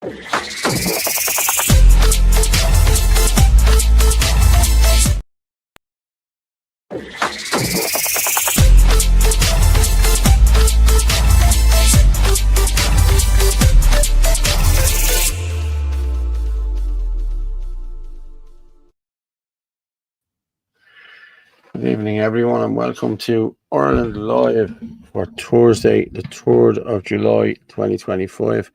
Good evening, everyone, and welcome to Ireland Live for Thursday, the 3rd of July, 2025.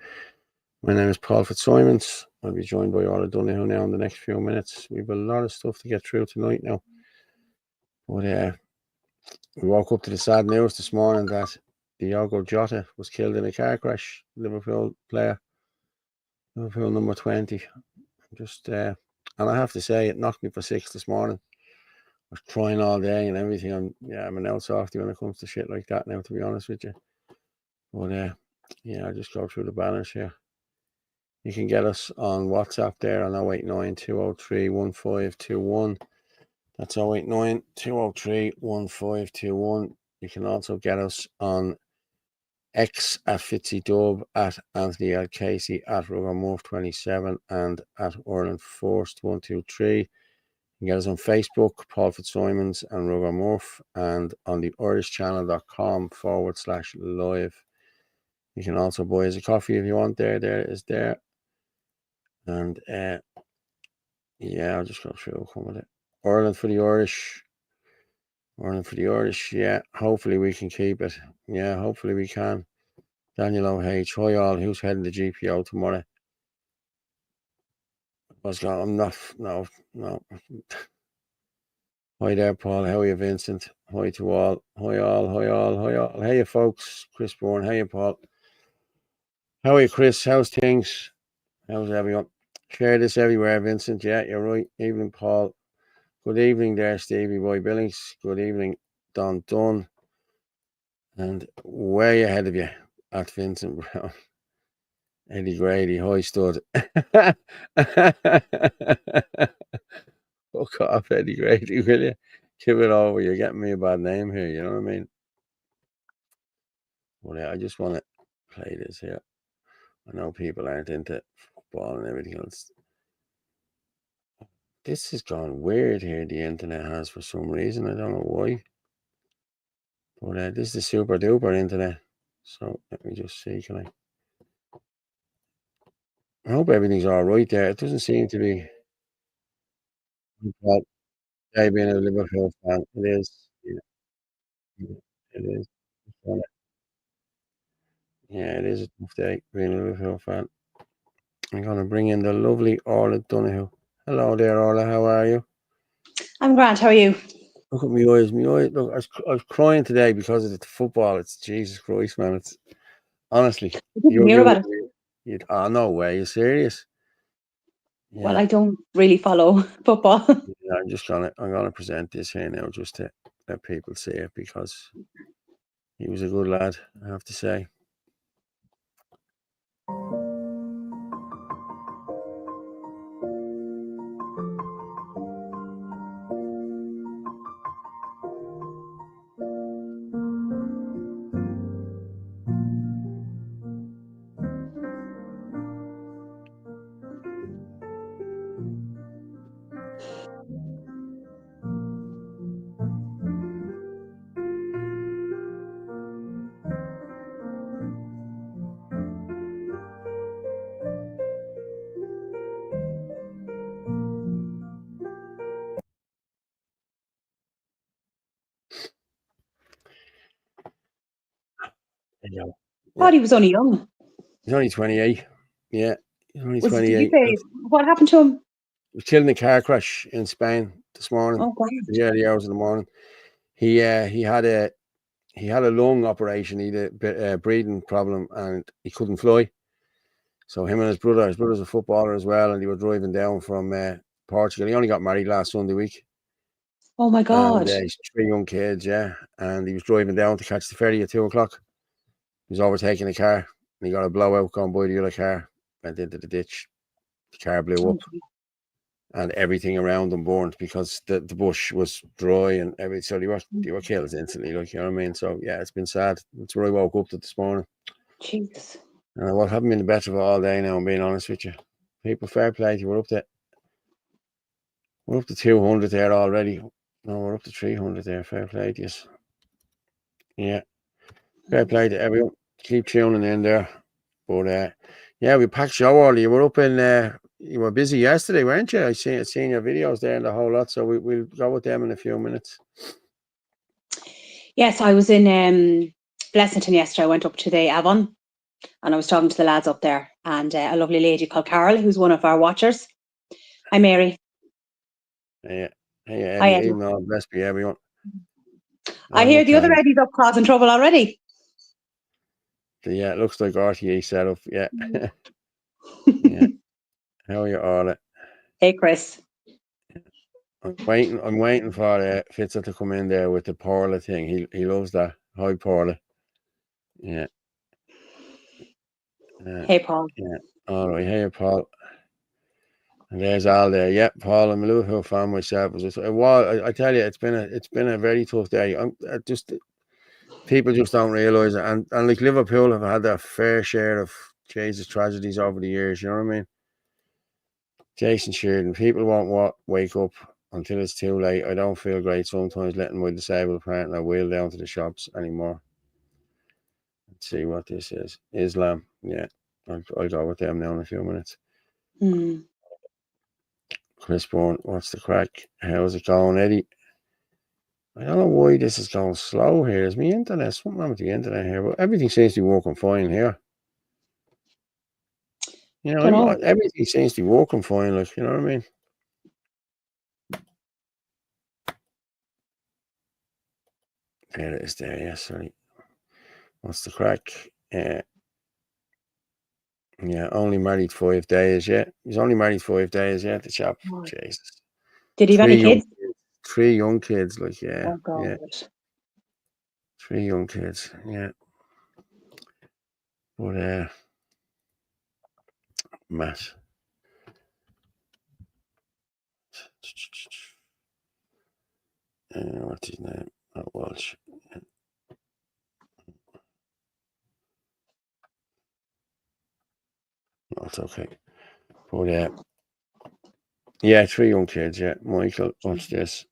My name is Paul Fitzsimons. I'll be joined by Orla Donoghue now in the next few minutes. We have a lot of stuff to get through tonight now. But we woke up to the sad news this morning that Diogo Jota was killed in a car crash. Liverpool player, Liverpool number 20. And I have to say, it knocked me for six this morning. I was crying all day and everything. I'm an out softy when it comes to shit like that now, to be honest with you. But I'll just go through the banners here. You can get us on WhatsApp there on 089 203 1521. That's 089 203 1521. You can also get us on X at FitzyDub, at Anthony L. Casey, at RuggerMurph27, and at Ireland Forced 123. You can get us on Facebook, Paul Fitzsimons and Rugger Murph, and on the irishchannel.com/live. You can also buy us a coffee if you want. There is there. And I'll just go through some of it. Ireland for the Irish. Ireland for the Irish, yeah. Hopefully we can keep it. Yeah, hopefully we can. Daniel O.H. Hi all, who's heading the GPO tomorrow? I'm not, no. Hi there, Paul. How are you, Vincent? Hi to all. Hi all. Hey, you folks. Chris Bourne. Hey, you, Paul. How are you, Chris? How's things? How's everyone? Share this everywhere, Vincent. Yeah, you're right. Evening, Paul. Good evening there, Stevie Boy Billings. Good evening, Don Dunn. And way ahead of you at Vincent Brown. Eddie Grady. Hi, stud. Fuck off, Eddie Grady, will you? Give it over. You're getting me a bad name here, you know what I mean? Well, I just want to play this here. I know people aren't into football and everything else. This has gone weird here, the internet has, for some reason. I don't know why. But this is the super duper internet. So let me just see, can I hope everything's all right there. It doesn't seem to be. But being a Liverpool fan, it is. Yeah, it is. Yeah, it is a tough day being a Liverpool fan. I'm going to bring in the lovely Orla Donoghue. Hello there, Orla. How are you? I'm grand. How are you? Look at my eyes. Look, I was crying today because of the football. It's Jesus Christ, man. It's honestly. You didn't hear about it. Oh, no way. You're serious? Yeah. Well, I don't really follow football. Yeah, I'm gonna present this here now just to let people see it because he was a good lad, I have to say. thought he was only young. He's only 28. Yeah, he's only 28. Did you say, what happened to him? He was killed in a car crash in Spain this morning. Oh, God. The early hours of the morning. He had a lung operation. He had a breathing problem and he couldn't fly. So him and his brother's a footballer as well, and they were driving down from Portugal. He only got married last Sunday week. Oh my God! And he's 3 young kids, yeah. And he was driving down to catch the ferry at 2:00. He was overtaking a car, and he got a blowout going by the other car. Went into the ditch. The car blew up, and everything around them burned because the bush was dry and everything. So they were killed instantly, like, you know what I mean. So yeah, it's been sad. That's where I woke up to this morning. Jeez. Well, haven't been the best of it all day now, I'm being honest with you. People, fair play to you. We're up to 200 there already. No, we're up to 300 there. Fair play to you. Yeah. Fair play to everyone. Keep tuning in there. But yeah, we packed show early. You were up in you were busy yesterday, weren't you? I seen your videos there and the whole lot. So we'll go with them in a few minutes. Yes, I was in Blessington yesterday. I went up to the Avon and I was talking to the lads up there, and a lovely lady called Carlow, who's one of our watchers. Hi, Mary. Yeah. Hi, Emma. Email, bless be everyone. I hear the other Eddie's up causing trouble already. Yeah, it looks like RTE setup. Yeah. Yeah. How are you all? Hey, Chris. I'm waiting for Fitzer to come in there with the Porla thing. He loves that. Hi, Porla. Yeah. Hey, Paul. Yeah. All right. Hey, Paul. And there's Al there. Yeah, Paul. I'm a Liverpool fan myself. I tell you, it's been a very tough day. People just don't realise it, and like Liverpool have had their fair share of Jesus tragedies over the years. You know what I mean? Jason Sheardon. People won't wake up until it's too late. I don't feel great sometimes letting my disabled partner wheel down to the shops anymore. Let's see what this is. Islam. Yeah, I'll go with them now in a few minutes. Chris Bourne, what's the crack? How's it going, Eddie? I don't know why this is going slow here. Is my internet? Something wrong with the internet here, but everything seems to be working fine here. You know, everything seems to be working fine. Like, you know what I mean? There it is. There, yeah. Sorry. What's the crack? Yeah, only married 5 days. Yeah, he's only married 5 days. Yeah, the chap. Oh. Jesus. Did he have any kids? 3 young kids. Like, yeah. Oh God. Yeah. 3 young kids. Yeah. But Matt. What's his name? Walsh. That's okay. But yeah, 3 young kids. Yeah, Michael. What's this?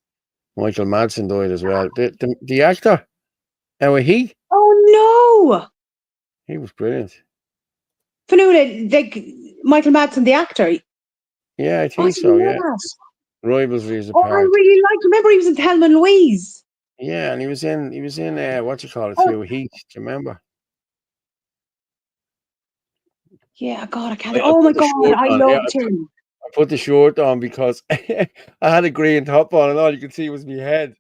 Michael Madsen died as well. The actor. He? Oh no! He was brilliant. Michael Madsen, the actor. Yeah, I think so. Yeah. Rivalries apart. Oh, I really liked. Remember, he was in Thelma and Louise. Yeah, and he was in what you call it too, Heat. Do you remember? Yeah, God, I can't. Oh my God, I loved him. I put the short on because I had a green top on, and all you could see was my head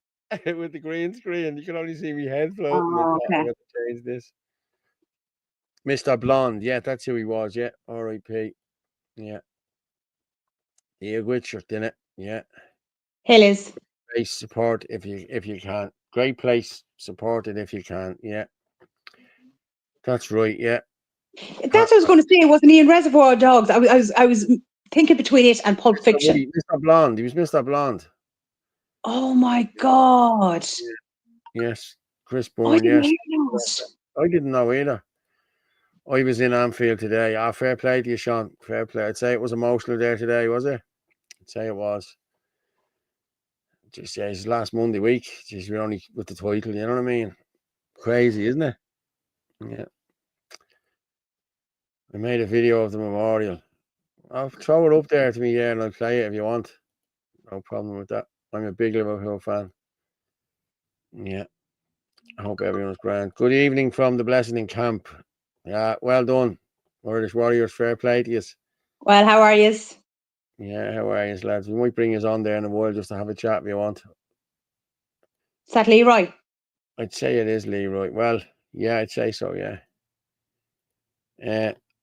with the green screen. You can only see my head floating. Oh, okay. I got to change this. Mr. Blonde, yeah, that's who he was. Yeah, R.I.P. Yeah, the Witcher, didn't it? Yeah. Hillis. Place support if you can. Great place, support it if you can. Yeah, that's right. Yeah, that's what I was going to say. Wasn't he in Reservoir Dogs? I was thinking between it and Pulp Fiction. Mr. Blonde. He was Mr. Blonde. Oh my God. Yeah. Yes, Chris Bourne. Yes, I didn't know either. I was in Anfield today. Fair play to you, Sean. Fair play. I'd say it was emotional there today, was it? I'd say it was. Just it's last Monday week. Just we're only with the title. You know what I mean? Crazy, isn't it? Yeah. I made a video of the memorial. I'll throw it up there to me, yeah, and I'll play it if you want. No problem with that. I'm a big Liverpool fan. Yeah. I hope everyone's grand. Good evening from the Blessington camp. Yeah, well done. Irish Warriors, fair play to you. Well, how are you? Yeah, how are you, lads? We might bring us on there in a while just to have a chat if you want. Is that Leroy? I'd say it is Leroy. Well, yeah, I'd say so, yeah.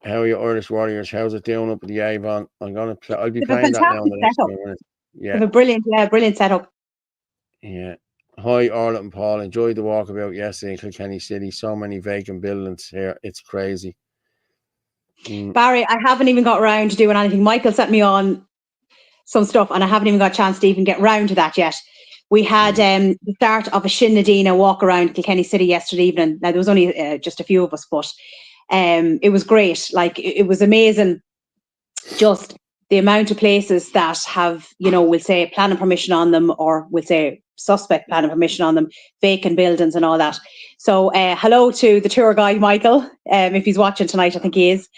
How are you, Irish Warriors? How's it doing up at the Avon? I'll be playing that now in the next few minutes. Yeah. A brilliant setup. Yeah. Hi, Orla and Paul. Enjoyed the walkabout yesterday in Kilkenny City. So many vacant buildings here. It's crazy. Barry, I haven't even got around to doing anything. Michael sent me on some stuff and I haven't even got a chance to even get round to that yet. We had the start of a Shin Nadina walk around Kilkenny City yesterday evening. Now, there was only just a few of us, but It was great. Like, it was amazing. Just the amount of places that have, we'll say planning permission on them, or we'll say suspect planning permission on them, vacant buildings and all that. So hello to the tour guide, Michael, if he's watching tonight. I think he is.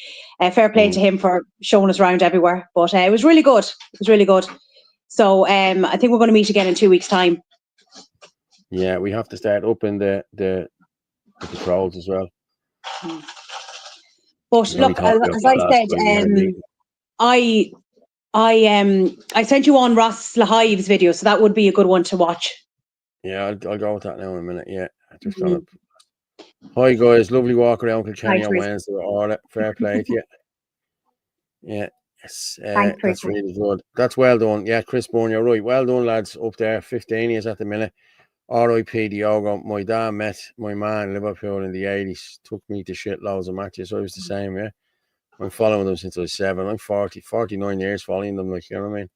Fair play to him for showing us around everywhere. But it was really good. It was really good. So I think we're going to meet again in 2 weeks' time. Yeah, we have to start up in the patrols as well. But look, as I said, I sent you on Ross Lahive's video, so that would be a good one to watch. Yeah, I'll go with that now in a minute. Yeah, I just found it. Hi guys, lovely walk around Kilkenny on Wednesday. All that fair play to you. Yeah, yes, that's really good. That's well done. Yeah, Chris Bourne, you're right. Well done, lads, up there. 15 years at the minute. R.I.P. Diogo. My dad met my man in Liverpool in the 80s. Took me to shitloads of matches. I was the same, yeah. I'm following them since I was 7. I'm 49 years following them, like, you know what I mean?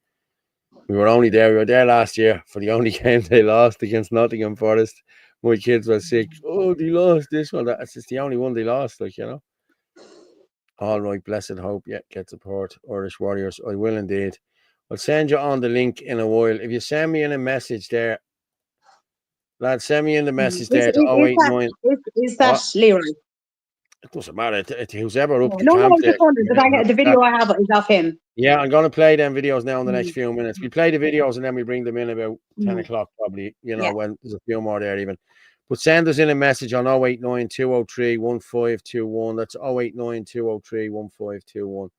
We were there last year for the only game they lost against Nottingham Forest. My kids were sick. Oh, they lost this one. That's just the only one they lost, like, you know. All right, blessed hope. Yeah, get support, Irish Warriors. I will indeed. I'll send you on the link in a while. If you send me in a message there, lad, send me in the message there to 089. Is that Leroy? It doesn't matter. Who's ever up the No, camp I'm just wondering, the video I have is of him. Yeah, I'm going to play them videos now in the next few minutes. We play the videos and then we bring them in about 10 o'clock probably, when there's a few more there even. But send us in a message on 089 203 1521. That's 089 203 1521.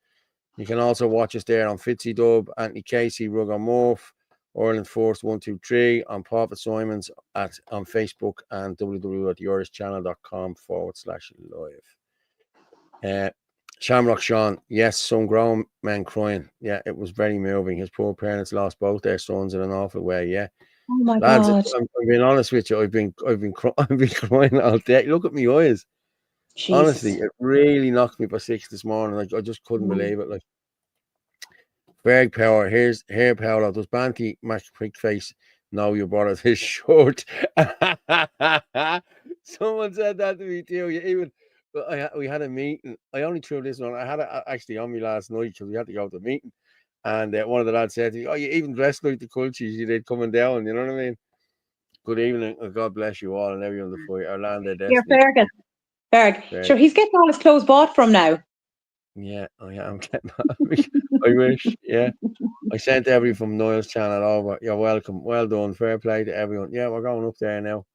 You can also watch us there on Fitzy Dub, Anthony Casey, Rug on Morph, Ireland Force 123, on Paul Fitzsimons on Facebook, and www.yourschannel.com/live. Shamrock Sean, yes, some grown men crying. Yeah, it was very moving. His poor parents lost both their sons in an awful way. Yeah. Oh my Lads, God! I'm being honest with you. I've been crying all day. Look at my eyes. Jesus. Honestly, it really knocked me for 6 this morning. Like, I just couldn't believe it. Like, Berg Power, here's hair Paolo. Does Banty Mac Prickface know you bought his shirt? Someone said that to me too. We had a meeting. I only threw this one. I had it actually on me last night because we had to go to a meeting. And one of the lads said to me, "Oh, you even dressed like the cultures you did coming down." You know what I mean? Good evening. God bless you all and everyone to fight. Orlando Destiny. Berg. Sure, he's getting all his clothes bought from now. Yeah, I am getting I wish. Yeah. I sent everyone from Niall's channel over. You're welcome. Well done. Fair play to everyone. Yeah, we're going up there now.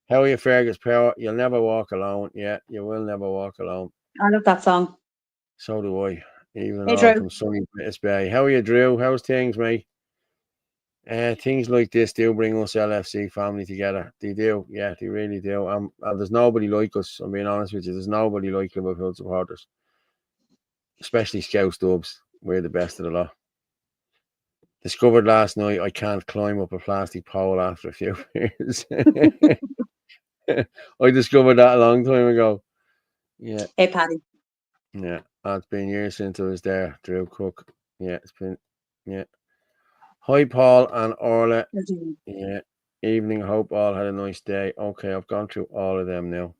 How are you, Fergus Power? You'll never walk alone. Yeah, you will never walk alone. I love that song. So do I. Even though from sunny British Bay. How are you, Drew? How's things, mate? Things like this do bring us LFC family together. They do. Yeah, they really do. And there's nobody like us. I'm being honest with you. There's nobody like Liverpool supporters. Especially Scouse Dubs. We're the best of the lot. Discovered last night I can't climb up a plastic pole after a few years. I discovered that a long time ago. Yeah. Hey, Paddy. Yeah. It's been years since I was there, Drew Cook. Yeah, it's been, yeah. Hi, Paul and Orla. Yeah. Evening. Hope all had a nice day. Okay, I've gone through all of them now.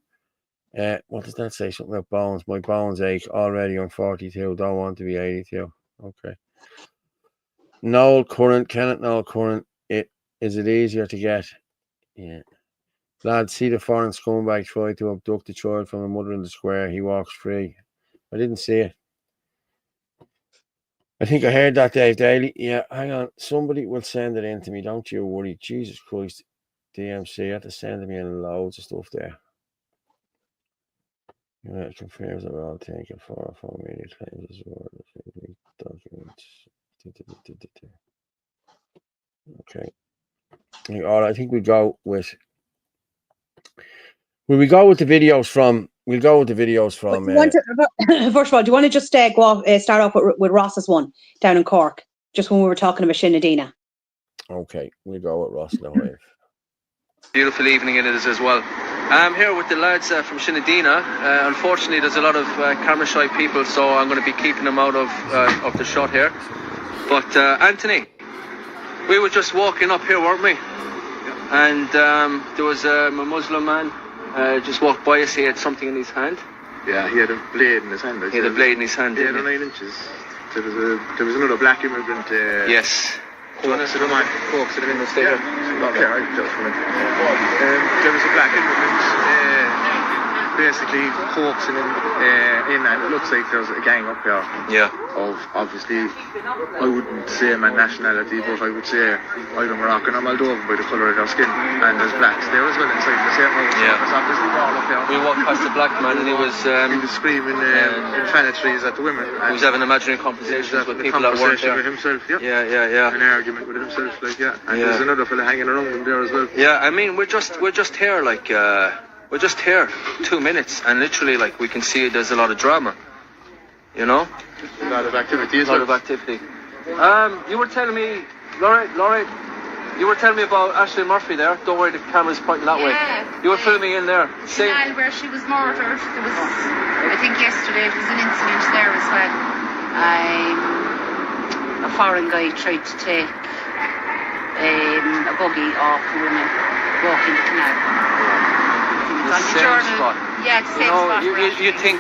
What does that say? Something about bones. My bones ache already. I'm 42. Don't want to be 82. Okay. Noel Current, Kenneth Noel Current. Is it easier to get? Yeah. Lads, see the foreign scumbag try to abduct a child from a mother in the square. He walks free. I didn't see it. I think I heard that, Dave Daly. Yeah, hang on. Somebody will send it in to me. Don't you worry. Jesus Christ. DMC, you have to send me in loads of stuff there. It confirms that we're all taking 4 or 4 media claims as well. Documents. Okay. All right, I think we go with. Will we go with the videos from? We'll go with the videos from. First of all, do you want to just go off, start off with Ross's one down in Cork, just when we were talking about Shinadina? Okay, we'll go with Ross Lahive. Beautiful evening it is as well. I'm here with the lads from Shinadina. Unfortunately, there's a lot of camera-shy people, so I'm going to be keeping them out of the shot here. But Anthony, we were just walking up here, weren't we? And there was a Muslim man just walked by us. He had something in his hand. Yeah, he had a blade in his hand. He had a blade in his hand. 8 or 9 inches. There was another black immigrant. Yes. Do you want to sit on Cork, sit in the stay here? Okay, I just want to. There was a black immigrant basically coaxing in, and it looks like there's a gang up here. Yeah. Of obviously, I wouldn't say my nationality, but I would say either Moroccan or Moldovan by the colour of their skin, and there's blacks there as well inside the same house. Yeah. There's obviously all up here. We walked past the black man and he was screaming infanitories at the women. He was having imaginary conversations with people that weren't there. With himself, yeah. Yeah. An argument with himself, like, yeah. And there's another fella hanging around him there as well. Yeah, I mean, we're just here, like, we're just here 2 minutes, and literally, like, we can see there's a lot of drama, you know? A lot of activity as well. A lot of activity. You were telling me, Laurie, you were telling me about Ashley Murphy there. Don't worry, the camera's pointing that way. You were filming in there. Canal where she was murdered. There was, I think yesterday, there was an incident there as well. A foreign guy tried to take a buggy off a woman walking the canal. The same spot. Yeah, the same spot. You think,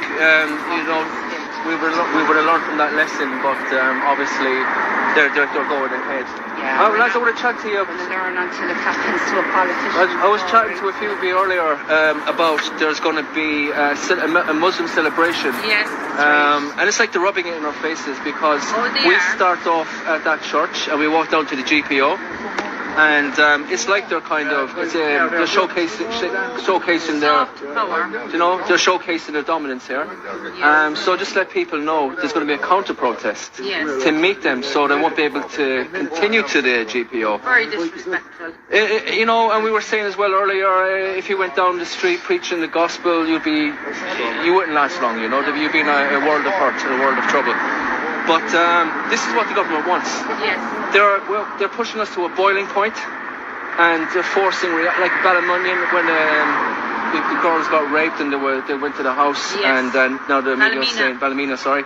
we would have learned from that lesson, but obviously they're going ahead. Yeah. Lads, I want to chat to you. Learn until it happens to a politician. I was chatting to a few of you earlier about there's going to be a Muslim celebration. Yes. And it's like they're rubbing it in our faces because we start off at that church and we walk down to the GPO. And it's like they're kind of they're showcasing their they're showcasing their dominance here. So just let people know there's going to be a counter protest to meet them, so they won't be able to continue to the GPO. Very disrespectful. And we were saying as well earlier, if you went down the street preaching the gospel, you wouldn't last long. You'd be in a world of hurt, a world of trouble. But this is what the government wants. Yes. They're pushing us to a boiling point, and they're forcing, like Ballymunion, when the girls got raped and they went to the house, and now they're saying Ballymena, sorry,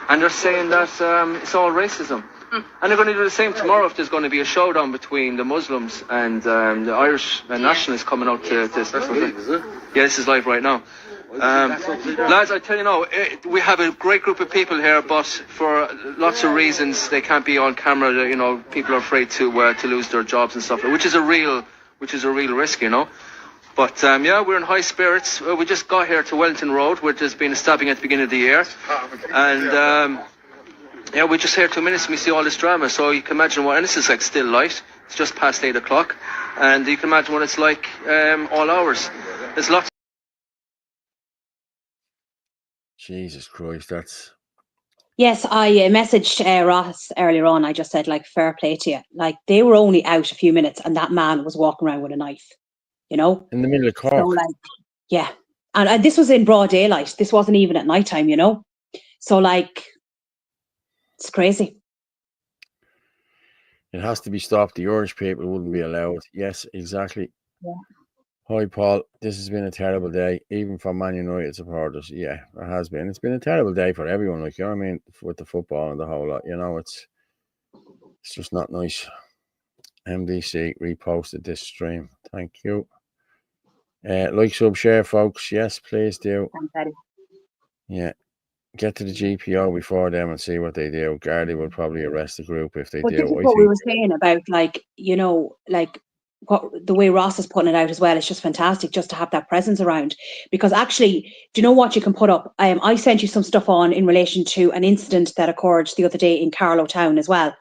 and they're saying that it's all racism. And they're going to do the same tomorrow if there's going to be a showdown between the Muslims and the Irish nationalists coming out to this. Yeah, this is live right now. Lads, I tell you now, we have a great group of people here, but for lots of reasons they can't be on camera. People are afraid to lose their jobs and stuff, which is a real risk, But we're in high spirits. We just got here to Wellington Road, where there's been a stabbing at the beginning of the year, and we're just here 2 minutes and we see all this drama. So you can imagine and this is like still light. It's just past 8 o'clock, and you can imagine what it's like all hours. There's lots. Jesus Christ, that's... Yes, I messaged Ross earlier on. I just said, like, fair play to you. Like, they were only out a few minutes and that man was walking around with a knife, In the middle of Cork. So, like, yeah. And this was in broad daylight. This wasn't even at nighttime, So, like, it's crazy. It has to be stopped. The Irish people wouldn't be allowed. Yes, exactly. Yeah. Hi, Paul. This has been a terrible day, even for Man United supporters. Yeah, it has been. It's been a terrible day for everyone, with the football and the whole lot. It's just not nice. MDC reposted this stream. Thank you. Like, sub, share, folks. Yes, please do. Yeah. Get to the GPO before them and see what they do. Gardaí will probably arrest the group if they do. This is what we were saying about, what the way Ross is putting it out as well. It's just fantastic just to have that presence around, because actually, do you know what you can put up? I sent you some stuff on in relation to an incident that occurred the other day in Carlow town as well,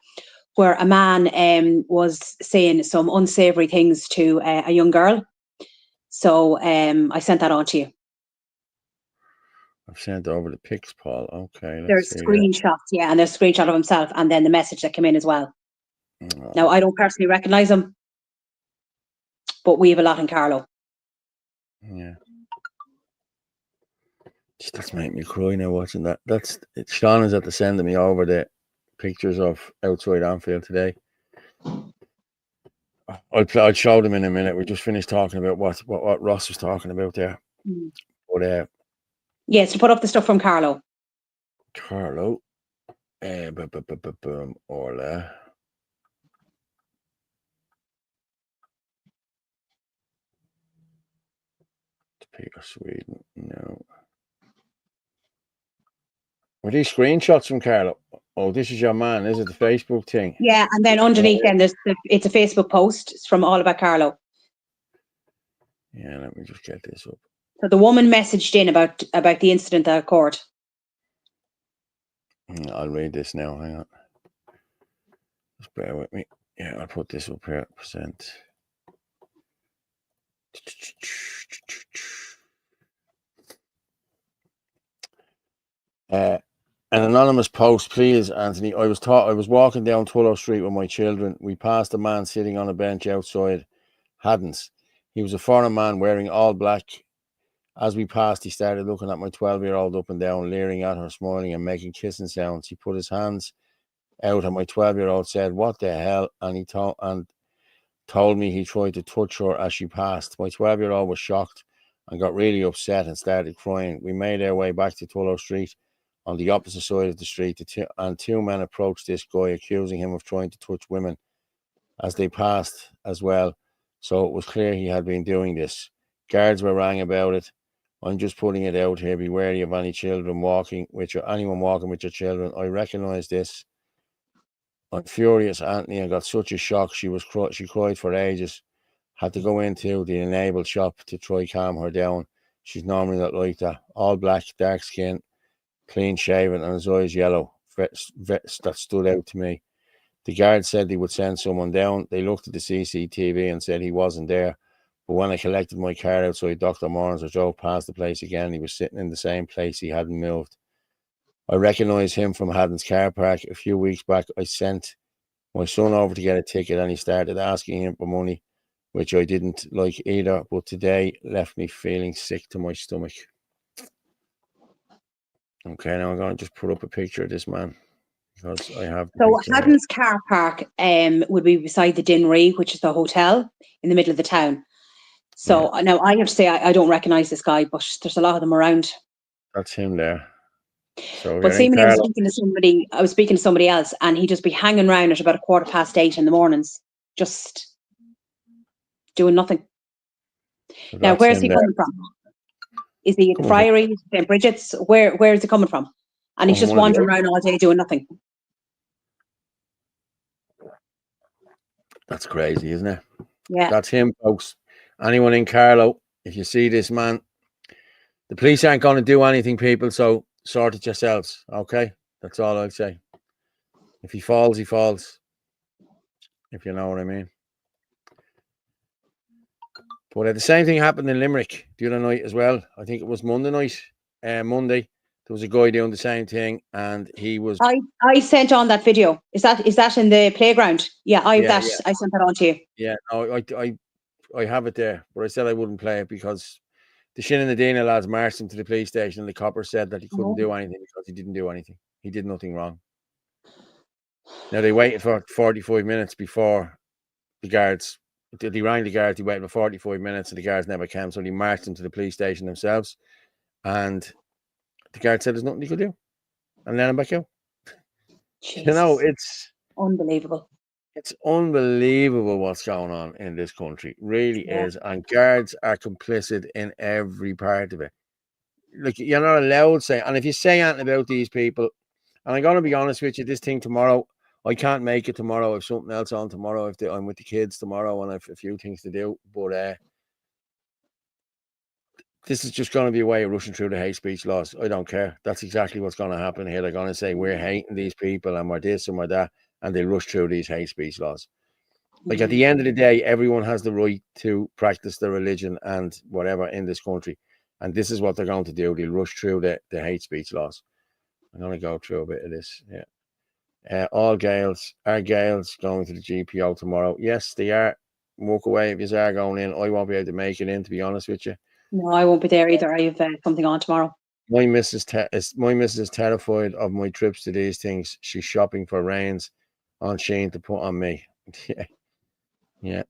where a man was saying some unsavory things to a young girl. So I sent that on to you. I've sent over the pics, Paul. Okay. There's screenshots, and there's a screenshot of himself, and then the message that came in as well. Oh. Now, I don't personally recognise him, but we have a lot in Carlow. Yeah. That's making me cry now watching that. Sean is at the sending me over the pictures of outside Anfield today. I'll show them in a minute. We just finished talking about what Ross was talking about there. But yes, to put up the stuff from Carlow. Carlow. Orla. Peter Sweden. No. Were these screenshots from Carlow? Oh, this is your man. Is it the Facebook thing? Yeah, and then underneath, then it's a Facebook post. It's from All About Carlow. Yeah, let me just get this up. So the woman messaged in about the incident at court. I'll read this now. Hang on. Just bear with me. Yeah, I'll put this up here. Percent. An anonymous post, please, Anthony. I was walking down Twillow Street with my children. We passed a man sitting on a bench outside Haddon's. He was a foreign man wearing all black. As we passed, he started looking at my 12-year-old up and down, leering at her, smiling and making kissing sounds. He put his hands out and my 12-year-old said, "What the hell?" And he told me he tried to touch her as she passed. My 12-year-old was shocked and got really upset and started crying. We made our way back to Twillow Street on the opposite side of the street, and two men approached this guy, accusing him of trying to touch women as they passed as well. So it was clear he had been doing this. Guards were rang about it. I'm just putting it out here. Be wary of any children walking with anyone walking with your children. I recognise this. I'm furious, Anthony. I got such a shock. She cried for ages. Had to go into the enabled shop to try calm her down. She's normally not like that. All black, dark skin, clean shaven, and his eyes yellow. That stood out to me. The guard said they would send someone down. They looked at the CCTV and said he wasn't there. But when I collected my car outside Dr. Morris, I drove past the place again. He was sitting in the same place. He hadn't moved. I recognised him from Haddon's car park. A few weeks back, I sent my son over to get a ticket and he started asking him for money, which I didn't like either. But today left me feeling sick to my stomach. Okay, now I'm going to just put up a picture of this man because I have. So Haddon's car park would be beside the Dinree, which is the hotel in the middle of the town. So now I have to say I don't recognise this guy, but there's a lot of them around. That's him there. So but seemingly I was speaking to somebody else, and he'd just be hanging around at about 8:15 in the mornings, just doing nothing. So now, where's he coming from? Is he at the Friary, St. Bridget's? Where is he coming from? And he's just wandering around all day doing nothing. That's crazy, isn't it? Yeah. That's him, folks. Anyone in Carlow, if you see this man, the police aren't going to do anything, people, so sort it yourselves, okay? That's all I'd say. If he falls, he falls. If you know what I mean. But the same thing happened in Limerick the other night as well. I think it was Monday night. Monday, there was a guy doing the same thing, and he was. I sent on that video. Is that in the playground? Yeah, I sent that on to you. Yeah, no, I have it there, but I said I wouldn't play it because the Shin and the Dina lads marched him to the police station, and the copper said that he couldn't do anything because he didn't do anything. He did nothing wrong. Now they waited for 45 minutes before the guards. They rang the guards. He waited for 45 minutes, and the guards never came. So they marched him to the police station themselves, and the guard said there's nothing he could do, and let him back out. Jeez. You know, it's unbelievable. It's unbelievable what's going on in this country. Really is. And guards are complicit in every part of it. Look, you're not allowed to say, and if you say anything about these people, and I'm going to be honest with you, this thing tomorrow, I can't make it tomorrow. I have something else on tomorrow. I'm with the kids tomorrow and I have a few things to do. But this is just going to be a way of rushing through the hate speech laws. I don't care. That's exactly what's going to happen here. They're going to say we're hating these people and we're this and we're that. And they rush through these hate speech laws. Like at the end of the day, everyone has the right to practice their religion and whatever in this country. And this is what they're going to do. They'll rush through the hate speech laws. I'm going to go through a bit of this. Yeah. All Gaels. Are Gaels going to the GPO tomorrow? Yes, they are. Walk away if you are going in. I won't be able to make it in, to be honest with you. No, I won't be there either. I have something on tomorrow. My missus is terrified of my trips to these things. She's shopping for reins on Shein to put on me. Yeah.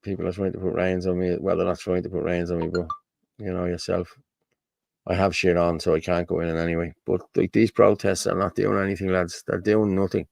People are trying to put reins on me. Well, they're not trying to put reins on me, but you know yourself. I have shit on, so I can't go in anyway. But like these protests are not doing anything, lads. They're doing nothing.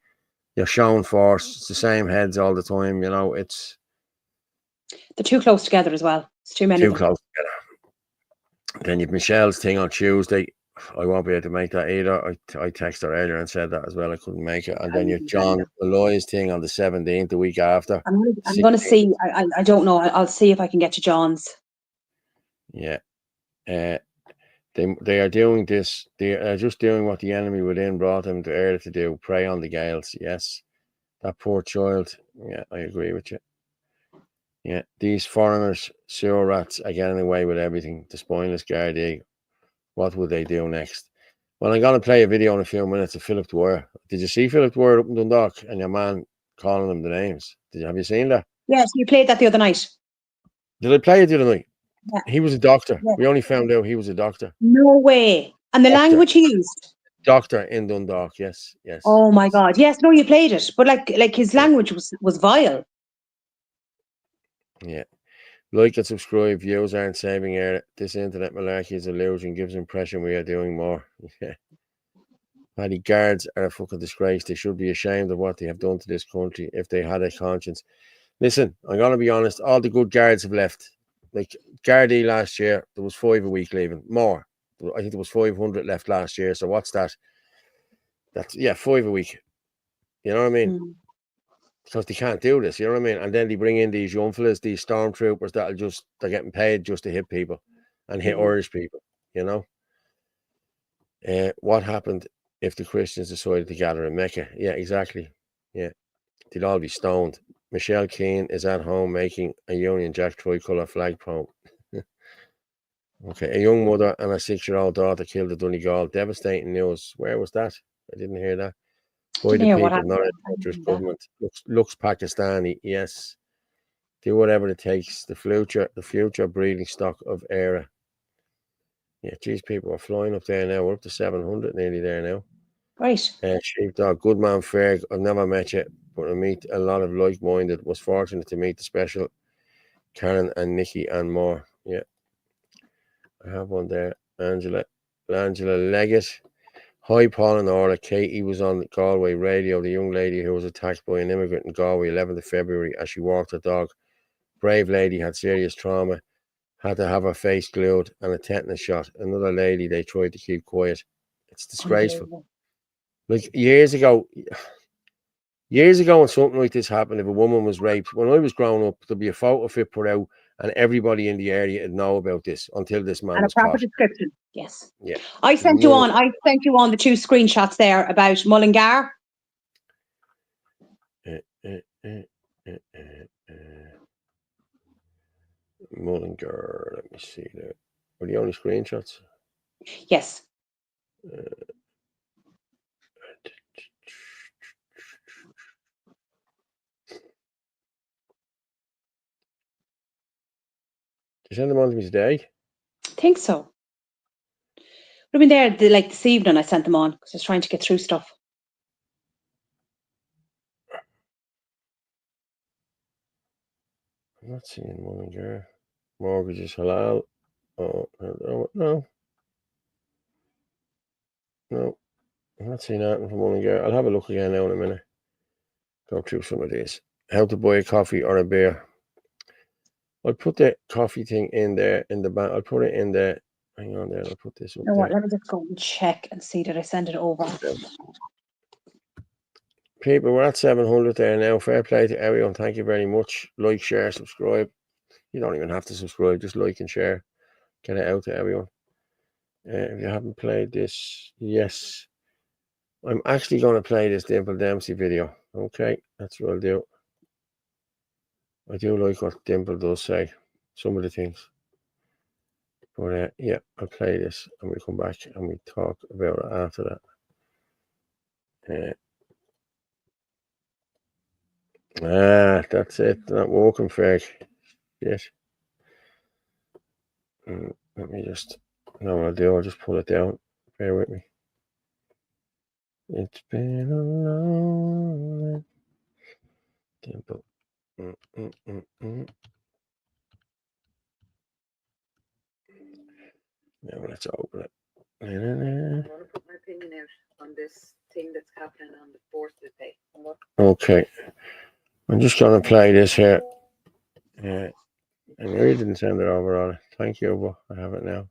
You're showing force. It's the same heads all the time. You know, they're too close together as well. It's too many. Too close together. Then you've Michelle's thing on Tuesday. I won't be able to make that either. I texted her earlier and said that as well. I couldn't make it. And then your John Malloy's thing on the 17th, the week after. I'm going to see. I don't know. I'll see if I can get to John's. Yeah. They are doing this. They are just doing what the enemy within brought them to earth to do. Prey on the Gaels. Yes. That poor child. Yeah, I agree with you. Yeah. These foreigners, sewer rats, are getting away with everything. The spineless Gardaí. What would they do next? Well, I'm going to play a video in a few minutes of Philip Dwyer. Did you see Philip Dwyer up in Dundalk and your man calling them the names? Have you seen that? Yes, you played that the other night. Did I play it the other night? Yeah. He was a doctor. Yeah. We only found out he was a doctor. No way. And the language he used. Doctor in Dundalk, yes. Oh my God. Yes, no, you played it. But like his language was vile. Yeah. Like and subscribe. Views aren't saving air. This internet malarkey is illusion. Gives impression we are doing more. Yeah. Paddy, guards are a fucking disgrace. They should be ashamed of what they have done to this country if they had a conscience. Listen, I'm going to be honest. All the good guards have left. Like Gardaí last year, there was 5 a week leaving. More. I think there was 500 left last year. So what's that? That's 5 a week. You know what I mean? Because they can't do this, you know what I mean? And then they bring in these young fellas, these stormtroopers they're getting paid just to hit people and hit Irish people, you know? What happened if the Christians decided to gather in Mecca? Yeah, exactly. Yeah. They'd all be stoned. Michelle Keane is at home making a Union Jack tricolour flag pole. Okay, a young mother and a 6-year-old daughter killed at Donegal. Devastating news. Where was that? I didn't hear that. By the people, not a dangerous government. Looks Pakistani, yes. Do whatever it takes. The future breeding stock of era. Yeah, geez, people are flying up there now. We're up to 700 nearly there now. Right. Sheepdog, good man, Ferg. I've never met you, but I meet a lot of like-minded. Was fortunate to meet the special Karen and Nikki and more. Yeah, I have one there. Angela Leggett. Hi, Paul and Orla. Katie was on the Galway radio, the young lady who was attacked by an immigrant in Galway 11th of February as she walked her dog. Brave lady had serious trauma, had to have her face glued and a tetanus shot. Another lady they tried to keep quiet. It's disgraceful. Like years ago when something like this happened, if a woman was raped, when I was growing up, there'd be a photo fit put out and everybody in the area would know about this until this man was caught. Description. Yes. Yeah. I sent you on the 2 screenshots there about Mullingar. Mullingar, let me see there. Were the only screenshots? Yes. Did you send them on to me today? I think so. I've been there this evening. I sent them on because I was trying to get through stuff. I'm not seeing Mullingar. Mortgages halal. Oh, no. No. I'm not seeing that from Mullingar. I'll have a look again now in a minute. Go through some of these. How to buy a coffee or a beer. I'll put the coffee thing in there in the back. I'll put it in there. Hang on there. I'll put this up there. Let me just go and check and see that I send it over. People, we're at 700 there now. Fair play to everyone. Thank you very much. Like, share, subscribe. You don't even have to subscribe. Just like and share. Get it out to everyone. If you haven't played this, yes. I'm actually going to play this Dimple Dempsey video. Okay, that's what I'll do. I do like what Dimple does say. Some of the things. But yeah, I'll play this and we'll come back and we talk about it after that. That's it. Not walking fair. Yes. Let me just. No, what I'll do. I'll just pull it down. Bear with me. It's been a long Dimple. Now let's open it. I want to put my opinion out on this thing that's happening on the forced pay. Okay. I'm just going to play this here. I really didn't send it over on it. Thank you, but I have it now.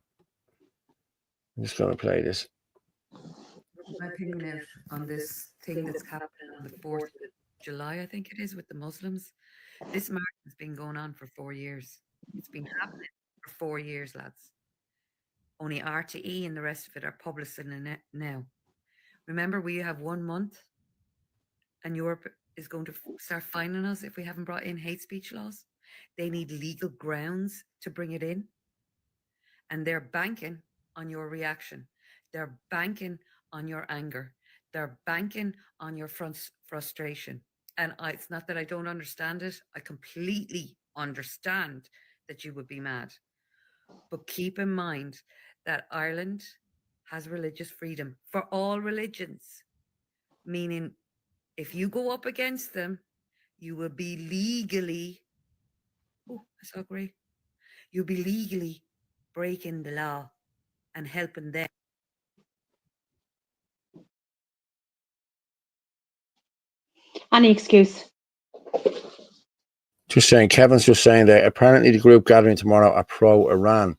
I'm just going to play this. My opinion out on this thing that's happening on the 4th of July, I think it is, with the Muslims. This march has been going on for 4 years. It's been happening for 4 years, lads. Only RTE and the rest of it are publishing it now. Remember, we have 1 month, and Europe is going to start fining us if we haven't brought in hate speech laws. They need legal grounds to bring it in. And they're banking on your reaction. They're banking on your anger. They're banking on your frustration. And it's not that I don't understand it. I completely understand that you would be mad. But keep in mind that Ireland has religious freedom for all religions, meaning if you go up against them, you will be legally, that's so great. You'll be legally breaking the law and helping them. Any excuse. Just saying, Kevin's just saying that apparently the group gathering tomorrow are pro-Iran,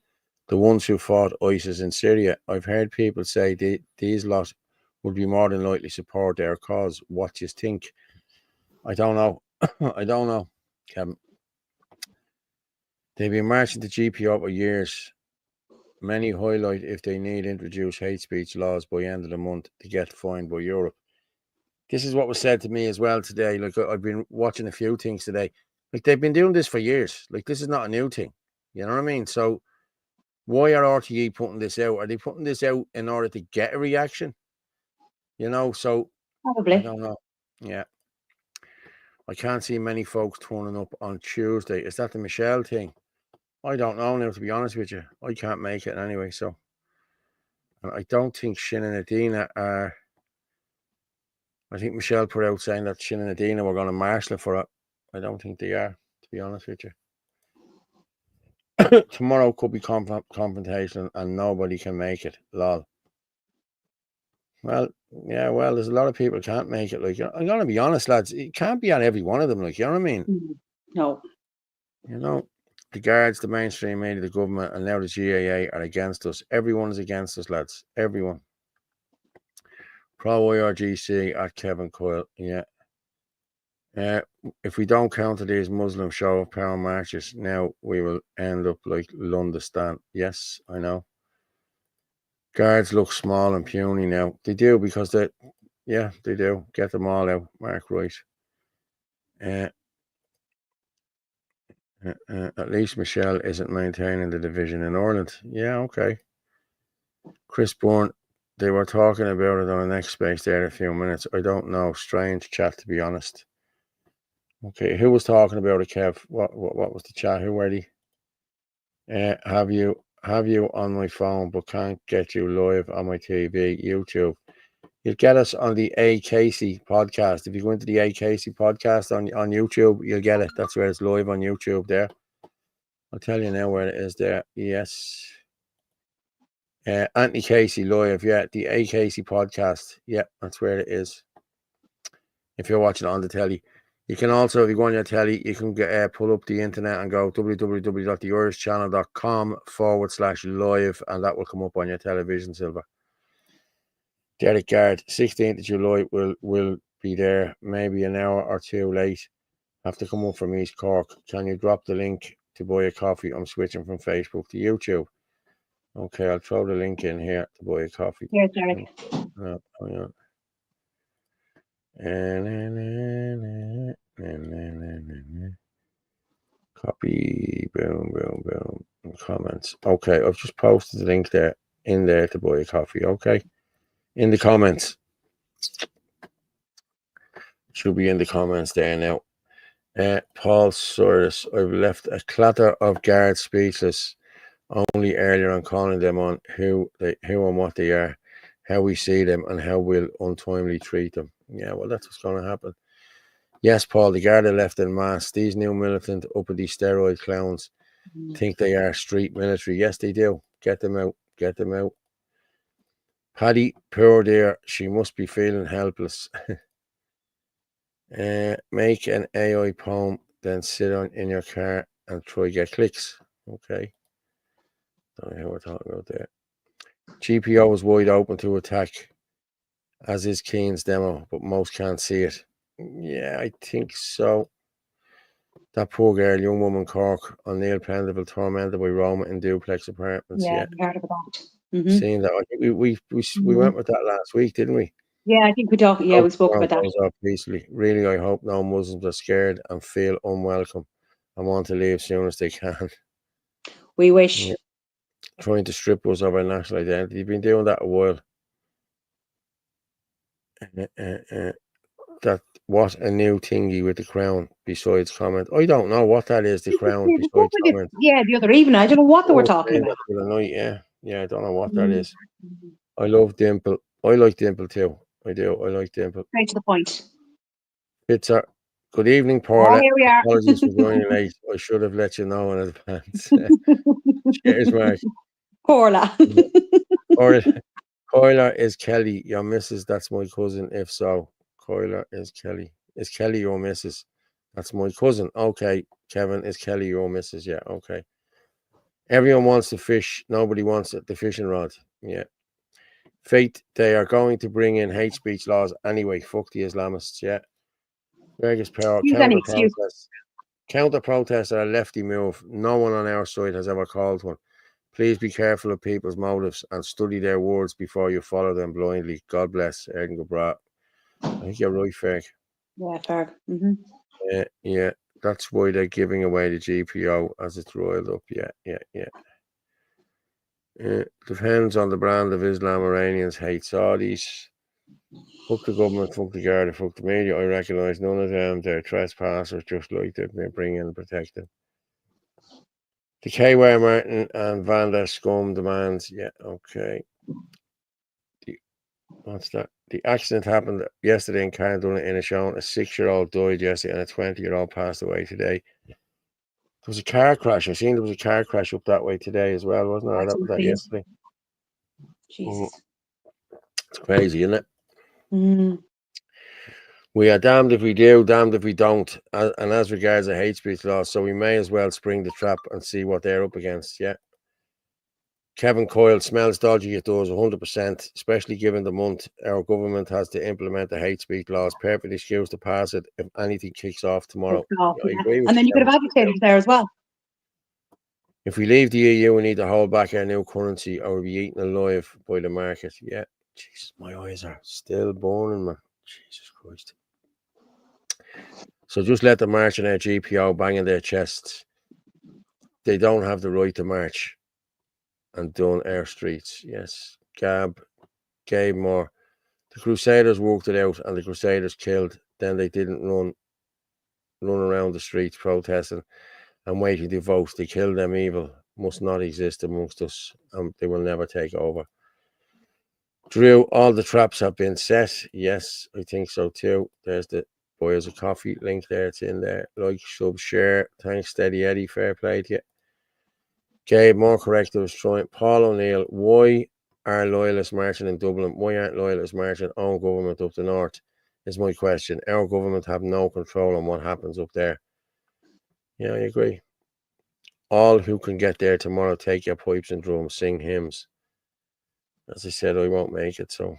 the ones who fought ISIS in Syria. I've heard people say these lot would be more than likely support their cause. What do you think? I don't know. I don't know, Kevin. They've been marching the GP for years. Many highlight if they need introduce hate speech laws by end of the month to get fined by Europe. This is what was said to me as well today. Like, I've been watching a few things today. Like, they've been doing this for years. Like, this is not a new thing. You know what I mean? So why are RTE putting this out? Are they putting this out in order to get a reaction? You know, so Probably. I don't know. Yeah. I can't see many folks turning up on Tuesday. Is that the Michelle thing? I don't know now, to be honest with you. I can't make it anyway, so. And I don't think Sinn and Adina are. I think Michelle put out saying that Sinn and Adina were going to marshal for it. I don't think they are, to be honest with you. Tomorrow could be confrontation and nobody can make it. Lol. Well, yeah, well, there's a lot of people can't make it. Like, I'm going to be honest, lads. It can't be on every one of them. Like, you know what I mean? No. You know, the guards, the mainstream media, the government, and now the GAA are against us. Everyone is against us, lads. Everyone. Pro IRGC at Kevin Coyle. Yeah. If we don't counter these Muslim show of power marches, now we will end up like London. Yes, I know. Guards look small and puny now. They do because they do. Get them all out. Mark Wright. At least Michelle isn't maintaining the division in Ireland. Yeah, okay. Chris Bourne, they were talking about it on the next space there in a few minutes. I don't know. Strange chat, to be honest. Okay, who was talking about it, Kev? What was the chat? Who were they? Have you on my phone, but can't get you live on my TV, YouTube. You'll get us on the A. Casey podcast. If you go into the A. Casey podcast on YouTube, you'll get it. That's where it's live on YouTube there. I'll tell you now where it is there. Yes. Anthony Casey live. Yeah, the A. Casey podcast. Yeah, that's where it is. If you're watching it on the telly. You can also, if you go on your telly, you can get pull up the internet and go www.theirishchannel.com/live, and that will come up on your television, Silver. Derek Gard, 16th of July will be there, maybe an hour or two late. Have to come up from East Cork. Can you drop the link to buy a coffee? I'm switching from Facebook to YouTube. Okay, I'll throw the link in here to buy a coffee. Here's Derek. No, hang on. Copy, boom, boom, boom. Comments. Okay, I've just posted the link there in there to buy a coffee. Okay, in the comments. Should be in the comments there now. Paul Cyrus, I've left a clatter of guards speechless only earlier on calling them on who and what they are, how we see them, and how we'll untimely treat them. Yeah, well, that's what's going to happen. Yes, Paul, the guard are left in mass. These new militant uppity steroid clowns think they are street military. Yes, they do. Get them out. Get them out. Paddy, poor dear, she must be feeling helpless. Make an AI poem, then sit in your car and try get clicks. Okay. Don't know who we're talking about there. GPO is wide open to attack, as is Keane's demo, but most can't see it. Yeah, I think so. That poor girl, young woman, Cork, O'Neill Prendeville, tormented by Roma in duplex apartments. Yeah, I heard about that. seen that. I think we went with that last week, didn't we? Yeah, I think we talked. Yeah, we spoke about that. Goes off peacefully. Really, I hope no Muslims are scared and feel unwelcome and want to leave as soon as they can. We wish. Yeah. Trying to strip us of our national identity. You've been doing that a while. That what a new thingy with the crown besides comment. I don't know what that is, the crown besides comment. Yeah, the other evening. I don't know what they were talking about. Night, yeah, I don't know what that is. I love Dimple. I like Dimple too. I do. I like Dimple. Straight to the point. Pizza. Good evening, Paula. Here we are. Apologies for joining late. I should have let you know in advance. Cheers, Mark. Paula. Coiler is Kelly, your missus. That's my cousin. If so, Coiler is Kelly. Is Kelly your missus? That's my cousin. Okay, Kevin, is Kelly your missus? Yeah, okay. Everyone wants to fish. Nobody wants the fishing rod. Yeah. Faith, they are going to bring in hate speech laws anyway. Fuck the Islamists. Yeah. Vegas power. Counter protests are a lefty move. No one on our side has ever called one. Please be careful of people's motives and study their words before you follow them blindly. God bless. Erden Gobrat. I think you're right, Ferg. Yeah, Ferg. Mm-hmm. Yeah. That's why they're giving away the GPO as it's roiled up. Yeah. Depends on the brand of Islam. Iranians hate Saudis. Fuck the government, fuck the Garda, fuck the media. I recognise none of them. They're trespassers, just like they bring in and protect them. The K-Ware Martin and Van der Scum demands. Yeah, okay. What's that? The accident happened yesterday in Carlow in a show. A 6-year-old died yesterday and a 20-year-old passed away today. There was a car crash. I seen there was a car crash up that way today as well, wasn't there? That was that yesterday. Jesus. It's crazy, isn't it? We are damned if we do, damned if we don't. And as regards the hate speech law, so we may as well spring the trap and see what they're up against. Yeah. Kevin Coyle smells dodgy. It does 100%, especially given the month our government has to implement the hate speech laws. Perfect excuse to pass it if anything kicks off tomorrow. I agree with and then you could have advocated there as well. If we leave the EU, we need to hold back our new currency or we'll be eaten alive by the market. Yeah. Jesus, my eyes are still burning, man. Jesus Christ. So just let them march in our GPO, banging their chests. They don't have the right to march and done our streets. Yes. Gabe Moore. The Crusaders worked it out and the Crusaders killed. Then they didn't run around the streets protesting and waiting to vote. They killed them. Evil must not exist amongst us and they will never take over. Drew, all the traps have been set. Yes, I think so too. There's the Boys of Coffee link there. It's in there. Like, sub, share. Thanks, Steady Eddie. Fair play to you. Gabe, more correct. I was trying. Paul O'Neill, why are loyalists marching in Dublin? Why aren't loyalists marching on government up the north? Is my question. Our government have no control on what happens up there. Yeah, I agree. All who can get there tomorrow, take your pipes and drums, sing hymns. As I said, I won't make it. So,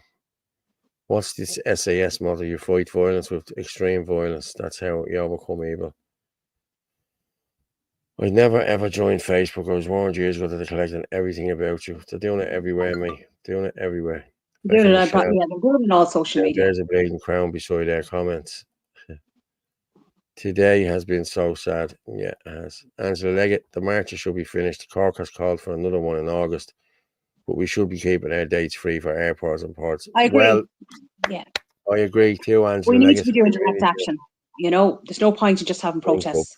what's this SAS motto? You fight violence with extreme violence. That's how you overcome evil. I never ever joined Facebook. I was warned years ago that they're collecting everything about you. They're doing it everywhere, mate. Doing it everywhere. They're doing it all social media. There's a blazing crown beside their comments. Today has been so sad. Yeah, it has. Angela Leggett, the marches should be finished. Cork has called for another one in August, but we should be keeping our dates free for airports and ports. I agree. Well, yeah, I agree too, Angela. We need to be doing direct action. You know, there's no point in just having protests.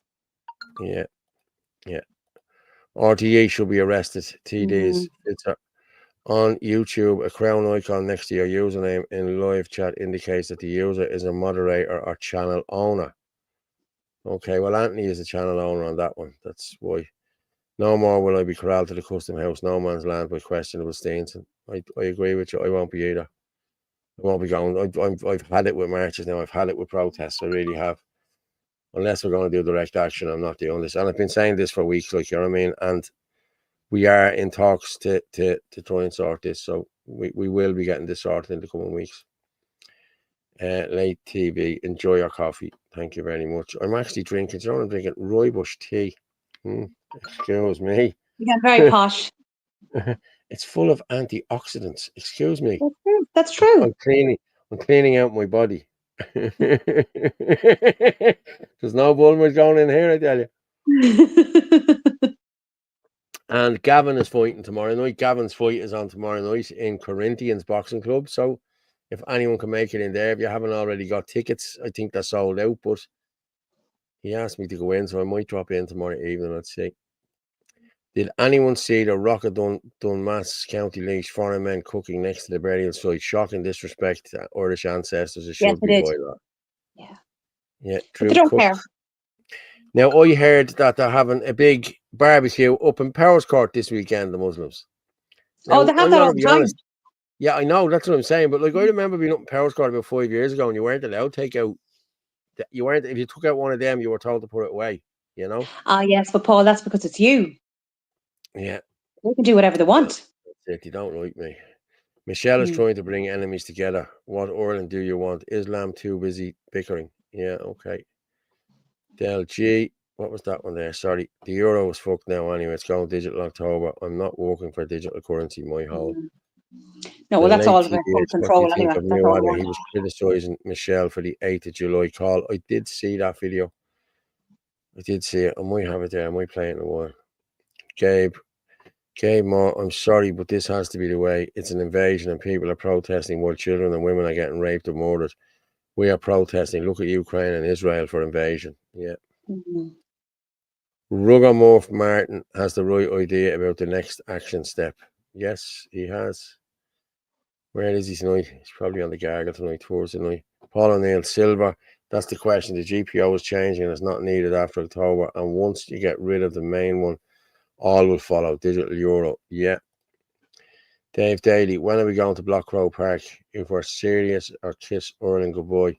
Yeah. RTE should be arrested. TDs. It's on YouTube. A crown icon next to your username in live chat indicates that the user is a moderator or channel owner. Okay, well, Anthony is a channel owner on that one. That's why. No more will I be corralled to the custom house. No man's land by questionable stains. I agree with you. I won't be either. I won't be going. I've had it with marches now. I've had it with protests. I really have. Unless we're going to do direct action, I'm not doing this. And I've been saying this for weeks, like, you know what I mean? And we are in talks to try and sort this. So we will be getting this sorted in the coming weeks. Late TV, enjoy your coffee. Thank you very much. I'm actually drinking, I'm drinking rooibos tea. Excuse me. You get very posh. It's full of antioxidants. Excuse me. That's true. I'm cleaning out my body. There's no bulmers going in here, I tell you. And Gavin is fighting tomorrow night. Gavin's fight is on tomorrow night in Corinthians Boxing Club. So if anyone can make it in there, if you haven't already got tickets, I think they're sold out. But he asked me to go in, so I might drop in tomorrow evening. Let's see. Did anyone see the Rocket Dunmas County Laois foreign men cooking next to the burial site? Shocking disrespect to Irish ancestors. It should be by that. Yeah. Yeah, true. They don't care. Now, I heard that they're having a big barbecue up in Powers Court this weekend, the Muslims. Now, they have that all the time. Honest, yeah, I know, that's what I'm saying. But like, I remember being up in Powers Court about 5 years ago, and you weren't allowed to take out. You weren't. If you took out one of them, you were told to put it away. You know. Yes, but Paul, that's because it's you. Yeah. They can do whatever they want. That's it. You don't like me. Michelle is trying to bring enemies together. What Ireland do you want? Islam too busy bickering. Yeah. Okay. Del G. What was that one there? Sorry. The euro was fucked now anyway. It's going digital October. I'm not working for digital currency, my whole. No, well, that's all about control anyway. He was criticising Michelle for the 8th of July call. I did see that video. I did see it. I might have it there. I might play it in a while. Gabe Moore, I'm sorry, but this has to be the way. It's an invasion and people are protesting while children and women are getting raped and murdered. We are protesting. Look at Ukraine and Israel for invasion. Yeah. Rugamorph Martin has the right idea about the next action step. Yes, he has. Where is he tonight? He's probably on the Gargle tonight, towards the night. Paul O'Neill, Silver. That's the question. The GPO is changing and it's not needed after October. And once you get rid of the main one, all will follow. Digital euro. Yeah. Dave Daly, when are we going to Block Row Park? If we're serious, or kiss Ireland goodbye.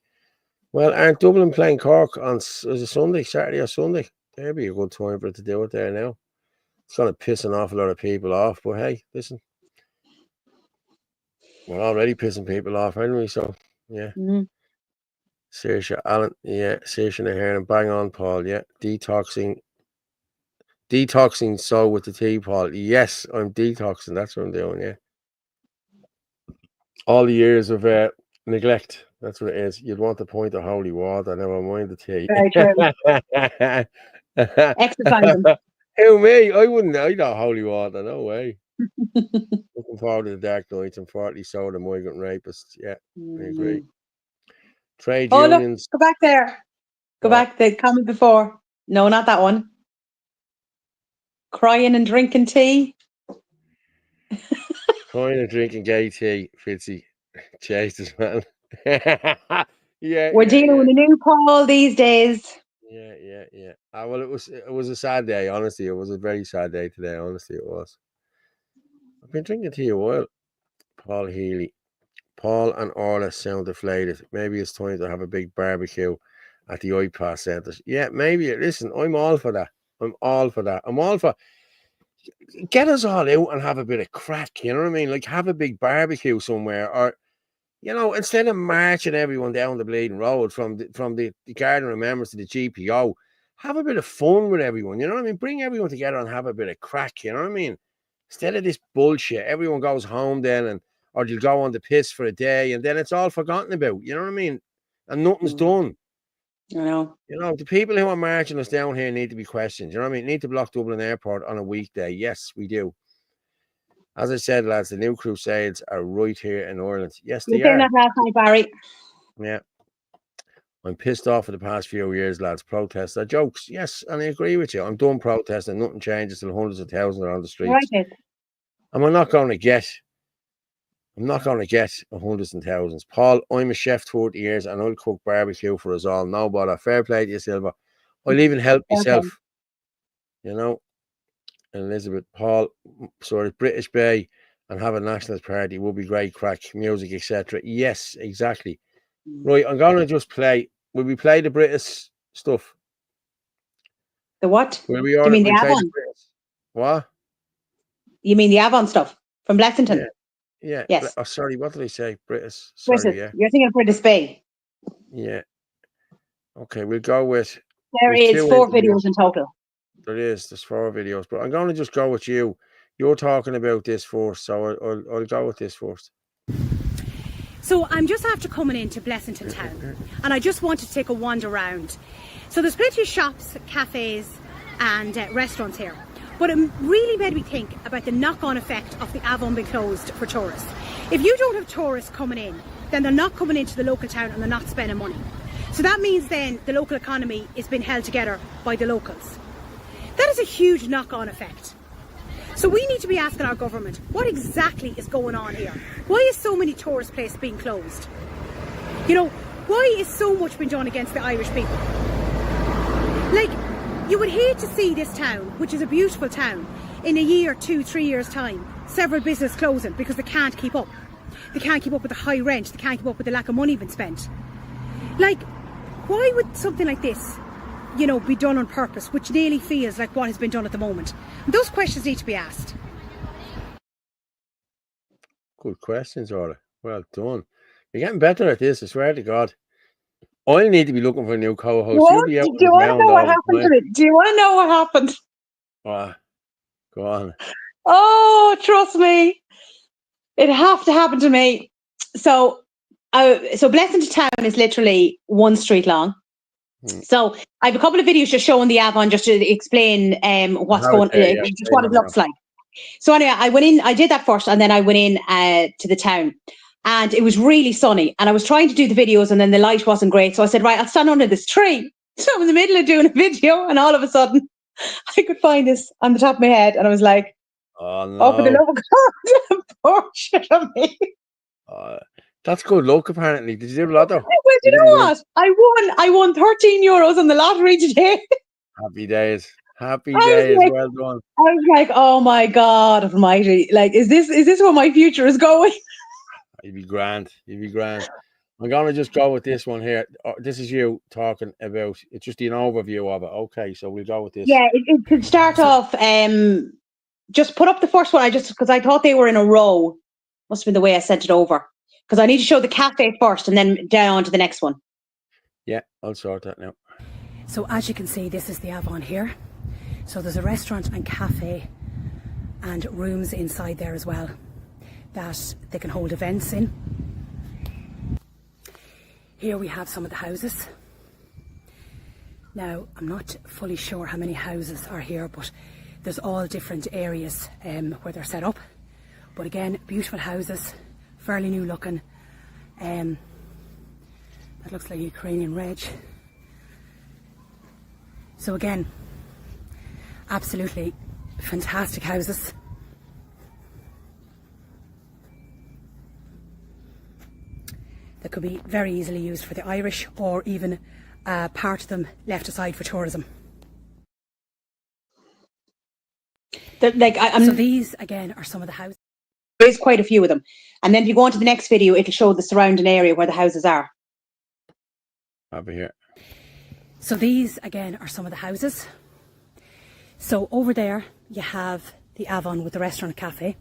Well, aren't Dublin playing Cork on is it Sunday, Saturday or Sunday? There'd be a good time for it to do it there now. It's going to piss an awful lot of people off. But hey, listen. We're already pissing people off, aren't we? So, yeah. Saoirse Allen. Yeah. Saoirse Nahair. Bang on, Paul. Yeah. Detoxing so with the tea, Paul. Yes, I'm detoxing. That's what I'm doing, yeah. All the years of neglect. That's what it is. You'd want to point to holy water. Never mind the tea. Very true. Exercising. Who, me? I wouldn't know holy water. No way. Looking forward to the dark nights and 40 soda migrant rapists. Yeah, I agree. Trade unions. Look, go back there. Go back. The comment before. No, not that one. Crying and drinking tea. Crying and drinking gay tea, Fitzy. Jesus, man. We're dealing with a new Paul these days. Yeah. Well, it was a sad day, honestly. It was a very sad day today, honestly, it was. I've been drinking tea a while. Paul Healy. Paul and Orla sound deflated. Maybe it's time to have a big barbecue at the iPass centres. Yeah, maybe. Listen, I'm all for that. I'm all for get us all out and have a bit of crack, you know what I mean? Like, have a big barbecue somewhere, or, you know, instead of marching everyone down the bleeding road from the Garden of Members to the GPO, have a bit of fun with everyone, you know what I mean? Bring everyone together and have a bit of crack, you know what I mean? Instead of this bullshit, everyone goes home then, or they'll go on the piss for a day, and then it's all forgotten about, you know what I mean? And nothing's done. I know. You know, the people who are marching us down here need to be questioned. You know what I mean? Need to block Dublin Airport on a weekday. Yes, we do. As I said, lads, the new Crusades are right here in Ireland. Yes, they are. That last night, Barry. Yeah. I'm pissed off for the past few years, lads. Protests are jokes. Yes, and I agree with you. I'm done protesting. Nothing changes till hundreds of thousands are on the streets. Right. And we're not going to get hundreds and thousands. Paul, I'm a chef 40 years and I'll cook barbecue for us all. No bother. Fair play to you, Silver. I'll even help myself. You know. And Elizabeth, Paul, sort of British Bay and have a nationalist party would be great crack, music, etc. Yes, exactly. Right, I'm going to just play. Will we play the British stuff? The what? Will we you mean the play album? the British? What? You mean the Avon stuff from Blessington? Yeah. Yes. Oh, sorry, what did I say? British. Sorry, British. yeah. You're thinking of British Bay. Yeah. Okay, we'll go with. There We've is 2 4 interviews. videos in total. There's 4 videos, but I'm going to just go with you. You're talking about this first, so I'll go with this first. So I'm just after coming into Blessington town, and I just want to take a wander around. So there's plenty of shops, cafes and restaurants here, but it really made me think about the knock-on effect of the Avon being closed for tourists. If you don't have tourists coming in, then they're not coming into the local town and they're not spending money. So that means then the local economy is being held together by the locals. That is a huge knock-on effect. So we need to be asking our government, what exactly is going on here? Why is so many tourist places being closed? You know, why is so much being done against the Irish people? Like, you would hate to see this town, which is a beautiful town, in a year, 2, 3 years' time, several businesses closing because they can't keep up. They can't keep up with the high rent, they can't keep up with the lack of money being spent. Like, why would something like this, you know, be done on purpose, which nearly feels like what has been done at the moment? And those questions need to be asked. Good questions, Orla. Well done. You're getting better at this, I swear to God. I need to be looking for a new co-host. You'll be out Do you want to know what happened to it? Do you want to know what happened? Go on. Oh, trust me. It'd have to happen to me. So Blessington town is literally 1 street long. So I have a couple of videos just showing the Avon, just to explain what's going on, just what it looks like. So anyway, I did that first, and then I went in to the town, and it was really sunny, and I was trying to do the videos, and then the light wasn't great. So I said, right, I'll stand under this tree. So I'm in the middle of doing a video, and all of a sudden I could find this on the top of my head, and I was like, oh no. Oh, for the love of God, poor shit on me. That's good luck, apparently. Did you do a lotto? Well, you know what? I won €13 on the lottery today. Happy days. Happy days. Like, well done. I was like, oh my God almighty. Like, is this where my future is going? You'd be grand. I'm going to just go with this one here. This is you talking about, it's just an overview of it. Okay, so we'll go with this. Yeah, it could start off, just put up the first one, because I thought they were in a row. Must have been the way I sent it over. Because I need to show the cafe first and then down to the next one. Yeah, I'll sort that now. So as you can see, this is the Avon here. So there's a restaurant and cafe and rooms inside there as well that they can hold events in. Here we have some of the houses. Now, I'm not fully sure how many houses are here, but there's all different areas where they're set up. But again, beautiful houses, fairly new looking. That looks like Ukrainian reg. So again, absolutely fantastic houses. That could be very easily used for the Irish, or even part of them left aside for tourism. So these again are some of the houses. There is quite a few of them. And then if you go on to the next video, it'll show the surrounding area where the houses are. Over here. So these again are some of the houses. So over there you have the Avon with the restaurant and cafe.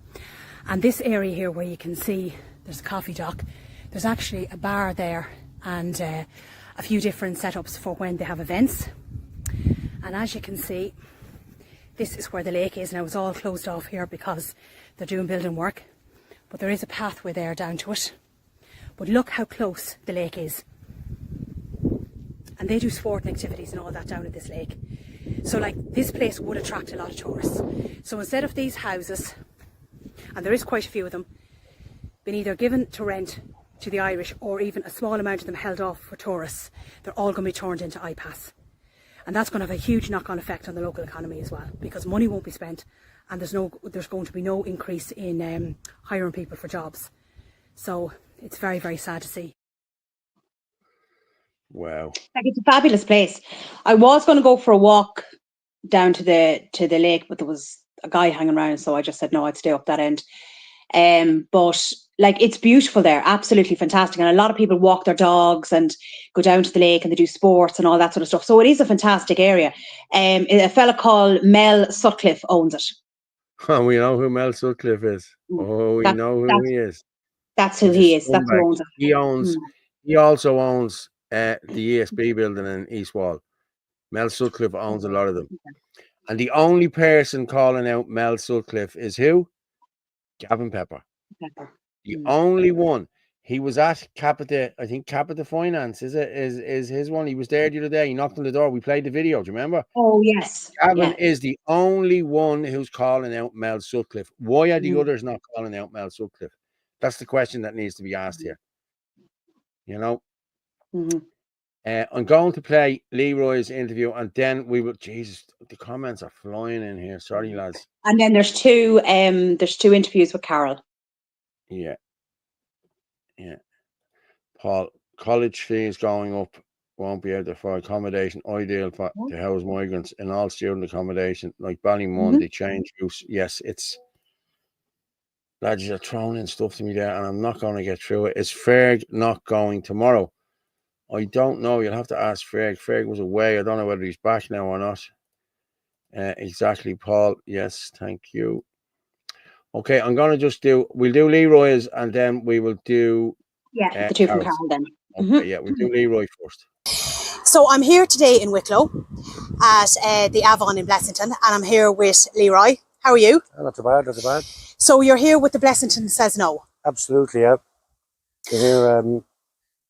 And this area here where you can see there's a coffee dock, there's actually a bar there and a few different setups for when they have events. And as you can see, this is where the lake is. Now it's all closed off here because they're doing building work, but there is a pathway there down to it. But look how close the lake is. And they do sporting activities and all that down at this lake. So like, this place would attract a lot of tourists. So instead of these houses, and there is quite a few of them, being either given to rent to the Irish or even a small amount of them held off for tourists, they're all going to be turned into iPass. And that's going to have a huge knock-on effect on the local economy as well, because money won't be spent and there's going to be no increase in hiring people for jobs. So it's very, very sad to see. Wow. Like, it's a fabulous place. I was going to go for a walk down to the lake, but there was a guy hanging around, so I just said no, I'd stay up that end. But like, it's beautiful there, absolutely fantastic. And a lot of people walk their dogs and go down to the lake and they do sports and all that sort of stuff. So it is a fantastic area. A fella called Mel Sutcliffe owns it. And we know who Mel Sutcliffe is. Oh, we That- know who that's- he is. That's who He's a he is. That's who scumbag. owns it. He owns. Mm. He also owns the ESB building in East Wall. Mel Sutcliffe owns a lot of them. And the only person calling out Mel Sutcliffe is who? Gavin Pepper. The only one. He was at Capita, I think Capita Finance is his one. He was there the other day. He knocked on the door. We played the video. Do you remember? Oh, yes. Gavin Yeah. is the only one who's calling out Mel Sutcliffe. Why are the others not calling out Mel Sutcliffe? That's the question that needs to be asked here. You know? I'm going to play Leroy's interview, and then we will. Jesus, the comments are flying in here. Sorry, lads. And then there's two interviews with Carol. Yeah. Paul, college fees going up, won't be able for accommodation ideal for to house migrants in all student accommodation like Ballymun. They change use. Yes, it's lads, you're throwing in stuff to me there, and I'm not going to get through it. Is Ferg not going tomorrow? I don't know. You'll have to ask Ferg. Ferg was away. I don't know whether he's back now or not. Exactly, Paul. Yes, thank you. Okay, I'm going to we'll do Leroy's, and then we will do the two from Carol then. Okay, yeah, we'll do Leroy first. So I'm here today in Wicklow at the Avon in Blessington, and I'm here with Leroy. How are you? Not too bad, not too bad. So you're here with the Blessington Says No? Absolutely, yeah. You're here,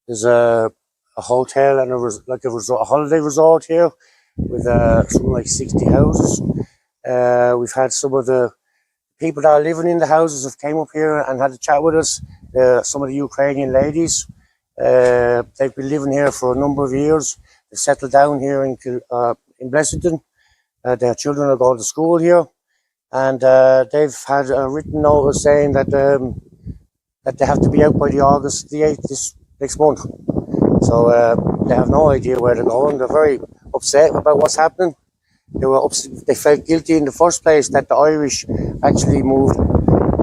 there's a hotel and a holiday resort here with something like 60 houses. We've had some of the people that are living in the houses have came up here and had a chat with us. Some of the Ukrainian ladies. They've been living here for a number of years. They settled down here in Blessington. Their children are going to school here, and they've had a written notice saying that they have to be out by the August the 8th this next month. So they have no idea where they're going. They're very upset about what's happening. They felt guilty in the first place that the Irish actually moved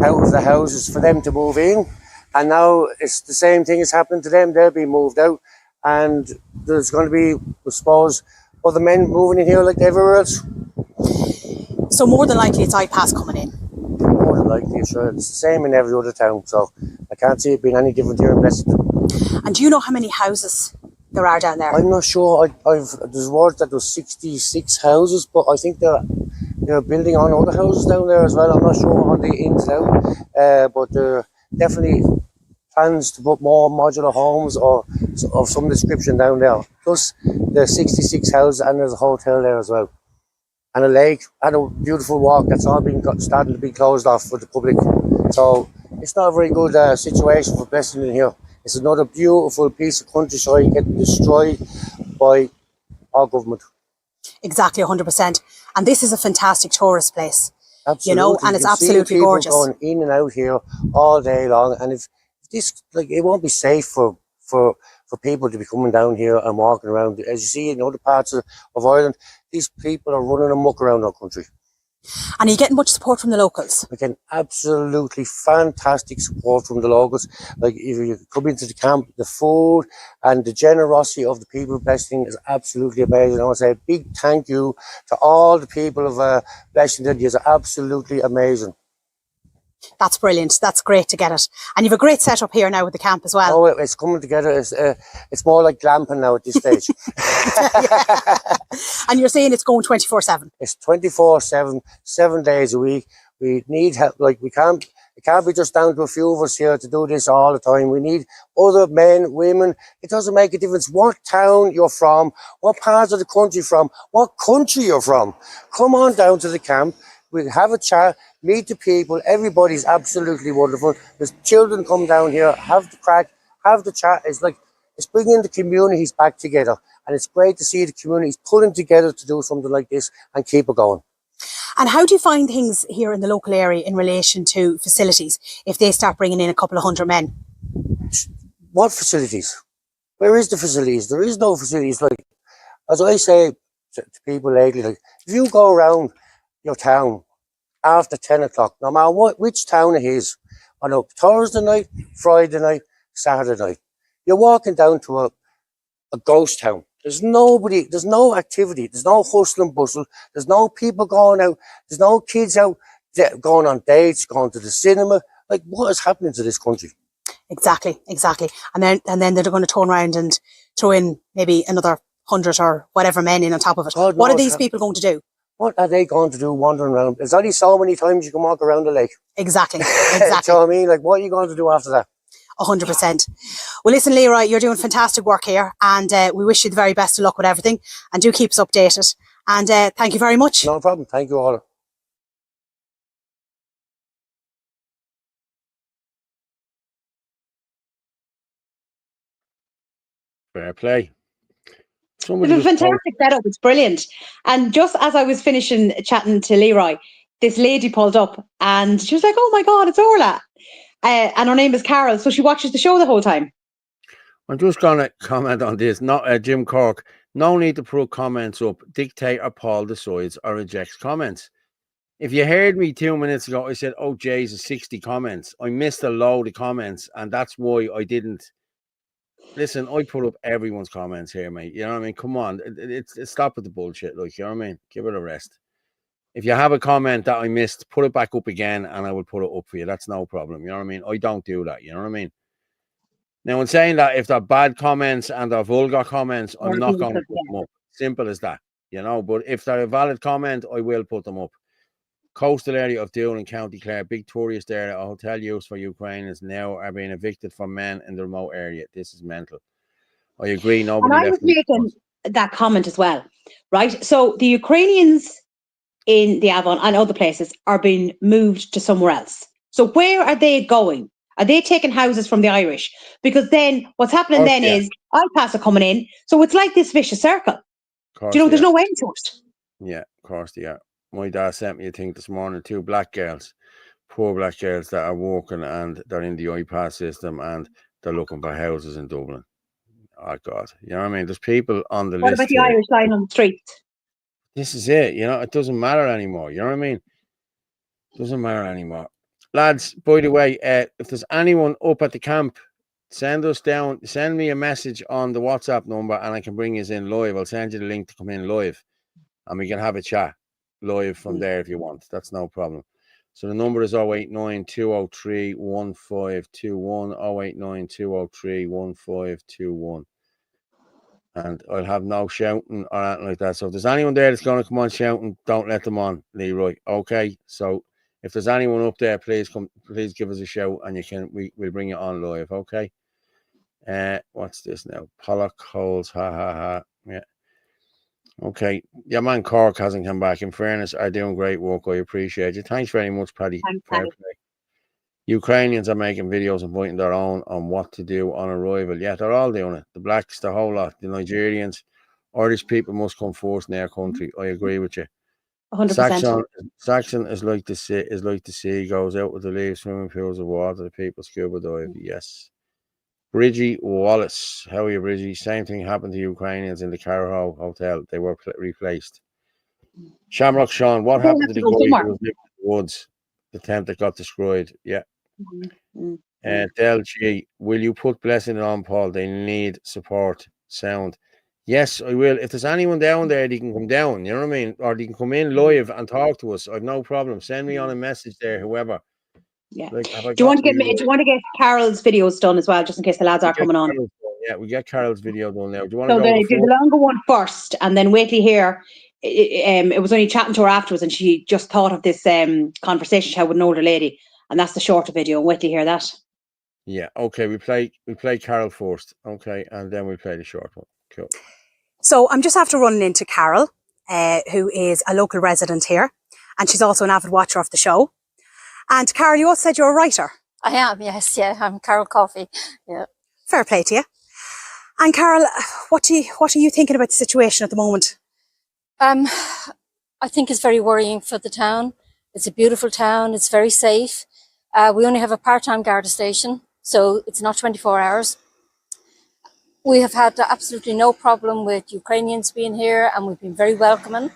out of the houses for them to move in. And now it's the same thing is happening to them. They're being moved out. And there's going to be, I suppose, other men moving in here like everywhere else. So more than likely it's iPass coming in. More than likely, sure. It's the same in every other town. So I can't see it being any different here in Blessington. And do you know how many houses there are down there? I'm not sure. There's word that there's 66 houses, but I think they're building on other houses down there as well. I'm not sure on the ins and outs, but they're definitely plans to put more modular homes or of some description down there. Plus, there's 66 houses and there's a hotel there as well. And a lake and a beautiful walk that's all starting to be closed off for the public. So it's not a very good situation for Blessington here. It's another beautiful piece of countryside getting destroyed by our government. Exactly, 100%. And this is a fantastic tourist place. Absolutely. You know, and it's absolutely gorgeous. Going in and out here all day long, and if this, like, it won't be safe for people to be coming down here and walking around. As you see in other parts of Ireland, these people are running amok around our country. And are you getting much support from the locals? We get absolutely fantastic support from the locals. Like, if you come into the camp, the food and the generosity of the people of Blessington is absolutely amazing. I want to say a big thank you to all the people of Blessington. It's absolutely amazing. That's brilliant. That's great to get it. And you've a great setup here now with the camp as well. Oh, it's coming together. It's more like glamping now at this stage. And you're saying it's going 24/7? It's 24/7, 7 days a week. We need help. Like, it can't be just down to a few of us here to do this all the time. We need other men, women. It doesn't make a difference what town you're from, what part of the country from, what country you're from. Come on down to the camp. We'll have a chat, meet the people. Everybody's absolutely wonderful. There's children come down here, have the crack, have the chat. It's bringing the communities back together. And it's great to see the communities pulling together to do something like this and keep it going. And how do you find things here in the local area in relation to facilities if they start bringing in a couple of hundred men? What facilities? Where is the facilities? There is no facilities. Like, as I say to people lately, like, if you go around your town after 10 o'clock, no matter which town it is, on a Thursday night, Friday night, Saturday night, you're walking down to a ghost town. There's nobody, there's no activity, there's no hustle and bustle, there's no people going out, there's no kids out going on dates, going to the cinema. Like, what is happening to this country? Exactly. And then they're going to turn around and throw in maybe another 100 or whatever men in on top of it. God What are knows these people going to do? What are they going to do wandering around? There's only so many times you can walk around the lake. Exactly. Do you know what I mean? Like, what are you going to do after that? 100%. Well, listen, Leroy, you're doing fantastic work here, and we wish you the very best of luck with everything, and do keep us updated. And thank you very much. No problem. Thank you all. Fair play. It's a fantastic setup. It's brilliant. And just as I was finishing chatting to Leroy, this lady pulled up and she was like, "Oh my God, it's Orla." And her name is Carol. So she watches the show the whole time. I'm just going to comment on this. Not Jim Cork. No need to put comments up. Dictator Paul decides or rejects comments. If you heard me 2 minutes ago, I said, "Oh, Jesus, 60 comments." I missed a load of comments, and that's why I didn't. Listen, I put up everyone's comments here, mate. You know what I mean? Come on. It's stop with the bullshit. Like, you know what I mean? Give it a rest. If you have a comment that I missed, put it back up again and I will put it up for you. That's no problem. You know what I mean? I don't do that. You know what I mean? Now, in saying that, if they're bad comments and they're vulgar comments, I'm not going to put them up. Simple as that. You know, but if they're a valid comment, I will put them up. Coastal area of Doon in County Clare, big tourist area, a hotel use for Ukrainians now are being evicted from men in the remote area. This is mental. I agree. Nobody and I was making that comment as well, right? So the Ukrainians in the Avon and other places are being moved to somewhere else. So where are they going? Are they taking houses from the Irish? Because then what's happening is iPass are coming in. So it's like this vicious circle. Do you know, there's no end to it. Yeah, of course they are. My dad sent me a thing this morning, 2 black girls, poor black girls that are working and they're in the iPass system and they're looking for houses in Dublin. Oh, God. You know what I mean? There's people on the list. What about the Irish lying on the street? This is it. You know, it doesn't matter anymore. You know what I mean? Doesn't matter anymore. Lads, by the way, if there's anyone up at the camp, send me a message on the WhatsApp number and I can bring you in live. I'll send you the link to come in live and we can have a chat live from there if you want. That's no problem. So the number is 089 203 1521, 089 203 1521. And I'll have no shouting or anything like that. So if there's anyone there that's going to come on shouting, don't let them on, Leroy. Okay. So if there's anyone up there, please give us a shout and we'll bring you on live. Okay. What's this now? Pollock Holes. Ha ha ha. Yeah. Okay. Your man Cork hasn't come back. In fairness, are doing great work. I appreciate you. Thanks very much, Paddy. Thanks, Paddy. Ukrainians are making videos and pointing their own on what to do on arrival. Yeah, they're all doing it. The blacks, the whole lot. The Nigerians, Irish people must come first in their country. I agree with you. 100%. Saxon is like the sea, goes out with the leaves, swimming pools of water. The people scuba dive. Yes. Bridgie Wallace, how are you, Bridgie? Same thing happened to Ukrainians in the Carlow Hotel. They were replaced. Shamrock Sean, what happened to the guy who was living in the woods? The tent that got destroyed. Yeah. Del G, will you put Blessington on, Paul? They need support. Sound. Yes, I will. If there's anyone down there, they can come down. You know what I mean? Or they can come in live and talk to us. I've no problem. Send me on a message there, whoever. Yeah. Like, do you want to get Carol's videos done as well, just in case the lads are coming on? Yeah, we get Carol's video done now. Do you want to go do the longer one first, and then wait till here. It was only chatting to her afterwards, and she just thought of this conversation she had with an older lady, and that's the shorter video. Wait till hear that. Yeah. Okay. We play Carol first. Okay, and then we play the short one. Cool. So I'm just after running into Carol, who is a local resident here, and she's also an avid watcher of the show. And Carol, you also said you're a writer. I am, yes, yeah. I'm Carol Coffey. Yeah. Fair play to you. And Carol, what are you thinking about the situation at the moment? I think it's very worrying for the town. It's a beautiful town. It's very safe. We only have a part-time Garda station, so it's not 24 hours. We have had absolutely no problem with Ukrainians being here, and we've been very welcoming.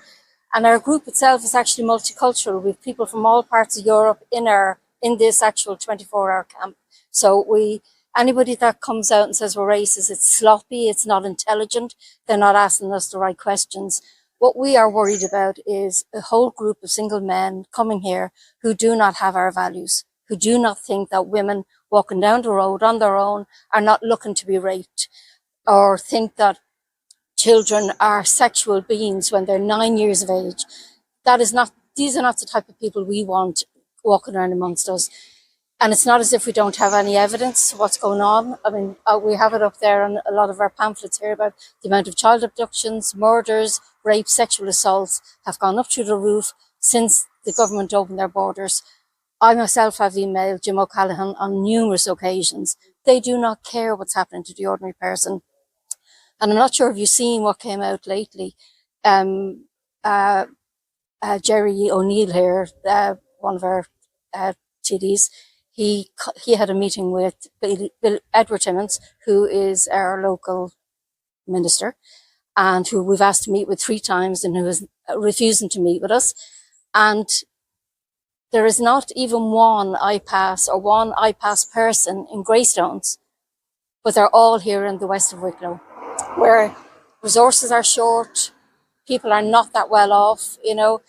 And our group itself is actually multicultural. We have people from all parts of Europe in this actual 24-hour camp. So anybody that comes out and says we're racist, it's sloppy, it's not intelligent, they're not asking us the right questions. What we are worried about is a whole group of single men coming here who do not have our values, who do not think that women walking down the road on their own are not looking to be raped, or think that children are sexual beings when they're 9 years of age. These are not the type of people we want walking around amongst us. And it's not as if we don't have any evidence of what's going on. I mean, we have it up there on a lot of our pamphlets here about the amount of child abductions, murders, rapes, sexual assaults have gone up through the roof since the government opened their borders. I myself have emailed Jim O'Callaghan on numerous occasions. They do not care what's happening to the ordinary person. And I'm not sure if you've seen what came out lately. Jerry O'Neill here, one of our TDs, he had a meeting with Edward Timmins, who is our local minister, and who we've asked to meet with 3 times, and who is refusing to meet with us. And there is not even one iPass or one iPass person in Greystones, but they're all here in the west of Wicklow, where resources are short, people are not that well off, you know.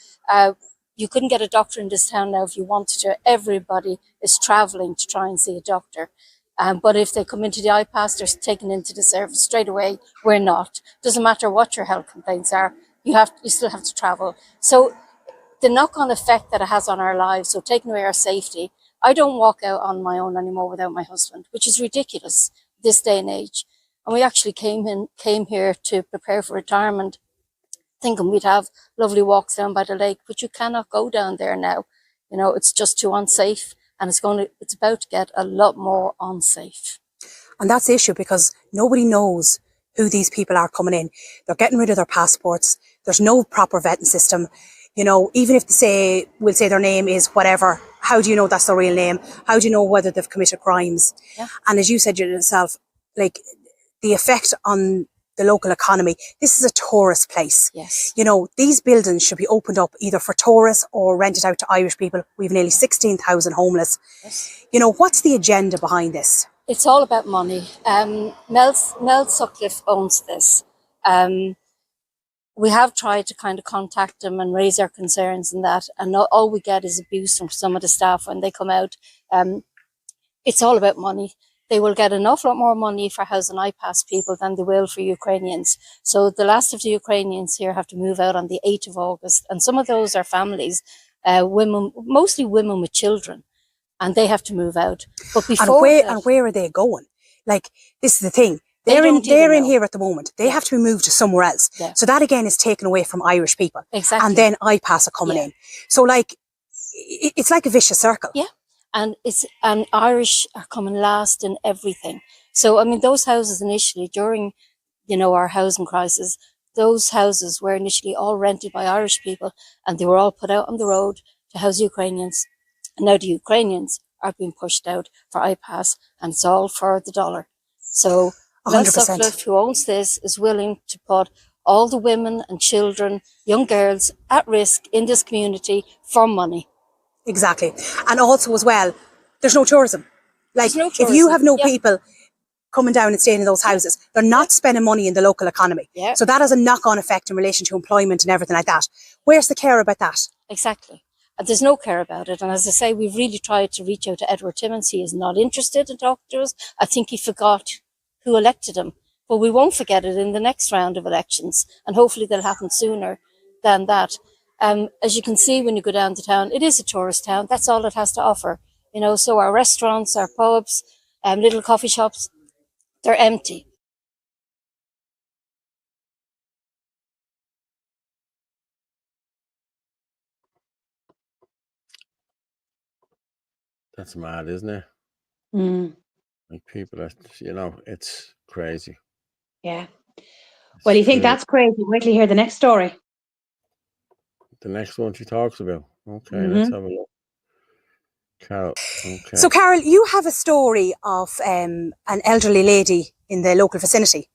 You couldn't get a doctor in this town now if you wanted to. Everybody is travelling to try and see a doctor. But if they come into the iPass, they're taken into the service straight away. We're not. Doesn't matter what your health complaints are, you still have to travel. So the knock-on effect that it has on our lives, so taking away our safety. I don't walk out on my own anymore without my husband, which is ridiculous this day and age. And we actually came here to prepare for retirement, thinking we'd have lovely walks down by the lake, but you cannot go down there now. You know, it's just too unsafe, and it's about to get a lot more unsafe. And that's the issue, because nobody knows who these people are coming in. They're getting rid of their passports. There's no proper vetting system. You know, even if we'll say their name is whatever, how do you know that's their real name? How do you know whether they've committed crimes? Yeah. And as you said yourself, like, the effect on the local economy. This is a tourist place. Yes. You know, these buildings should be opened up either for tourists or rented out to Irish people. We've nearly 16,000 homeless. Yes. You know, what's the agenda behind this? It's all about money. Mel Sutcliffe owns this. We have tried to kind of contact them and raise our concerns and that, and all we get is abuse from some of the staff when they come out. It's all about money. They will get an awful lot more money for housing iPass people than they will for Ukrainians. So the last of the Ukrainians here have to move out on the 8th of August. And some of those are families, women, mostly women with children, and they have to move out. But before and where are they going? Like, this is the thing. They're in here at the moment. They have to be moved to somewhere else. Yeah. So that again is taken away from Irish people. Exactly. And then iPass are coming in. So like, it's like a vicious circle. Yeah. And Irish are coming last in everything. So, I mean, those houses initially during, you know, our housing crisis, those houses were initially all rented by Irish people, and they were all put out on the road to house Ukrainians. And now the Ukrainians are being pushed out for iPass, and it's all for the dollar. So, Mel Sutcliffe, who owns this, is willing to put all the women and children, young girls at risk in this community for money. Exactly. And also as well, there's no tourism. Like, if you have no people coming down and staying in those houses, they're not spending money in the local economy. Yeah. So that has a knock-on effect in relation to employment and everything like that. Where's the care about that? Exactly. And there's no care about it. And as I say, we've really tried to reach out to Edward Timmins. He is not interested in talking to us. I think he forgot who elected him. But we won't forget it in the next round of elections. And hopefully they'll happen sooner than that. As you can see when you go down to town, it is a tourist town. That's all it has to offer. You know, so our restaurants, our pubs, little coffee shops, they're empty. That's mad, isn't it? Mm. Like, people are, you know, it's crazy. Yeah. Well, you think that's crazy? Wait till you hear the next story. The next one she talks about. Okay, let's have a look. Carol. Okay. So, Carol, you have a story of an elderly lady in the local vicinity.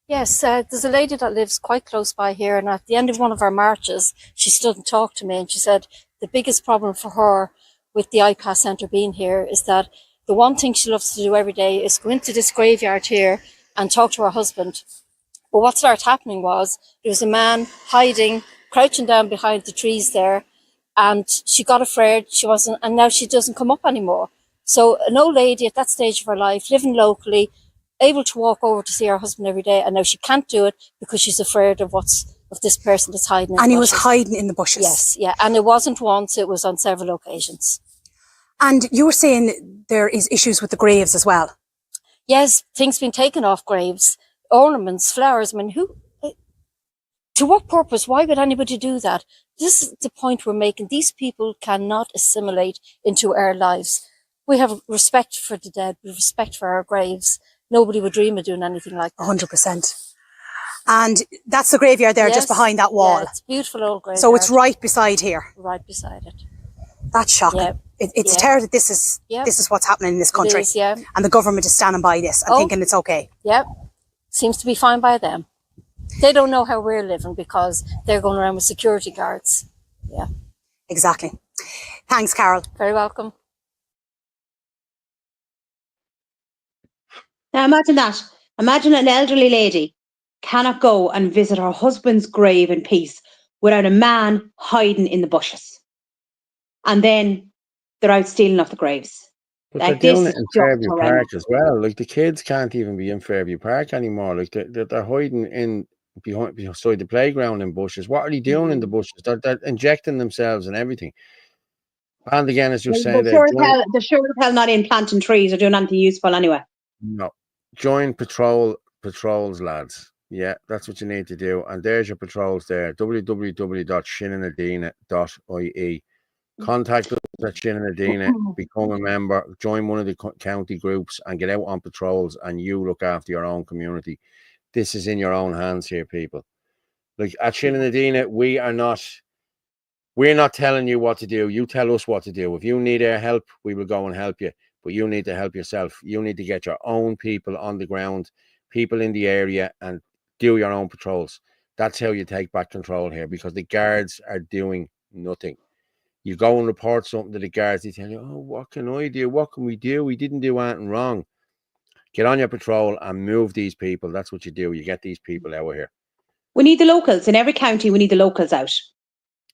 Yes, there's a lady that lives quite close by here, and at the end of one of our marches, she stood and talked to me, and she said the biggest problem for her with the iPass Centre being here is that the one thing she loves to do every day is go into this graveyard here and talk to her husband. But what started happening was there was a man hiding, crouching down behind the trees there, and she got afraid. And now she doesn't come up anymore. So an old lady at that stage of her life, living locally, able to walk over to see her husband every day, and now she can't do it because she's afraid of this person that's hiding in And the he bushes. was hiding in the bushes. Yes, yeah. And it wasn't once, it was on several occasions. And you were saying there is issues with the graves as well. Yes, things been taken off graves, ornaments, flowers. I mean, to what purpose? Why would anybody do that? This is the point we're making. These people cannot assimilate into our lives. We have respect for the dead. We have respect for our graves. Nobody would dream of doing anything like that. 100%. And that's the graveyard there, just behind that wall. Yeah, it's a beautiful old graveyard. So it's right beside here. Right beside it. That's shocking. Yeah. It's terrible that this is what's happening in this country. It is, yeah. And the government is standing by this and thinking it's okay. Yep. Seems to be fine by them. They don't know how we're living because they're going around with security guards. Yeah. Exactly. Thanks, Carol. Very welcome. Now imagine that. Imagine an elderly lady cannot go and visit her husband's grave in peace without a man hiding in the bushes. And then they're out stealing off the graves. But Like, they're doing this it in is just Fairview Park horrendous. as well. Like, the kids can't even be in Fairview Park anymore. Like, they're hiding in beside the playground in bushes. What are they doing in the bushes? They're injecting themselves and everything. And again, as you're saying, They're sure as hell not in planting trees or doing anything useful anyway. no, join patrols, lads. Yeah, that's what you need to do. And there's your patrols there. www.shinanadina.ie. Contact us at Shinanadina, become a member, join one of the county groups and get out on patrols, and you look after your own community. This is in your own hands here, people. Like, at Shinanadina, we're not telling you what to do. You tell us what to do. If you need our help, we will go and help you. But you need to help yourself. You need to get your own people on the ground, people in the area, and do your own patrols. That's how you take back control here, because the guards are doing nothing. You go and report something to the guards, they tell you, oh, what can I do? What can we do? We didn't do anything wrong. Get on your patrol and move these people. That's what you do. You get these people out of here. We need the locals. In every county, we need the locals out.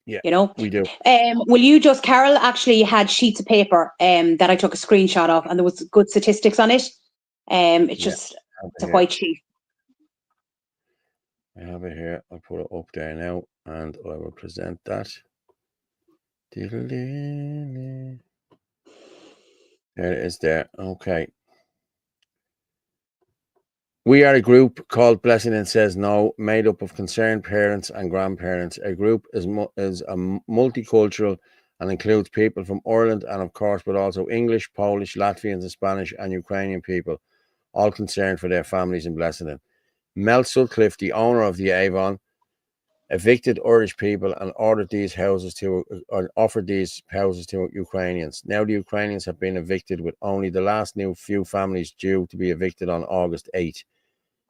Yeah, you know, we do. Will you just, Carol actually had sheets of paper that I took a screenshot of, and there was good statistics on it. It's a white sheet. I have it here. I'll put it up there now, and I will present that. There it is there. Okay. We are a group called Blessington Says No, made up of concerned parents and grandparents. A group is a multicultural and includes people from Ireland and, of course, but also English, Polish, Latvians and Spanish and Ukrainian people, all concerned for their families in Blessington. Mel Sutcliffe, the owner of the Avon, evicted Irish people and offered these houses to Ukrainians. Now the Ukrainians have been evicted, with only the last few families due to be evicted on August 8th.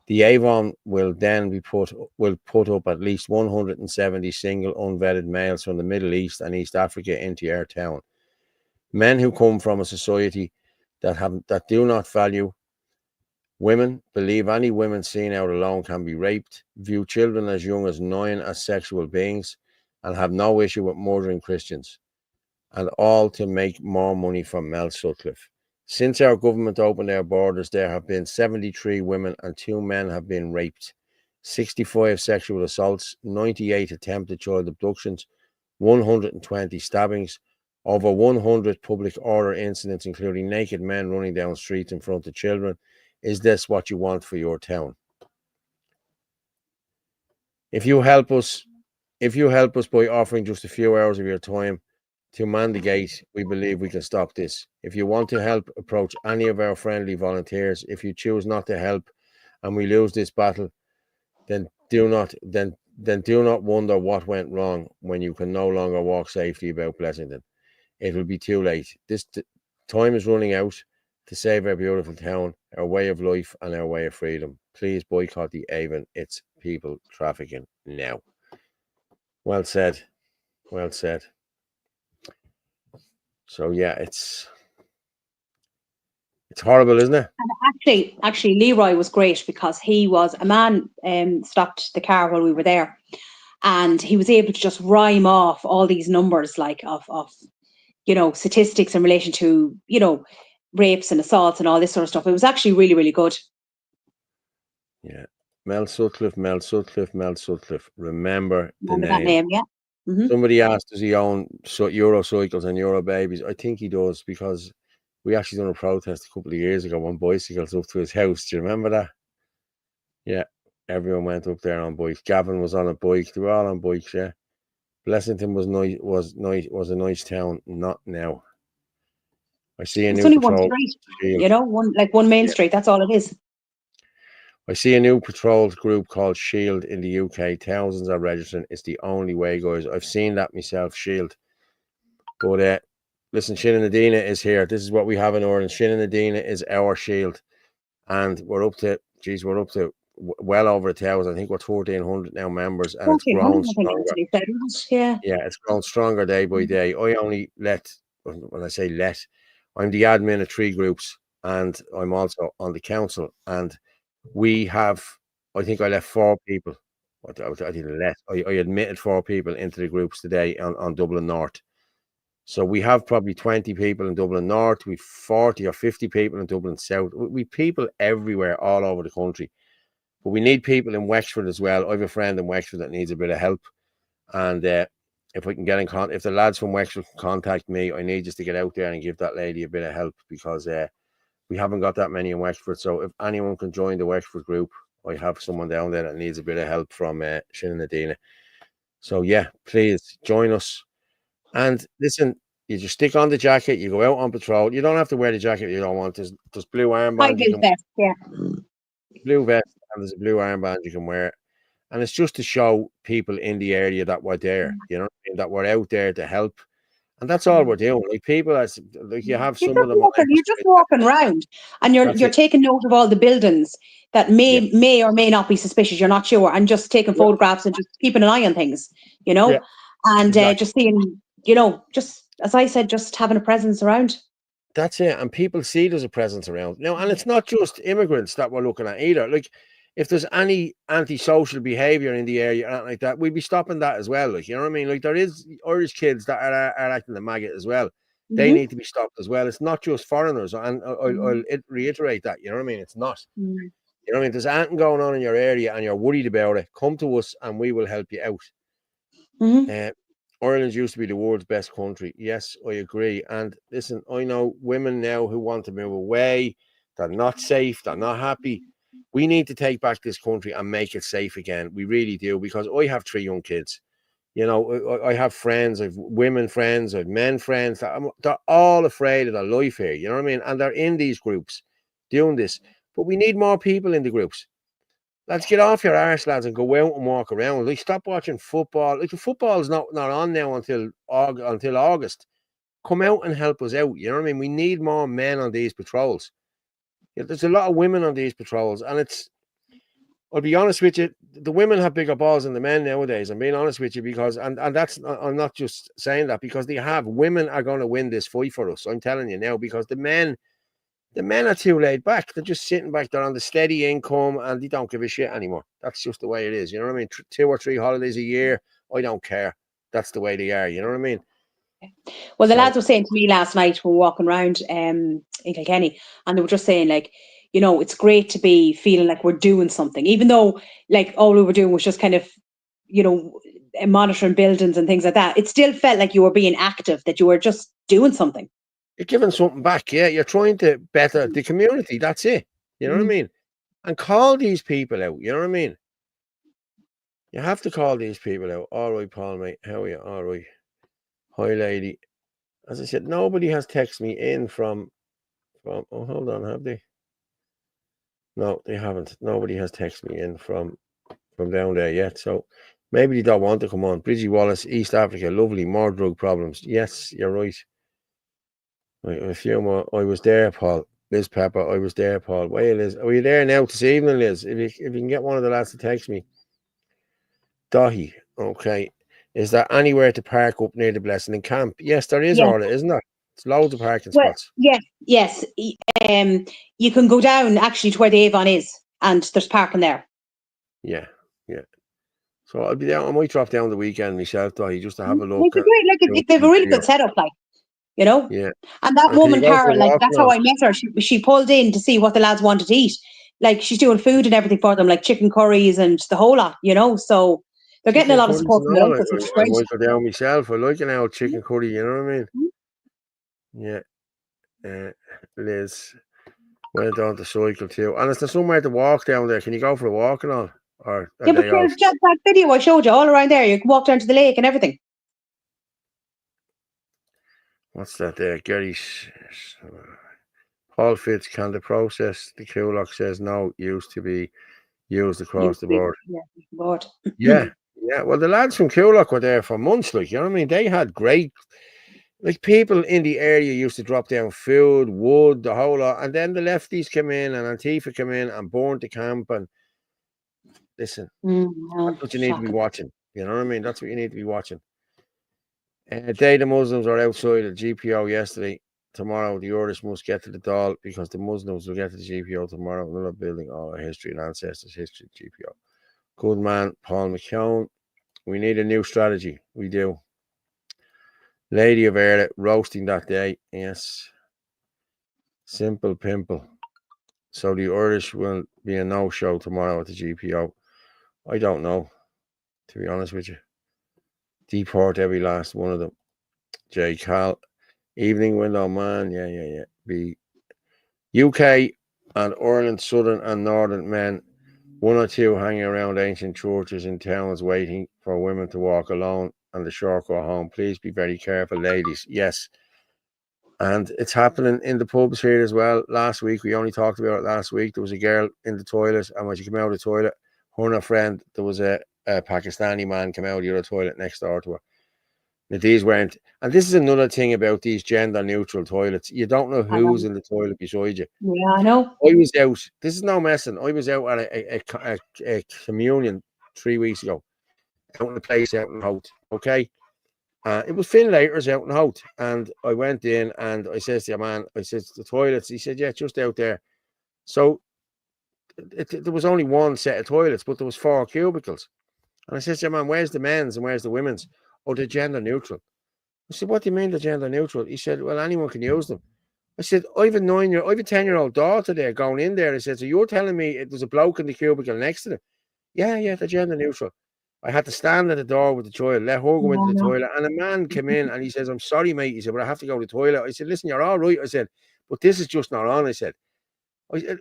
The Avon will then put up at least 170 single unvetted males from the Middle East and East Africa into our town. Men who come from a society that do not value women, believe any women seen out alone can be raped, view children as young as 9 as sexual beings, and have no issue with murdering Christians, and all to make more money from Mel Sutcliffe. Since our government opened their borders, there have been 73 women and 2 men have been raped, 65 sexual assaults, 98 attempted child abductions, 120 stabbings, over 100 public order incidents, including naked men running down streets in front of children. Is this what you want for your town? If you help us by offering just a few hours of your time to man the gate, we believe we can stop this. If you want to help, approach any of our friendly volunteers. If you choose not to help and we lose this battle, then do not wonder what went wrong when you can no longer walk safely about Blessington. It will be too late. This time is running out to save our beautiful town, our way of life and our way of freedom. Please boycott the Avon. It's people trafficking now. Well said. Well said. So yeah, it's It's horrible, isn't it? Actually, Leroy was great because he was a man. Stopped the car while we were there, and he was able to just rhyme off all these numbers, like of statistics in relation to rapes and assaults and all this sort of stuff. It was actually really, really good. Yeah. Mel Sutcliffe. Remember the Remember that name. name, yeah. Mhm. Somebody asked, does he own Euro cycles and Euro babies? I think he does, because we actually done a protest a couple of years ago on bicycles up to his house. Do you remember that? Yeah. Everyone went up there on bikes. Gavin was on a bike. They were all on bikes, yeah. Blessington was a nice town. Not now. I see a It's new only one patrol. street, one main street. That's all it is. I see a new patrol group called Shield in the UK. Thousands are registering. It's the only way, guys. I've seen that myself, Shield. But listen, Shinanadina is here. This is what we have in Ireland. Shinanadina is our Shield. And we're up to well over 1,000. I think we're 1,400 now members. And it's grown stronger. Yeah, it's grown stronger day by day. I only when I say I'm the admin of 3 groups, and I'm also on the council. And we have, I think I left 4 people. I didn't let. I admitted 4 people into the groups today on Dublin North. So we have probably 20 people in Dublin North. We've 40 or 50 people in Dublin South. We people everywhere, all over the country. But we need people in Wexford as well. I have a friend in Wexford that needs a bit of help. And if we can get in contact, if the lads from Wexford can contact me, I need just to get out there and give that lady a bit of help, because we haven't got that many in Wexford. So if anyone can join the Wexford group, I have someone down there that needs a bit of help from Shinanadina. So yeah, please join us. And listen, you just stick on the jacket, you go out on patrol. You don't have to wear the jacket if you don't want. There's blue armband. Blue vest, and there's a blue armband you can wear. And it's just to show people in the area that we're there, that we're out there to help. And that's all we're doing. Like, people, you have some of them. You're just walking around, and you're taking note of all the buildings that may or may not be suspicious. You're not sure, and just taking photographs and just keeping an eye on things, and just seeing, just as I said, just having a presence around. That's it. And people see there's a presence around now, and it's not just immigrants that we're looking at either. Like, if there's any antisocial behavior in the area or like that, we'd be stopping that as well. Like, you know what I mean? Like, there is Irish kids that are acting the maggot as well. They need to be stopped as well. It's not just foreigners. And I'll reiterate that, you know what I mean? It's not. You know what I mean? If there's anything going on in your area and you're worried about it, come to us and we will help you out. Ireland used to be the world's best country. Yes, I agree. And listen, I know women now who want to move away. They're not safe. They're not happy. We need to take back this country and make it safe again. We really do, because I have 3 young kids. I have friends, I've women friends, I've men friends. They're all afraid of their life here. You know what I mean? And they're in these groups doing this. But we need more people in the groups. Let's get off your arse, lads, and go out and walk around. Like, stop watching football. Like, the football is not on now until August. Come out and help us out. You know what I mean? We need more men on these patrols. There's a lot of women on these patrols, and I'll be honest with you, the women have bigger balls than the men nowadays. I'm being honest with you, because and that's, I'm not just saying that, because women are going to win this fight for us. I'm telling you now, because the men are too laid back. They're just sitting back there on the steady income, and they don't give a shit anymore. That's just the way it is. You know what I mean? 2 or 3 holidays a year, I don't care. That's the way they are. You know what I mean? Well, the lads were saying to me last night, we were walking around in Kilkenny, and they were just saying, like, it's great to be feeling like we're doing something, even though, like, all we were doing was just kind of, monitoring buildings and things like that. It still felt like you were being active, that you were just doing something. You're giving something back, yeah. You're trying to better the community. That's it. You know what I mean? And call these people out. You know what I mean? You have to call these people out. All right, Paul, mate. How are you? All right. Hi, lady. As I said, nobody has texted me in from. Oh, hold on, have they? No, they haven't. Nobody has texted me in from down there yet. So maybe they don't want to come on. Bridgie Wallace, East Africa, lovely. More drug problems. Yes, you're right. Right, a few more. I was there, Paul. Liz Pepper, I was there, Paul. Well, Liz, are you there now this evening, Liz? If you can get one of the lads to text me. Dahi, okay. Is there anywhere to park up near the Blessington camp? Yes, there is, Orla, isn't there? It's loads of parking Well, spots. yes. You can go down actually to where the Avon is, and there's parking there. Yeah. So I'll be down. I might drop down the weekend myself, though, just to have a look. It's a great, like, they have a really good setup, like, you know. Yeah. And that And can you woman, go for a Carol, like, walk that's now? how I met her. She pulled in to see what the lads wanted to eat. Like, she's doing food and everything for them, like chicken curries and the whole lot, you know. So they're getting a lot of Chicken support curries from the and all. locals, which is I great. might go down myself. I like an old chicken curry, you know what I mean? Yeah. Liz went on to cycle too. And is there somewhere to walk down there? Can you go for a walk and all? Or are Yeah, but they all... just that video I showed you all around there, you can walk down to the lake and everything. What's that there? Paul Fitz, can the process, the Coolock says no, used to be used across the board. Yeah, Yeah. Well, the lads from Coolock were there for months, like, you know what I mean? They had great, like, people in the area used to drop down food, wood, the whole lot. And then the lefties came in and Antifa came in and burned the camp. And listen, that's what you need to be watching. You know what I mean? That's what you need to be watching. Day the Muslims are outside the GPO yesterday. Tomorrow, the Irish must get to the Dáil because the Muslims will get to the GPO tomorrow. Another building all our history and ancestors' history of GPO. Good man, Paul McKeown. We need a new strategy. We do. Lady of Air roasting that day. Yes. Simple pimple. So the Irish will be a no-show tomorrow at the GPO. I don't know, to be honest with you. Deport every last one of them. J. Cal. Evening window, man. Yeah. Be UK and Ireland, southern and northern men, one or two hanging around ancient churches in towns waiting for women to walk alone and the short go home. Please be very careful, ladies. Yes. And it's happening in the pubs here as well. Last week, we only talked about it last week. There was a girl in the toilet, and when she came out of the toilet, her and her friend, there was a Pakistani man come out of the other toilet next door to her. Now, these weren't, and this is another thing about these gender neutral toilets. You don't know who's in the toilet beside you. Yeah, I know. I was out, this is no messing. I was out at a communion 3 weeks ago, out in a place out in Hout. Okay. It was Finn Later's out in Hout, and I went in and I says to your man, I said, the toilets. He said, yeah, just out there. So there was only one set of toilets, but there was 4 cubicles. And I said to your man, where's the men's and where's the women's? Oh, they're gender neutral. I said, what do you mean they're gender neutral? He said, well, anyone can use them. I said, I have a 10-year-old daughter there going in there. I said, so you're telling me it was a bloke in the cubicle next to them? Yeah, they're gender neutral. I had to stand at the door with the child, let her go into the toilet. And a man came in and he says, I'm sorry, mate. He said, but I have to go to the toilet. I said, listen, you're all right. I said, but this is just not on. I said,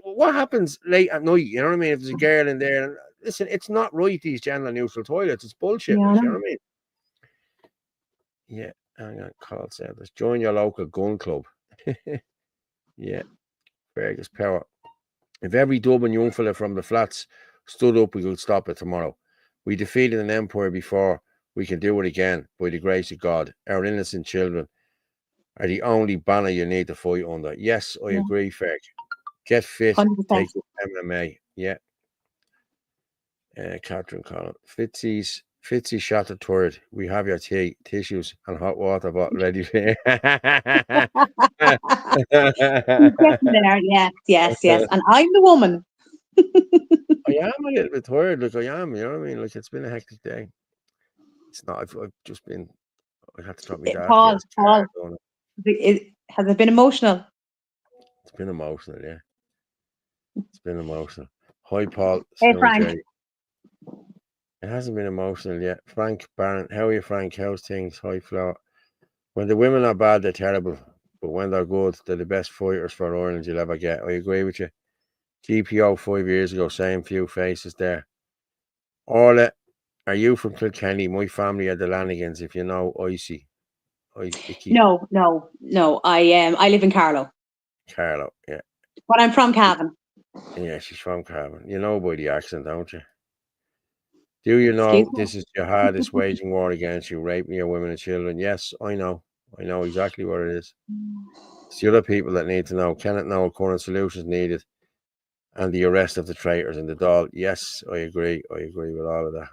what happens late at night? You know what I mean? If there's a girl in there, and listen, it's not right, these gender neutral toilets. It's bullshit. Yeah, you know what I mean? Yeah, hang on. Carl said this. Join your local gun club. Yeah, Fergus Power. If every Dublin young fella from the flats stood up, we could stop it tomorrow. We defeated an empire before. We can do it again by the grace of God. Our innocent children are the only banner you need to fight under. Yes, I agree, Ferg. Get fit. 100%. Take up MMA. Yeah. Catherine Collin. Fitzy shot the third. We have your tea, tissues, and hot water bottle ready for you. There, yes. And I'm the woman. I am a little bit tired. Like, I am, you know what I mean? Like, it's been a hectic day. It's not, I've just been, I had to drop my dad. Paul, has it been emotional? It's been emotional, yeah. It's been emotional. Hi, Paul. Hey, Snowy Frank. J. It hasn't been emotional yet. Frank Barron, how are you, Frank? How's things? Hi, Flower. When the women are bad, they're terrible. But when they're good, they're the best fighters for Ireland you'll ever get. I agree with you. GPO 5 years ago, same few faces there. Orla, are you from Kilkenny? My family are the Lanigans, if you know Icy. No. I live in Carlow. Carlow, yeah. But I'm from Cavan. Yeah, she's from Cavan. You know by the accent, don't you? Do you know Excuse me? this is jihad is waging war against you, raping your women and children? Yes, I know. I know exactly what it is. It's the other people that need to know. Can it know current solutions needed? And the arrest of the traitors in the Dáil. Yes, I agree. I agree with all of that.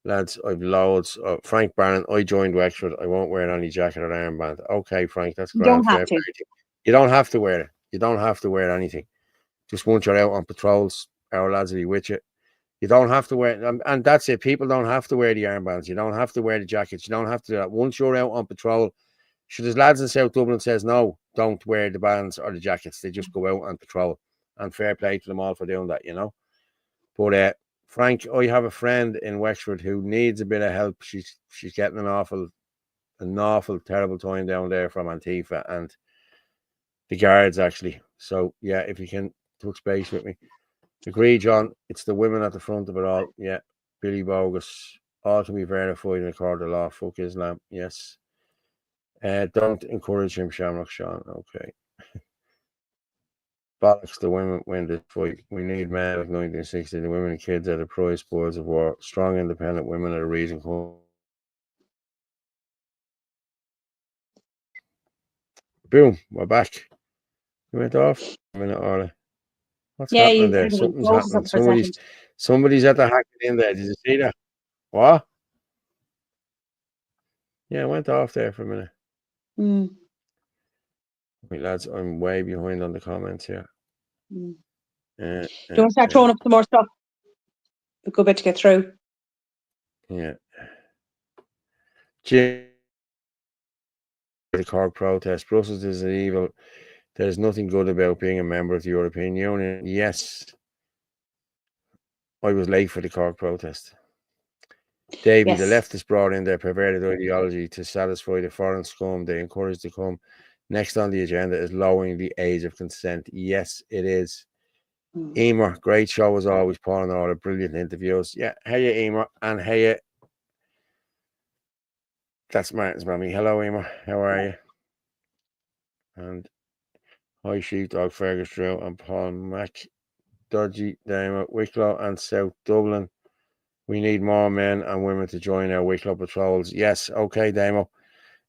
Lads, I've loads. Frank Barron, I joined Wexford. I won't wear any jacket or armband. Okay, Frank, that's You grand. don't have Fair to. play to you. You don't have to wear it. You don't have to wear anything. Just once you're out on patrols, our lads will be with you. You don't have to wear, and that's it. People don't have to wear the armbands. You don't have to wear the jackets. You don't have to do that. Once you're out on patrol, should there's lads in South Dublin says no, don't wear the bands or the jackets. They just go out on patrol. And fair play to them all for doing that, you know. But Frank, I have a friend in Wexford who needs a bit of help. She's getting an awful terrible time down there from Antifa and the guards actually. So yeah, if you can touch base with me. Agree, John. It's the women at the front of it all. Yeah. Billy Bogus. All can be verified in a court of law. Fuck Islam. Yes. Don't encourage him, Shamrock Sean. Okay. Bollocks, the women win this fight. We need men of 1960. The women and kids are the prize spoils of war. Strong, independent women are the reason. Boom. We're back. You went off a minute, Orla. What's happening there? Something's happening. Somebody's at the hacking in there. Did you see that? What? Yeah, I went off there for a minute. Wait, lads, I'm way behind on the comments here. Don't start throwing up some more stuff. A good bit to get through. Yeah. The Cork protest. Brussels is evil. There's nothing good about being a member of the European Union. Yes. I was late for the Cork protest. Davy, Yes. the leftists brought in their perverted ideology to satisfy the foreign scum they encourage to come. Next on the agenda is lowering the age of consent. Yes, it is. Emer, great show as always, Paul and all the brilliant interviews. Yeah, hey, Emer, and hey, that's Martin's mommy. Hello, Emer, how are you? And hi, Sheepdog, Fergus Drew, and Paul Mac, Dodgy, Damo, Wicklow, and South Dublin. We need more men and women to join our Wicklow patrols. Yes, okay, Damo.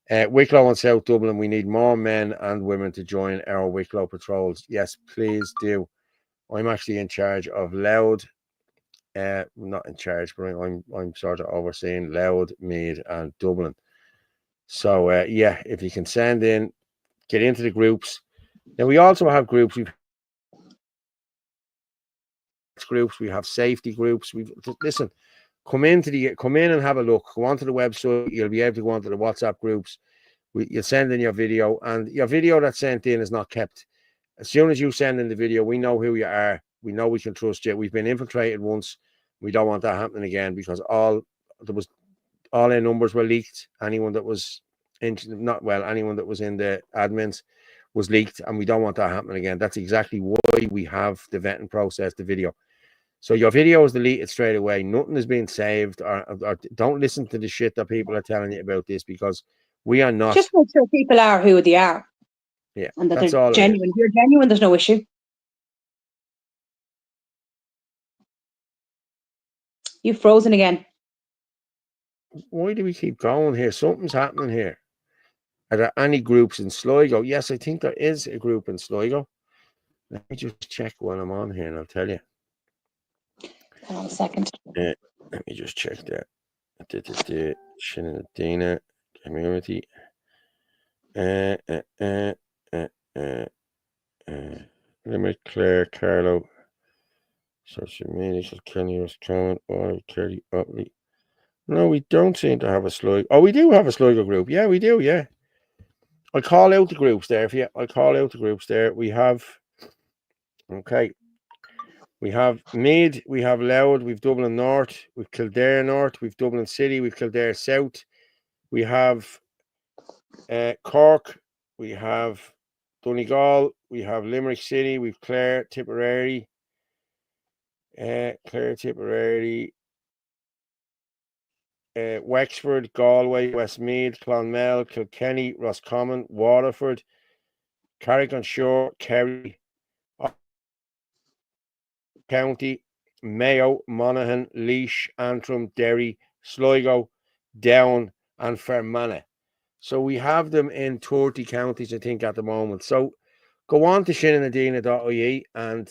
Wicklow and South Dublin, we need more men and women to join our Wicklow patrols. Yes, please do. I'm actually in charge of Loud. Not in charge, but I'm sort of overseeing Loud, Meath, and Dublin. So yeah, if you can send in, get into the groups. Now we also have groups. We have safety groups. Listen. Come in and have a look. Go onto the website. You'll be able to go onto the WhatsApp groups. You send in your video, and your video that's sent in is not kept. As soon as you send in the video, we know who you are. We know we can trust you. We've been infiltrated once. We don't want that happening again because all their numbers were leaked. Anyone that was anyone that was in the admins was leaked, and we don't want that happening again. That's exactly why we have the vetting process, the video. So your video is deleted straight away. Nothing is being saved, or don't listen to the shit that people are telling you about this because we are not. Just make sure people are who they are. Yeah, and that that's they're all. Genuine. If you're genuine, there's no issue. You've frozen again. Why do we keep going here? Something's happening here. Are there any groups in Sligo? Yes, I think there is a group in Sligo. Let me just check while I'm on here and I'll tell you. Hang on a second. Let me just check that. Shinadina community. Limit Claire Carlow. Social media continuous comment. Clearly Utley. No, we don't seem to have a Sligo. Oh, we do have a Sligo group. Yeah, we do. Yeah. I'll call out the groups there for you. I'll call out the groups there. We have. Okay. We have Meath, we have Louth, we've Dublin North, we've Kildare North, we've Dublin City, we've Kildare South, we have Cork, we have Donegal, we have Limerick City, we've Clare, Tipperary, Wexford, Galway, Westmeath, Clonmel, Kilkenny, Roscommon, Waterford, Carrick-on-Shore, Kerry, County, Mayo, Monaghan, Laois, Antrim, Derry, Sligo, Down, and Fermanagh. So we have them in 30 counties, I think, at the moment. So go on to shinanadina.ie and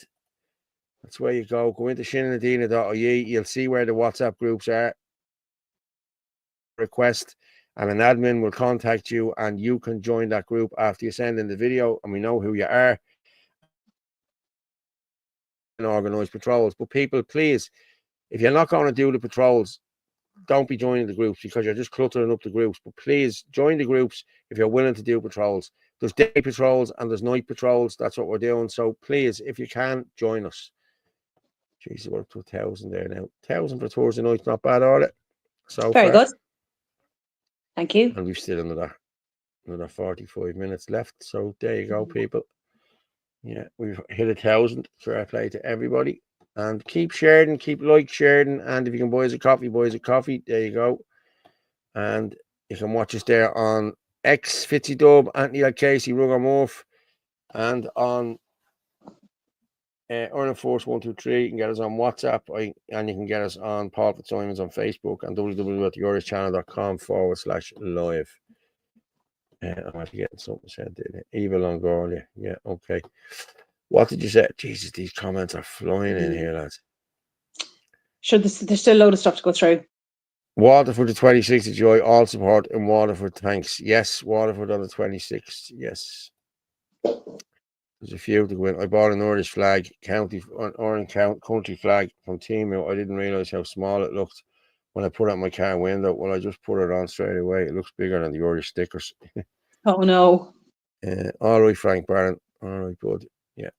that's where you go. Go into shinanadina.ie. You'll see where the WhatsApp groups are. request, and an admin will contact you, and you can join that group after you send in the video, and we know who you are, and organise patrols. But people, please, if you're not going to do the patrols, don't be joining the groups, because you're just cluttering up the groups. But please join the groups if you're willing to do patrols. There's day patrols and there's night patrols. That's what we're doing. So please, if you can, join us. Jesus, we're up to 1,000 there now. 1,000 for Thursday night, not bad, are it? So Very good. Thank you. And we've still another 45 minutes left. So there you go, people. Yeah, we've hit 1,000. Fair play to everybody. And keep sharing, keep sharing. And if you can buy us a coffee, buy us a coffee. There you go. And you can watch us there on X, Fitzy Dub, Anthony L. Casey, Rugger Murph, and on Ireland Force 123. You can get us on WhatsApp, and you can get us on Paul Fitzsimons on Facebook and www.yourchannel.com/live. I might be getting something said there. Eva Longoria. Yeah, okay. What did you say? Jesus, these comments are flying in here, lads. Sure, there's still a load of stuff to go through. Waterford the 26th of July, all support in Waterford, thanks. Yes, Waterford on the 26th, yes. There's a few to go in. I bought an Irish flag, country flag from Temu. I didn't realise how small it looked when I put it on my car window. Well, I just put it on straight away. It looks bigger than the Irish stickers. Oh, no. All right, Frank Barron. All right, bud. Yeah.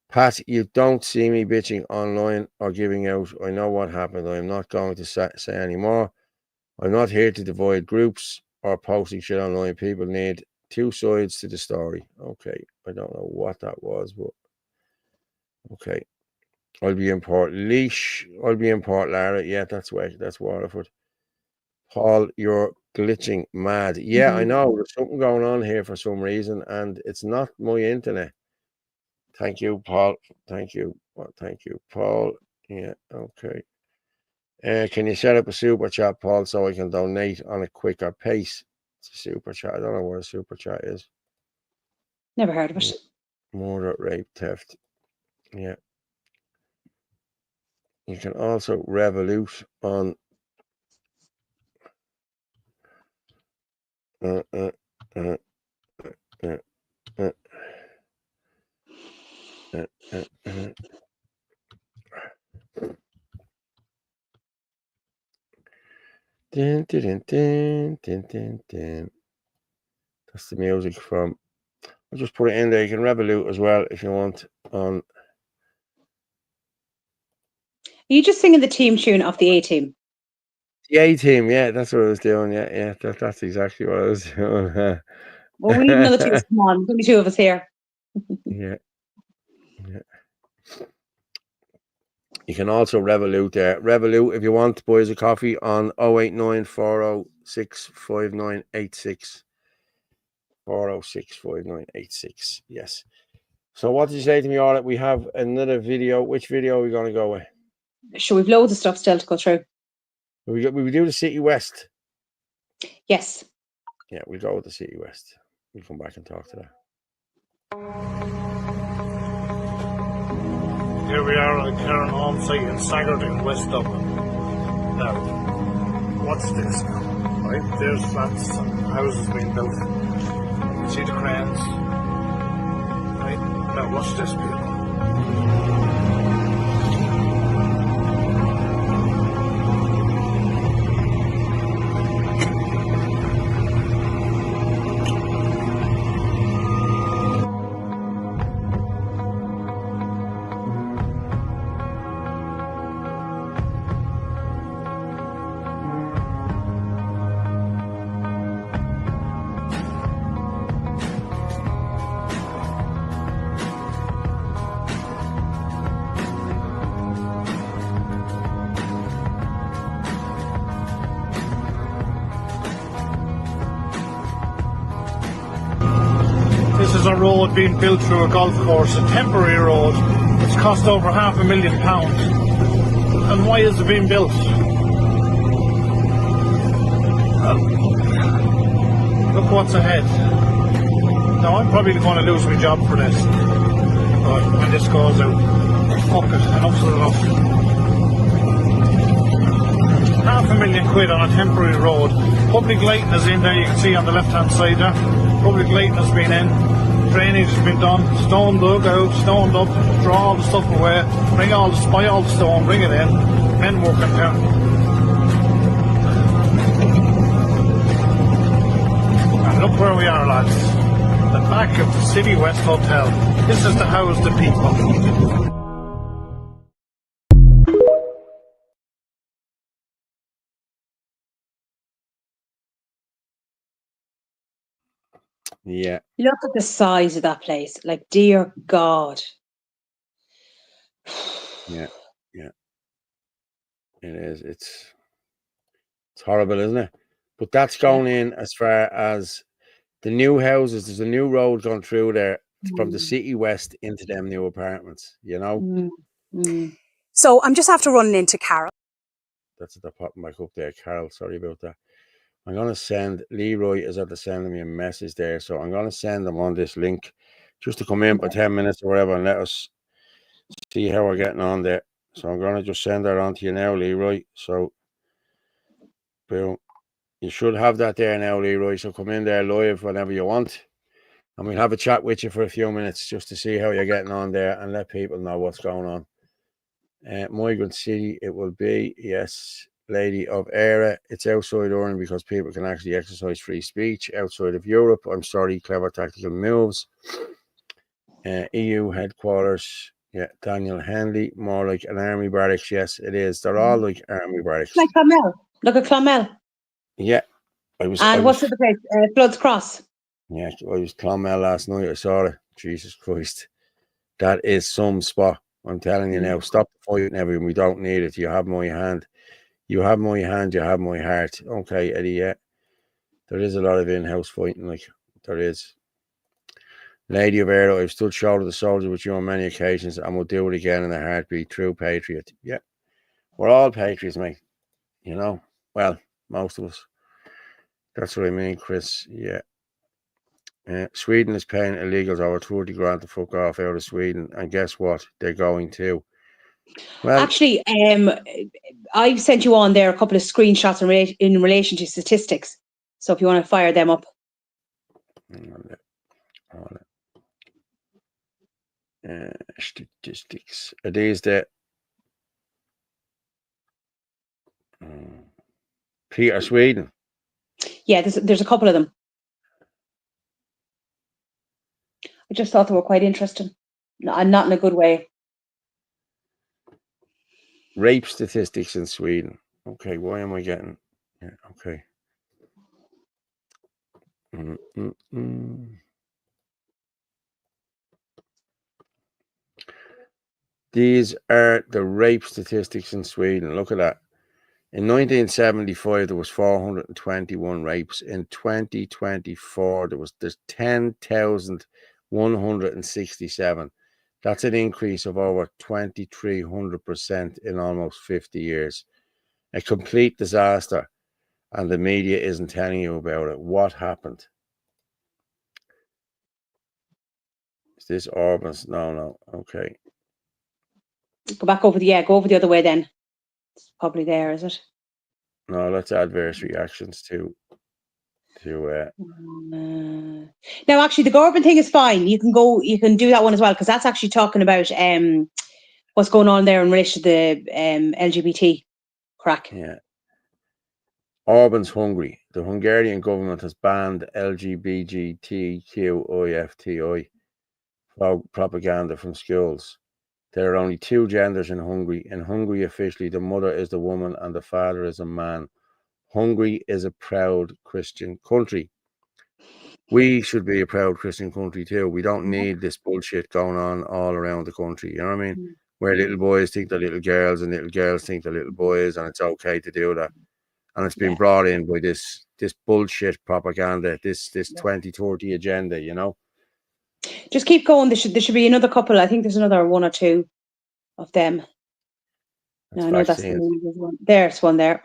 Pat, you don't see me bitching online or giving out. I know what happened. I am not going to say any more. I'm not here to divide groups or posting shit online. People need two sides to the story. Okay. I don't know what that was, but okay. I'll be in Port Leash. I'll be in Port Lara. Yeah, that's Waterford. Paul, you're glitching mad. Yeah, I know. There's something going on here for some reason, and it's not my internet. Thank you, Paul. Thank you. Well, thank you, Paul. Yeah, okay. Can you set up a super chat, Paul, so I can donate on a quicker pace? It's a super chat. I don't know what a super chat is. Never heard of it. Murder, rape, theft. Yeah. You can also Revolut on Din, din, din, din, din, din. That's the music from. I'll just put it in there. You can Revolut as well if you want. On. Are you just singing the team tune of the A Team? The A Team, yeah, that's what I was doing. Yeah, that's exactly what I was doing. Well, we need another two. Come on, there's only two of us here. Yeah. You can also Revolut there. Revolut, if you want, buy us a coffee on 089 406 5986. 406 5986. Yes. So what did you say to me, all that we have another video? Which video are we going to go with? Sure, we've loads of stuff still to go through. We do the Citywest. Yes. Yeah, we'll go with the Citywest. We'll come back and talk to that. Here we are on a Cairn home site in Saggart in West Dublin. Now, what's this now? Right, there's flats and houses being built. You can see the cranes. Right, now watch this, people. This is a road being built through a golf course, a temporary road. It's cost over £500,000. And why is it being built? Look what's ahead. Now I'm probably going to lose my job for this. But when this goes out, fuck it, enough's enough. £500,000 on a temporary road. Public lighting is in there, you can see on the left hand side there. Public lighting has been in, drainage has been done, stone dug out, stoned up, draw all the stuff away, buy all the stone, bring it in, men working there. And look where we are, lads. The back of the Citywest Hotel. This is to house the people. Yeah. Look at the size of that place. Like, dear God. Yeah. It is. It's horrible, isn't it? But that's going in as far as the new houses. There's a new road going through there from the Citywest into them new apartments, you know? So I'm just after running into Carol. That's at the popping back up there, Carol. Sorry about that. I'm going to send, Leroy is at the sending me a message there. So I'm going to send them on this link just to come in for 10 minutes or whatever and let us see how we're getting on there. So I'm going to just send that on to you now, Leroy. So, boom. You should have that there now, Leroy. So come in there live whenever you want. And we'll have a chat with you for a few minutes just to see how you're getting on there and let people know what's going on. Migrant City, it will be, yes, Lady of Era. It's outside Ireland because people can actually exercise free speech. Outside of Europe, I'm sorry, clever tactical moves. EU headquarters, yeah, Daniel Henley, more like an army barracks. Yes, it is. They're all like army barracks. Like Clonmel. Look at Clonmel. Yeah. What's the place? Flood's Cross. Yeah, I was Clonmel last night. I saw it. Jesus Christ. That is some spot. I'm telling you now. Stop fighting everyone. We don't need it. You have my hand. You have my hand. You have my heart. Okay, Eddie, yeah. There is a lot of in-house fighting. Like, there is. Lady of Air, I've stood shoulder to shoulder with you on many occasions and will do it again in a heartbeat. True patriot. Yeah. We're all patriots, mate. You know? Well, most of us. That's what I mean, Chris. Yeah. Sweden is paying illegals over 30 grand to fuck off out of Sweden. And guess what? They're going to. Well, actually, I've sent you on there a couple of screenshots in relation to statistics. So if you want to fire them up. Statistics. Are these the Peter Sweden? Yeah, there's a couple of them. I just thought they were quite interesting. Not in a good way. Rape statistics in Sweden. Okay, why am I getting? Yeah, okay. These are the rape statistics in Sweden. Look at that. In 1975, there was 421 rapes. In 2024, there's 10,167. That's an increase of over 2,300% in almost 50 years. A complete disaster, and the media isn't telling you about it. What happened? Is this Orban's? No. Okay. Go over the other way then. It's probably there, is it? No, let's adverse reactions to now actually the Gorban thing is fine. You can do that one as well, because that's actually talking about what's going on there in relation to the LGBT crack. Yeah. Orban's Hungary. The Hungarian government has banned LGBTQIFTI propaganda from schools. There are only two genders in Hungary. In Hungary, officially, the mother is the woman and the father is a man. Hungary is a proud Christian country. We should be a proud Christian country too. We don't need this bullshit going on all around the country. You know what I mean? Where little boys think they're little girls and little girls think they're little boys, and it's okay to do that. And it's been brought in by this bullshit propaganda, this 2030 agenda, you know. Just keep going. There should be another couple. I think there's another one or two of them. That's no, I know that's the one. There's one there.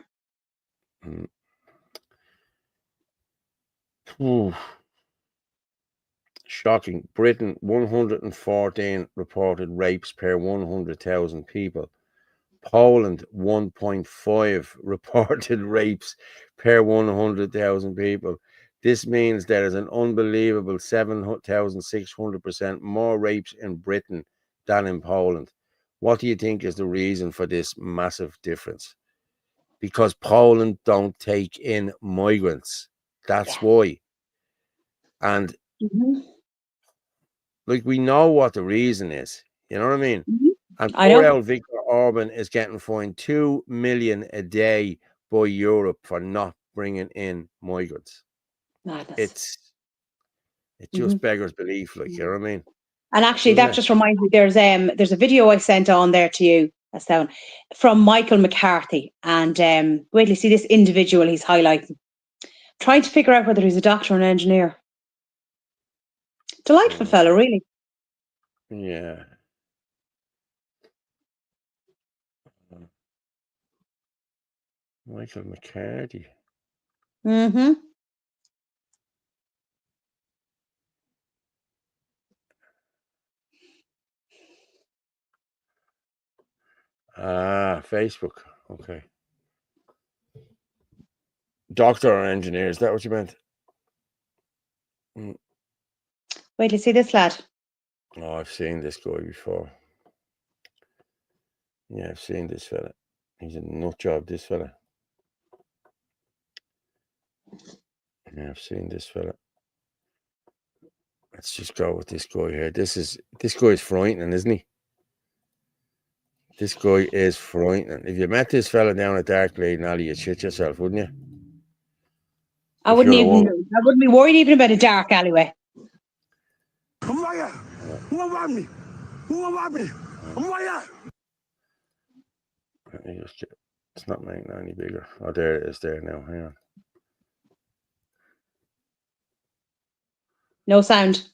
Shocking. Britain, 114 reported rapes per 100,000 people. Poland, 1.5 reported rapes per 100,000 people. This means there is an unbelievable 7,600% more rapes in Britain than in Poland. What do you think is the reason for this massive difference? Because Poland don't take in migrants. That's why. And like, we know what the reason is. You know what I mean? And poor old Viktor Orban is getting fined 2 million a day by Europe for not bringing in migrants. Madness. It just beggars belief, like, you know what I mean? And actually, that just reminds me, there's a video I sent on there to you, from Michael McCarthy. And wait till you see this individual he's highlighting. Trying to figure out whether he's a doctor or an engineer. Delightful fellow, really. Yeah. Michael McCarthy. Facebook. Okay. Doctor or engineer, is that what you meant? Wait till you see this lad. Oh, I've seen this guy before. Yeah, I've seen this fella. He's a nut job, this fella. Yeah, I've seen this fella. Let's just go with this guy here. This guy is frightening, isn't he? This guy is frightening. If you met this fella down at Dark Lane Alley, you'd shit yourself, wouldn't you? I wouldn't be worried even about a dark alleyway. It's not making it any bigger. Oh, there it is there now. Hang on. No sound.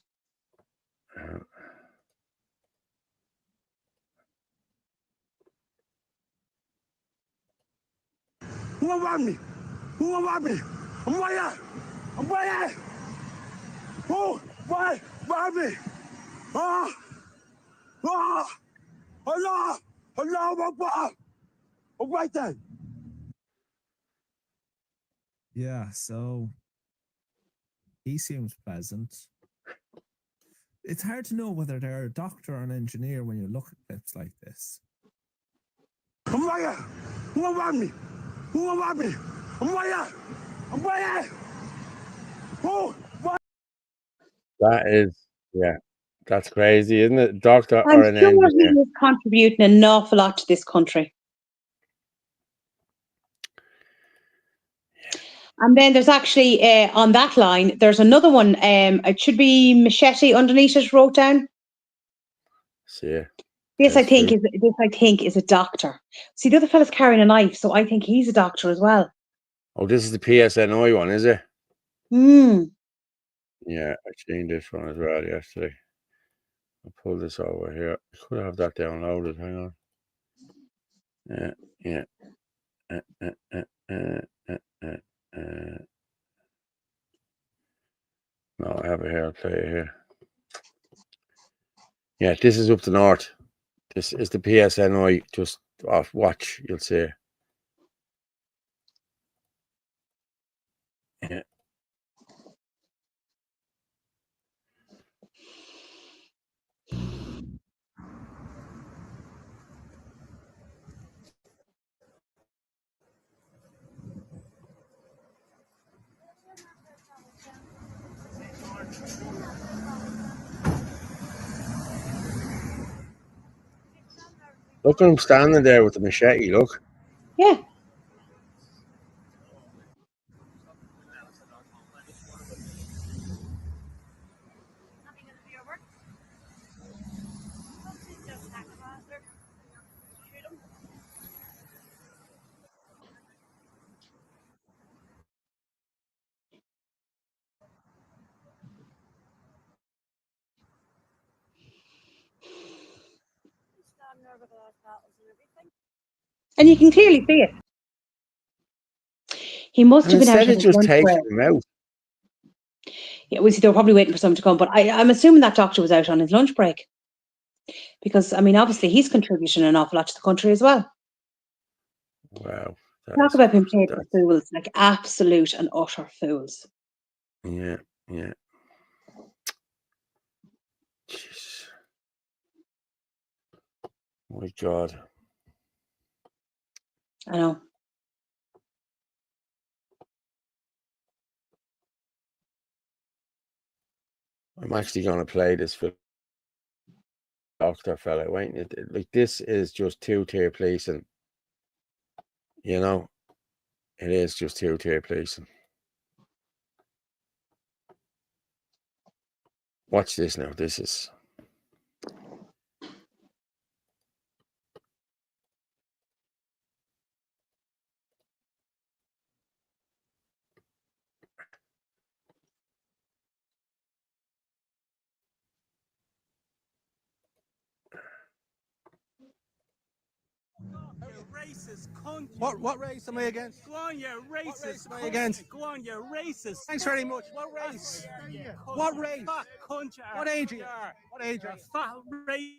Yeah, so he seems pleasant. It's hard to know whether they're a doctor or an engineer when you look at clips like this. That is, yeah, that's crazy, isn't it? Doctor I'm or an sure engineer. he is contributing an awful lot to this country. And then there's actually, on that line, there's another one. It should be Machete underneath it, wrote down. Yeah. This I think is a doctor. See, the other fella's carrying a knife, so I think he's a doctor as well. Oh, this is the PSNI one, is it? Yeah, I've seen this one as well yesterday. I'll pull this over here. I could have that downloaded. Hang on. Yeah. No, I have it here. I'll play it here. Yeah, this is up the north. This is the PSNI. Just off watch, you'll see. Yeah. Look at him standing there with the machete, look. Yeah. And you can clearly see it. He must have been out. Instead of just taking him out. Yeah, we see they were probably waiting for someone to come, but I'm assuming that doctor was out on his lunch break. Because, I mean, obviously he's contributing an awful lot to the country as well. Wow. Talk about being played for fools, like absolute and utter fools. Yeah, yeah. Jeez. My God. I know. I'm actually going to play this for doctor fella. Wait, like this is just two-tier policing. You know, it is just two-tier policing. Watch this now. This is. What race am I against? Go on, you racist. What race am I against? Go on, you racist. Thanks very much. What race? What race? Fat cunt you are. What age are you? What age are you? Fat race.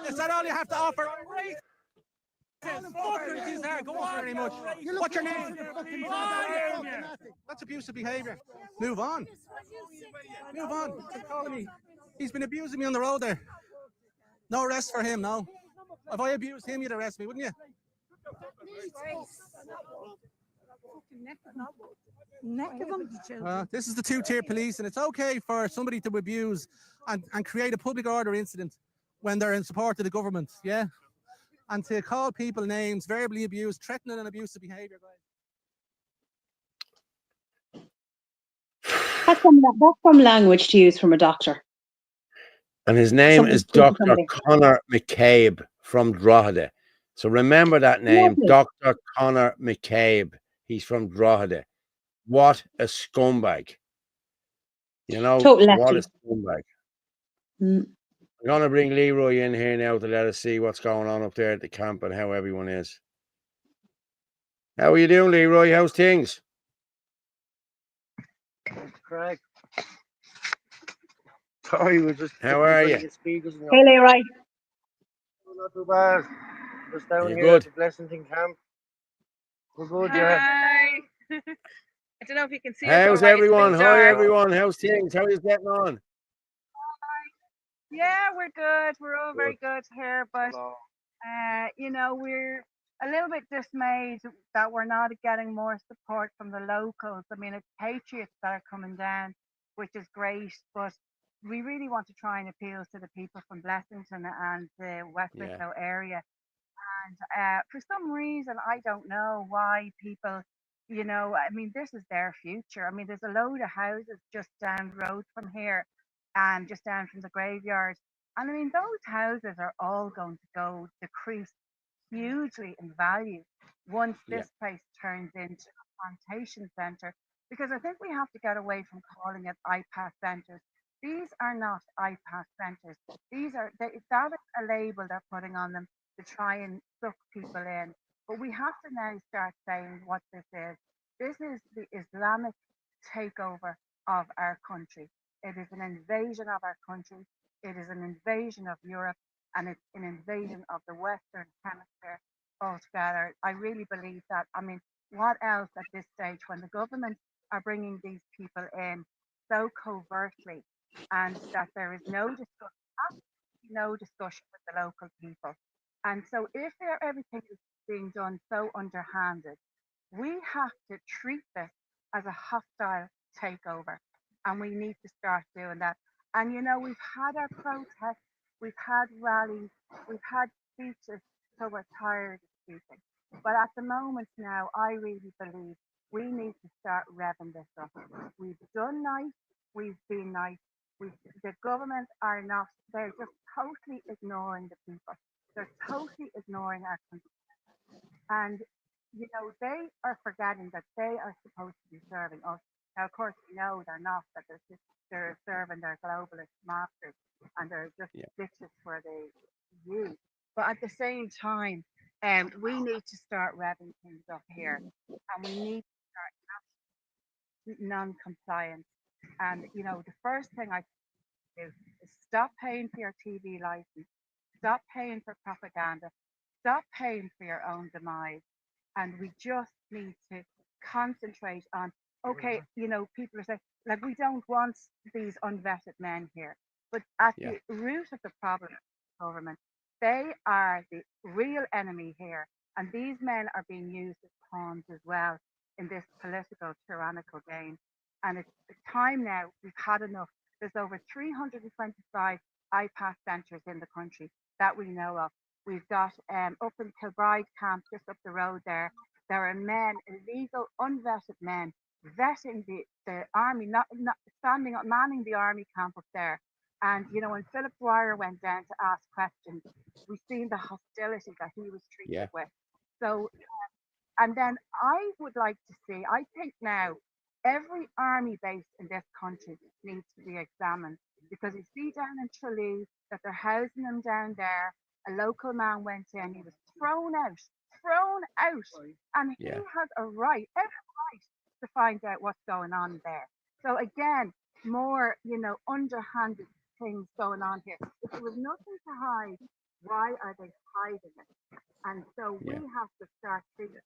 Is that all you have to offer? Go on, very much. What's your name? That's abusive behaviour. Move on. Move on. He's calling me. He's been abusing me on the road there. No arrest for him, no. If I abused him, you'd arrest me, wouldn't you? This is the two-tier police, and it's okay for somebody to abuse and create a public order incident when they're in support of the government, yeah? And to call people names, verbally abuse, threatening and abusive behaviour, guys. That's some language to use from a doctor. And his name is Dr. Conor McCabe from Drogheda. So remember that name, Dr. Conor McCabe. He's from Drogheda. What a scumbag. You know, what a scumbag. I'm going to bring Leroy in here now to let us see what's going on up there at the camp and how everyone is. How are you doing, Leroy? How's things? Craig. Sorry, we're just. How are you? Hey, Leroy. Not too bad. Just down here good? at the Blessington camp. We're good, yeah. Hi. I don't know if you can see us. How's everyone? Hi, everyone. How's things? How are you getting on? Yeah, we're good. We're all very good here, but you know, we're a little bit dismayed that we're not getting more support from the locals. I mean, it's patriots that are coming down, which is great, but we really want to try and appeal to the people from Blessington and the West Wicklow area. And for some reason, I don't know why people, you know, I mean, this is their future. I mean, there's a load of houses just down the road from here and just down from the graveyard. And I mean, those houses are all going to go decrease hugely in value once this place turns into a plantation centre. Because I think we have to get away from calling it IPAS centres. These are not IPAS centres. These are, that is a label they're putting on them to try and suck people in. But we have to now start saying what this is. This is the Islamic takeover of our country. It is an invasion of our country. It is an invasion of Europe, and it's an invasion of the Western Hemisphere altogether. I really believe that. I mean, what else at this stage when the government are bringing these people in so covertly, and that there is no discussion, absolutely no discussion with the local people. And so if everything is being done so underhanded, we have to treat this as a hostile takeover. And we need to start doing that. And you know, we've had our protests, we've had rallies, we've had speeches, so we're tired of speaking. But at the moment now, I really believe we need to start revving this up. We've done nice, we've been nice. The government are not, they're just totally ignoring the people. They're totally ignoring our country. And, you know, they are forgetting that they are supposed to be serving us. Now, of course, we know they're not, that they're serving their globalist masters and they're just bitches for the youth. But at the same time, we need to start revving things up here. And we need to start non-compliance And, you know, the first thing I do is stop paying for your TV license, stop paying for propaganda, stop paying for your own demise. And we just need to concentrate on, okay, you know, people are saying, like, we don't want these unvetted men here. But at Yeah. the root of the problem, government, they are the real enemy here. And these men are being used as pawns as well in this political tyrannical game. And it's time now, we've had enough. There's over 325 IPAS centres in the country that we know of. We've got up in Kilbride camp, just up the road there, there are men, illegal, unvetted men, vetting the army, not standing, manning the army camp up there. And, you know, when Philip Dwyer went down to ask questions, we've seen the hostility that he was treated Yeah. with. So, and then I would like to see, I think now, every army base in this country needs to be examined, because you see down in Tralee that they're housing them down there. A local man went in, he was thrown out, and he Yeah. has a right, every right, to find out what's going on there. So again, more, you know, underhanded things going on here. If there was nothing to hide, why are they hiding it? And so we Yeah. have to start thinking.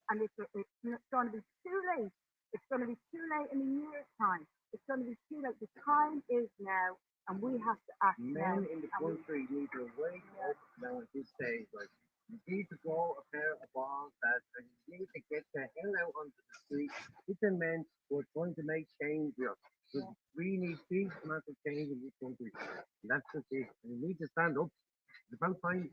And it's going to be too late. It's going to be too late in a year's time. It's going to be too late. The time is now, and we have to act now. Men in the country need to wake up now at this stage. Like, you need to grow a pair of balls that, and you need to get the hell out onto the street. With the men who are trying to make change here. Because we need big, massive change in this country. And that's just it. And you need to stand up. It's about time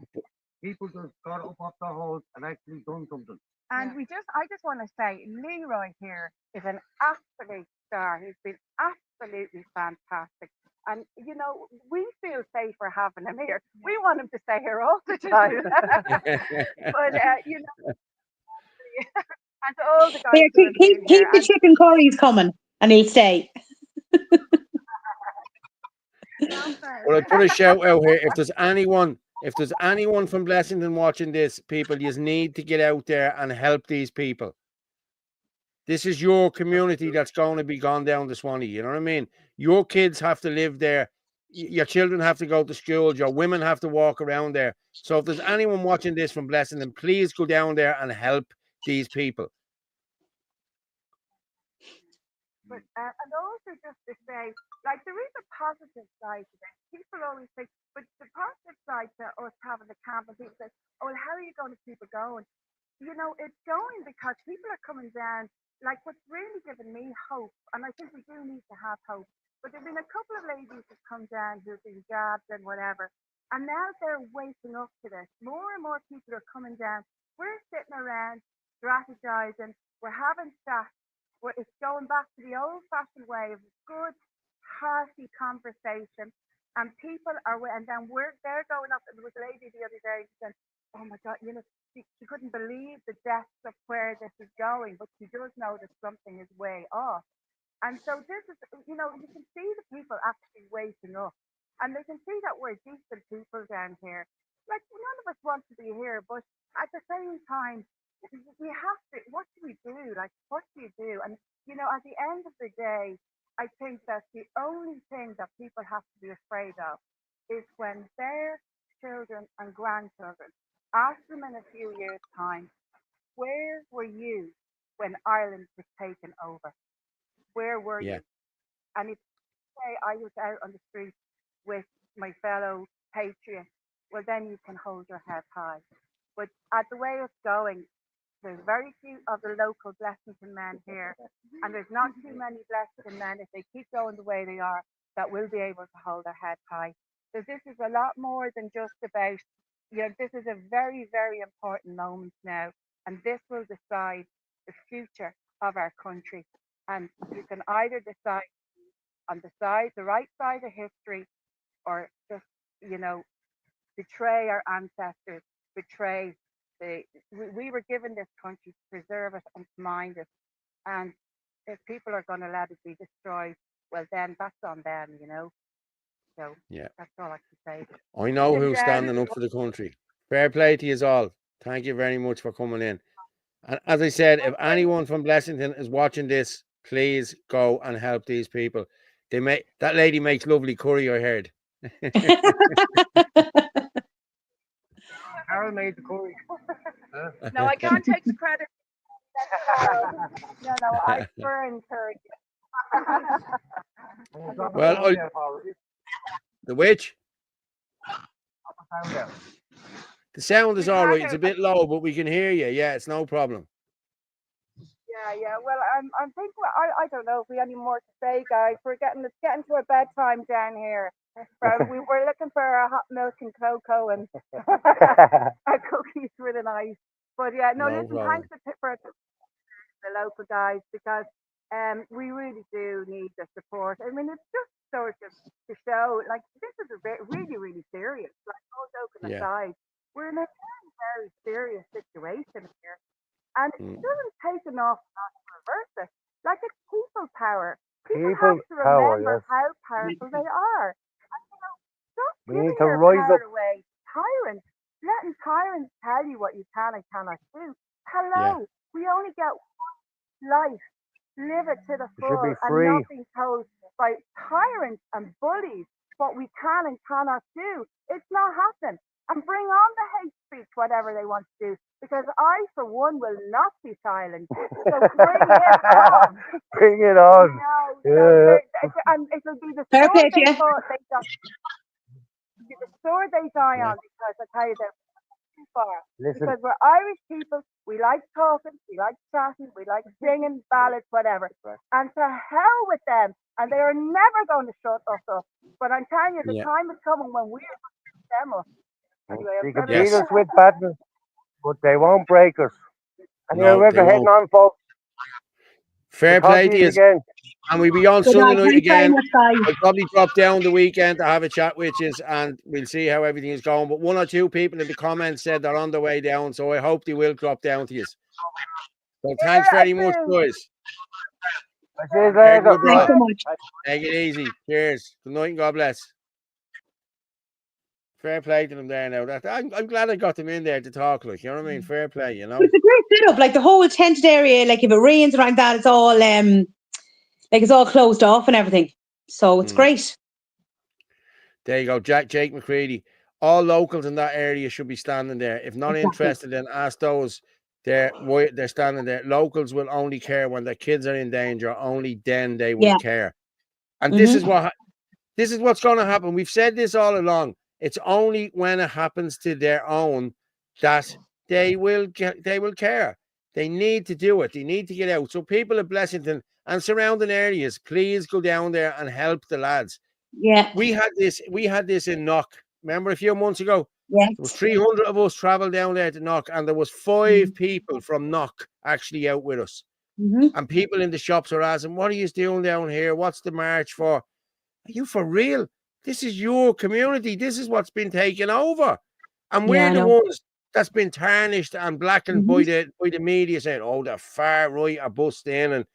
people just got up off their holes and actually done something. And I just want to say, Leroy here is an absolute star. He's been absolutely fantastic. And, you know, we feel safer having him here. We want him to stay here all the time. But, you know, and to all the guys Here, who have keep been here. the chicken curries coming, and he'll stay. Well, I put a shout out here. If there's anyone from Blessington watching this, people, you need to get out there and help these people. This is your community that's going to be gone down the Swanee. You know what I mean? Your kids have to live there. Your children have to go to school. Your women have to walk around there. So if there's anyone watching this from Blessington, please go down there and help these people. But, and also just to say, like, there is a positive side to this. People always think, but the positive side to us having the camp, and people say, oh, well, how are you going to keep it going? You know, it's going because people are coming down. Like, what's really given me hope, and I think we do need to have hope, but there have been a couple of ladies who've come down who've been jabbed and whatever, and now they're waking up to this. More and more people are coming down. We're sitting around strategizing. We're having chats. It's going back to the old-fashioned way of good, hearty conversation, and people are, and then they're going up. And there was a lady the other day who said, "Oh my God, you know, she couldn't believe the depths of where this is going, but she does know that something is way off." And so this is, you know, you can see the people actually waking up, and they can see that we're decent people down here. Like, none of us want to be here, but at the same time, we have to, what do we do? Like, what do you do? And, you know, at the end of the day, I think that the only thing that people have to be afraid of is when their children and grandchildren ask them in a few years' time, where were you when Ireland was taken over? Where were you? And if you say I was out on the street with my fellow patriots, well, then you can hold your head high. But at the way it's going, there's very few of the local Blessington men here, and there's not too many Blessington men, if they keep going the way they are, that will be able to hold their head high. So this is a lot more than just about, you know, this is a very, very important moment now, and this will decide the future of our country. And you can either decide on the right side of history, or just, you know, betray our ancestors, betray we were given this country to preserve it and to mind it. And if people are going to let it be destroyed, well, then that's on them, you know. So that's all I can say. I know who's standing up for the country. Fair play to you all. Thank you very much for coming in. And as I said, if anyone from Blessington is watching this, please go and help these people. That lady makes lovely curry, I heard. Carol made the curry. No, I can't take the credit. No, I burn courage. Well, the witch. The sound is all right. It's a bit low, but we can hear you. Yeah, it's no problem. Yeah. Well, I'm thinking. I don't know if we have any more to say, guys. It's getting to a bedtime down here. We were looking for a hot milk and cocoa and cookies for the night. But yeah, no listen, problem. thanks for the local guys, because we really do need the support. I mean, it's just sort of to show, like, this is really, really serious. Like, all joking aside, we're in a very, very serious situation here. And it doesn't take enough to reverse it. Like, it's people power. People have to remember how powerful they are. And, stop giving your power away to tyrants. Letting tyrants tell you what you can and cannot do. Hello, we only get one life. Live it to the full and not be told by tyrants and bullies what we can and cannot do. It's not happening. And bring on the hate speech, whatever they want to do, because I, for one, will not be silent. So bring it on. Bring it on. And it'll be the sword they thought they got. The sword they die on, because I tell you, they're too far. Listen. Because we're Irish people, we like talking, we like chatting, we like singing ballads, whatever. And to hell with them. And they are never going to shut us up. But I'm telling you, the time is coming when we're going to shut them up. Anyway, they can beat us with badness, but they won't break us. Anyway, we're heading on, folks. Fair play to you. Again. And we'll be on Sunday night again. I'll probably drop down the weekend to have a chat with you, and we'll see how everything is going. But one or two people in the comments said they're on their way down, so I hope they will drop down to you. So thanks very much, boys. Thanks so much. Take it easy. Cheers. Good night and God bless. Fair play to them there now. I'm glad I got them in there to talk, like, you know what I mean? Fair play, you know. It's a great setup. Like, the whole tented area, like, if it rains around that, it's all it's all closed off and everything. So it's great. There you go. Jake McCready. All locals in that area should be standing there. If not interested, then ask those there why they're standing there. Locals will only care when their kids are in danger. Only then they will care. And this is what's going to happen. We've said this all along. It's only when it happens to their own that they will care. They need to do it. They need to get out. So people at Blessington and surrounding areas, please go down there and help the lads. Yeah. We had this in Knock. Remember a few months ago? Yes. There was 300 of us traveled down there to Knock, and there was 5 people from Knock actually out with us. And people in the shops are asking, what are you doing down here? What's the march for? Are you for real? This is your community. This is what's been taken over. And we're the ones that's been tarnished and blackened by the media saying, oh, the far right are busted in. And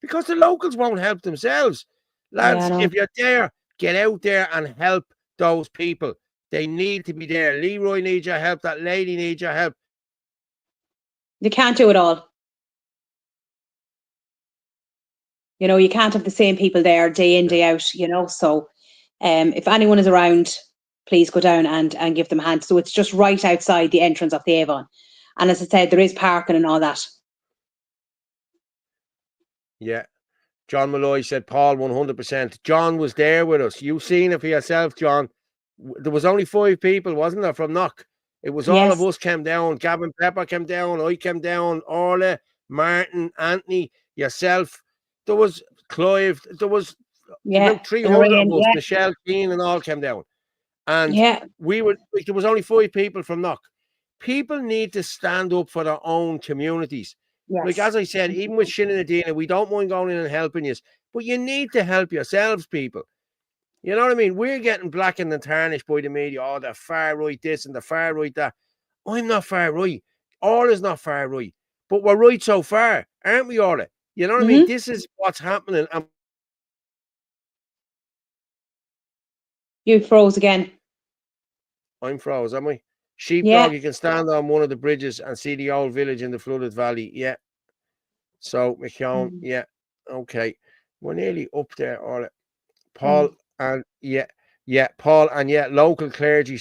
because the locals won't help themselves. Lads, if you're there, get out there and help those people. They need to be there. Leroy needs your help. That lady needs your help. You can't do it all. You know, you can't have the same people there day in, day out, you know. So if anyone is around, please go down and give them a hand. So it's just right outside the entrance of the Avon. And as I said, there is parking and all that. Yeah. John Malloy said, Paul, 100%. John was there with us. You've seen it for yourself, John. There was only 5 people, wasn't there, from Knock? It was all of us came down. Gavin Pepper came down. I came down. Orla, Martin, Anthony, yourself. There was Clive. There was about 300 of us. Michelle Keane and all came down. And there was only 5 people from Knock. People need to stand up for their own communities. Yes. Like, as I said, even with Shinanadina, we don't mind going in and helping you, but you need to help yourselves, people. You know what I mean? We're getting blackened and tarnished by the media. Oh, the far right this and the far right that. I'm not far right. Orla's not far right. But we're right so far, aren't we, Orla? You know what I mean? This is what's happening. You froze again. I'm froze, am I? Sheepdog, you can stand on one of the bridges and see the old village in the flooded valley. Yeah. So, McKeown, Okay, we're nearly up there, all Paul, and Paul, and local clergy,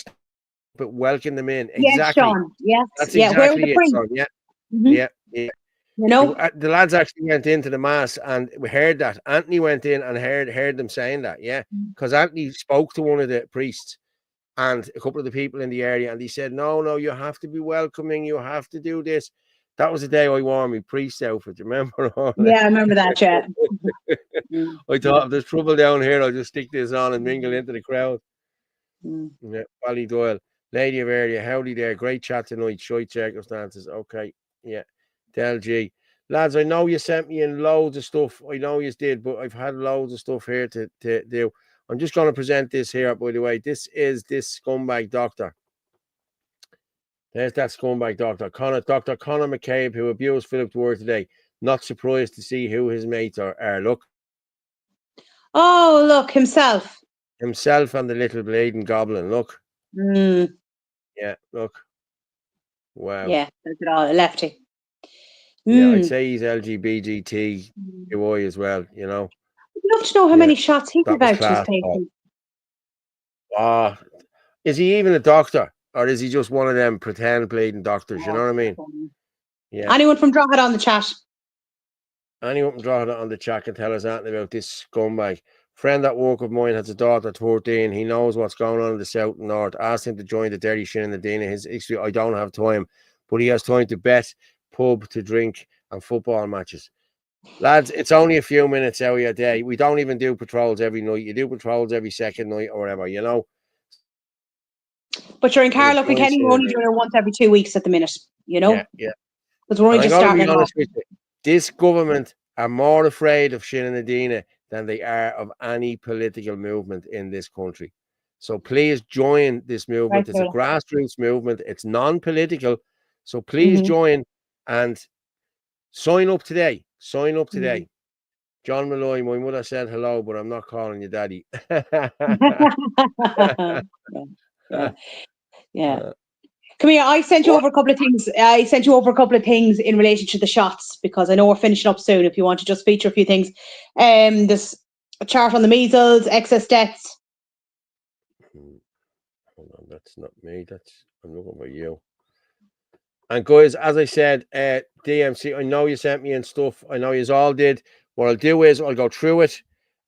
but welcome them in. Yes, Exactly. Sean. Yes. That's Yeah. Where were exactly the it, priests? son. Yeah. Mhm. Yeah. You know. The lads actually went into the mass, and we heard that. Anthony went in and heard them saying that. Yeah, because Anthony spoke to one of the priests and a couple of the people in the area, and he said, "No, you have to be welcoming. You have to do this." That was the day I wore my priest outfit. Do you remember? Yeah, I remember that. Yeah. I thought if there's trouble down here, I'll just stick this on and mingle into the crowd. Yeah, Wally Doyle, Lady of Area, howdy there. Great chat tonight. Shite circumstances. Okay, yeah. Del G. Lads, I know you sent me in loads of stuff. I know you did, but I've had loads of stuff here to do. I'm just going to present this here, by the way. This is this scumbag doctor. There's that scumbag doctor. Dr. Conor McCabe, who abused Philip Dwyer today. Not surprised to see who his mates are. Look. Oh, look, himself. Himself and the little bleeding goblin. Look. Yeah, look. Wow. Yeah, that's it all. A lefty. Yeah, I'd say he's LGBTQI as well, you know. I'd love to know how many shots he gave out to his patient. patients. Is he even a doctor? Or is he just one of them pretend bleeding doctors? You know what I mean? Yeah. Anyone from Drogheda on the chat? Anyone from Drogheda on the chat can tell us anything about this scumbag. Friend at work of mine has a daughter, 13. He knows what's going on in the south and north. Asked him to join the Derry Shin and the Dina. His history, I don't have time, but he has time to bet, pub, to drink, and football matches. Lads, it's only a few minutes out of your day. We don't even do patrols every night. You do patrols every second night or whatever, you know. But you're in Carlow and Kenny, we're only doing it once every 2 weeks at the minute, you know? Yeah. Because we're only just starting off. This government are more afraid of Shin and Adina than they are of any political movement in this country. So please join this movement. It's a grassroots movement. It's non-political. So please join and sign up today. Sign up today. John Malloy, my mother said hello, but I'm not calling you daddy. Yeah. Come here. I sent you over a couple of things. In relation to the shots, because I know we're finishing up soon. If you want to just feature a few things, this chart on the measles, excess deaths. Hold on, that's not me. I'm looking for you. And guys, as I said, DMC, I know you sent me in stuff. I know you all did. What I'll do is I'll go through it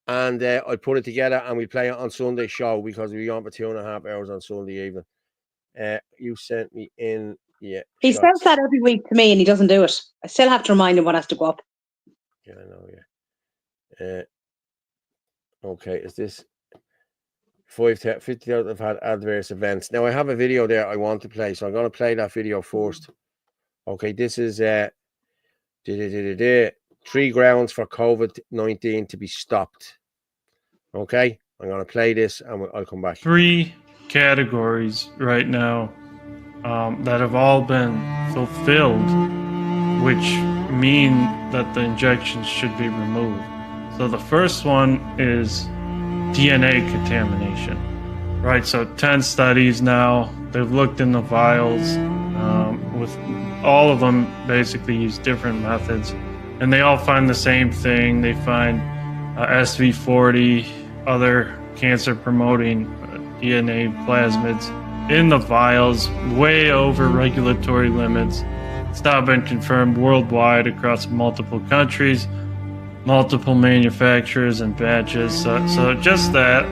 and I'll put it together and we play it on Sunday show because we'll be on for 2.5 hours on Sunday evening. You sent me in, yeah. He says that every week to me and he doesn't do it. I still have to remind him what has to go up. Yeah, I know, yeah. Okay, is this 50,000 have had adverse events? Now I have a video there I want to play, so I'm going to play that video first. Okay, this is 3 grounds for COVID-19 to be stopped. Okay, I'm going to play this and I'll come back. 3 categories right now that have all been fulfilled, which mean that the injections should be removed. So the first one is DNA contamination, right? So 10 studies now, they've looked in the vials, with all of them basically use different methods, and they all find the same thing. They find SV40, other cancer-promoting DNA plasmids in the vials, way over regulatory limits. It's now been confirmed worldwide across multiple countries, multiple manufacturers and batches. So just that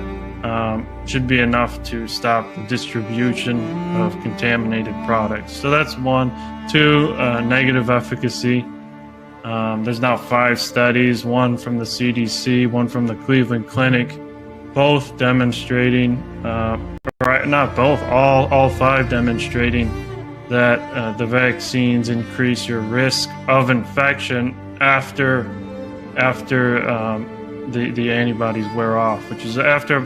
should be enough to stop the distribution of contaminated products. So that's 1. 2, negative efficacy. There's now 5 studies, 1 from the CDC, 1 from the Cleveland Clinic, both demonstrating, not both, all 5 demonstrating that the vaccines increase your risk of infection after the antibodies wear off, which is after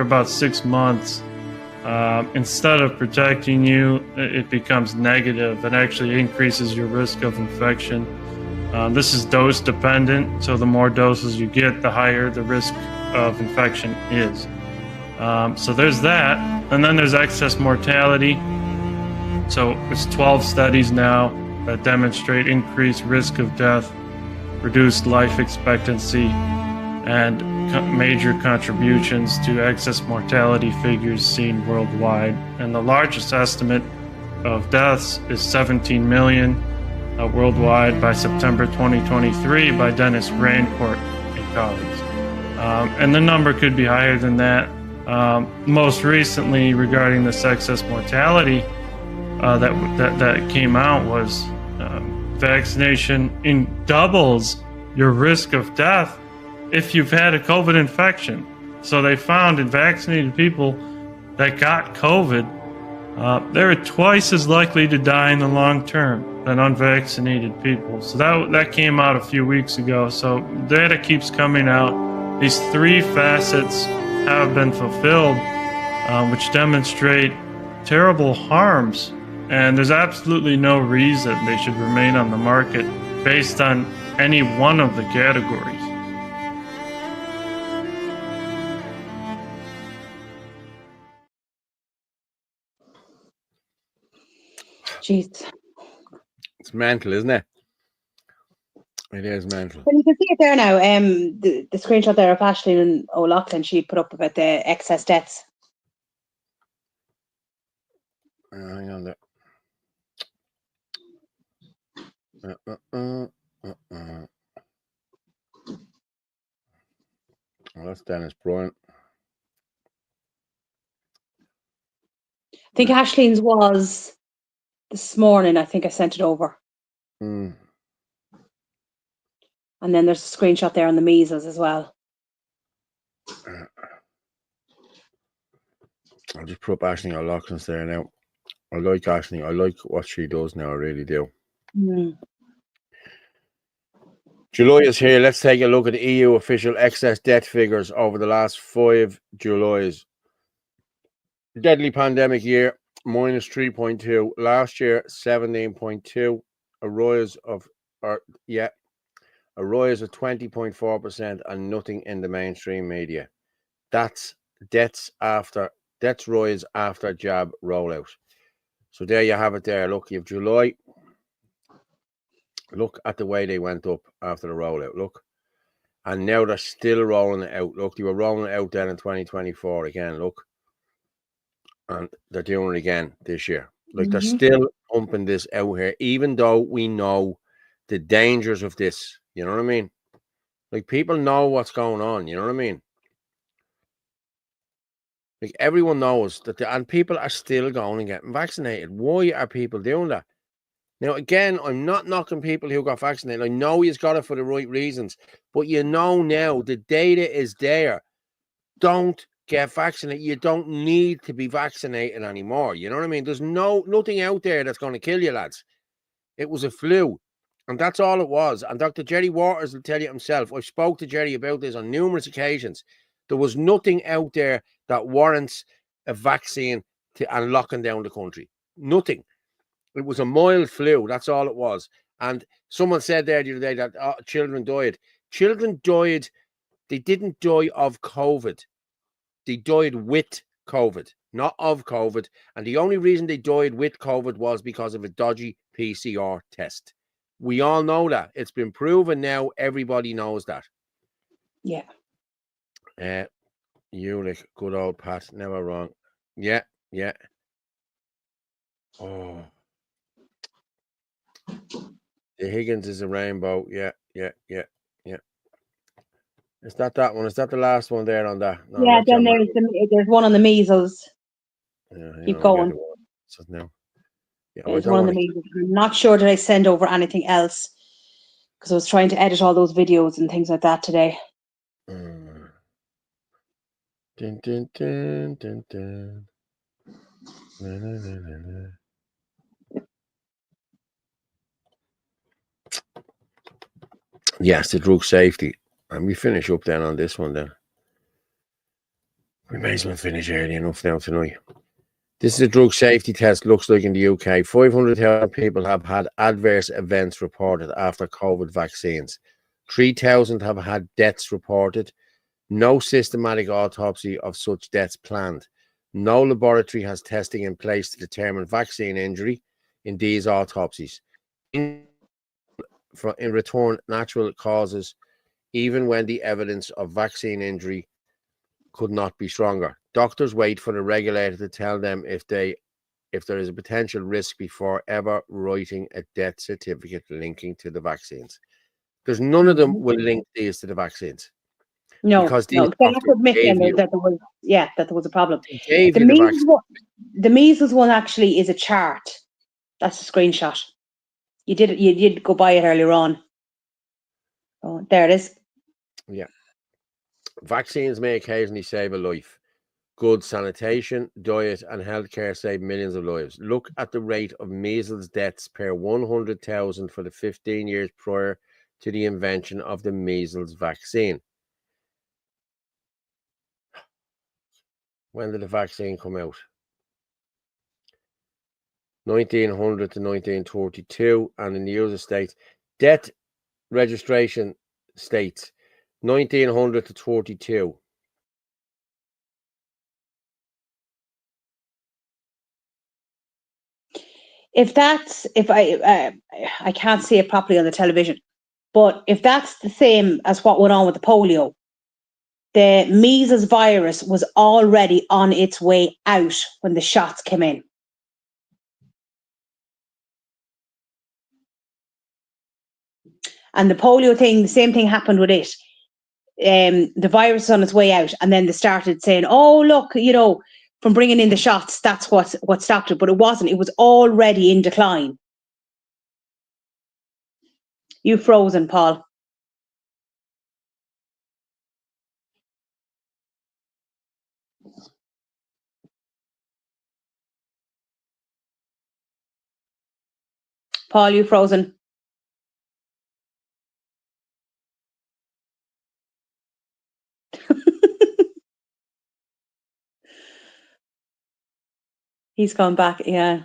about 6 months. Instead of protecting you, it becomes negative and actually increases your risk of infection. This is dose dependent, so the more doses you get, the higher the risk of infection is. So there's that, and then there's excess mortality. So it's 12 studies now that demonstrate increased risk of death reduced life expectancy, and major contributions to excess mortality figures seen worldwide. And the largest estimate of deaths is 17 million worldwide by September 2023 by Dennis Raincourt and colleagues. And the number could be higher than that. Most recently, regarding this excess mortality that came out, was vaccination doubles your risk of death if you've had a COVID infection. So they found in vaccinated people that got COVID, they were twice as likely to die in the long term than unvaccinated people. So that came out a few weeks ago. So data keeps coming out. These three facets have been fulfilled, which demonstrate terrible harms. And there's absolutely no reason they should remain on the market based on any one of the categories. Jeez. It's mental, isn't it? It is mental. Well, you can see it there now. The screenshot there of Aisling and O'Loughlin she put up about the excess deaths. Hang on there. Well, that's Dennis Bryant. I think Aishling's was this morning. I think I sent it over. Mm. And then there's a screenshot there on the measles as well. I'll just put up Aisling O'Loughlin's there now. I like Aisling. I like what she does now. I really do. Mm. July is here. Let's take a look at the EU official excess death figures over the last 5 Julys. Deadly pandemic year, minus 3.2. Last year, 17.2. A rise of 20.4% and nothing in the mainstream media. That's deaths rise after jab rollout. So there you have it there. Look, you have July. Look at the way they went up after the rollout. Look. And now they're still rolling it out. Look, they were rolling it out then in 2024 again. Look. And they're doing it again this year. Like they're still pumping this out here, even though we know the dangers of this. You know what I mean? Like people know what's going on. You know what I mean? Like everyone knows that, and people are still going and getting vaccinated. Why are people doing that? Now, again, I'm not knocking people who got vaccinated. I know he's got it for the right reasons, but you know now the data is there. Don't get vaccinated. You don't need to be vaccinated anymore. You know what I mean? There's nothing out there that's going to kill you, lads. It was a flu, and that's all it was. And Dr. Jerry Waters will tell you himself. I spoke to Jerry about this on numerous occasions. There was nothing out there that warrants a vaccine and locking down the country. Nothing. It was a mild flu. That's all it was. And someone said there the other day that children died. Children died. They didn't die of COVID. They died with COVID, not of COVID. And the only reason they died with COVID was because of a dodgy PCR test. We all know that. It's been proven now. Everybody knows that. Yeah. Ulick, good old Pat, never wrong. Yeah. Oh. The Higgins is a rainbow. Yeah. Is that one? Is that the last one there on that? No, yeah, then there's one on the measles. Yeah, keep going. No. Yeah, there's one on the measles. I'm not sure that I send over anything else because I was trying to edit all those videos and things like that today. Dun, dun, dun, dun, dun. Na, na, na, na, na. Yes, the drug safety. And we finish up then on this one then. We may as well finish early enough now tonight. This is a drug safety test, looks like in the UK. 500,000 people have had adverse events reported after COVID vaccines. 3,000 have had deaths reported. No systematic autopsy of such deaths planned. No laboratory has testing in place to determine vaccine injury in these autopsies. in return natural causes, even when the evidence of vaccine injury could not be stronger. Doctors wait for the regulator to tell them if there is a potential risk before ever writing a death certificate linking to the vaccines. There's none of them will link these to the vaccines. No, because no, these they're not to doctors admit gave then you, that there was a problem. they gave The you the measles vaccine. one, the measles one actually is a chart. That's a screenshot. You did go by it earlier on. Oh, there it is. Yeah. Vaccines may occasionally save a life. Good sanitation, diet, and healthcare save millions of lives. Look at the rate of measles deaths per 100,000 for the 15 years prior to the invention of the measles vaccine. When did the vaccine come out? 1900 to 1932, and in the user states, death registration states 1900 to 32. If I can't see it properly on the television, but if that's the same as what went on with the polio, the measles virus was already on its way out when the shots came in. And the polio thing, the same thing happened with it. The virus is on its way out, and then they started saying, "Oh, look, from bringing in the shots, that's what stopped it." But it wasn't. It was already in decline. You frozen, Paul. Paul, you frozen. He's gone back. Yeah.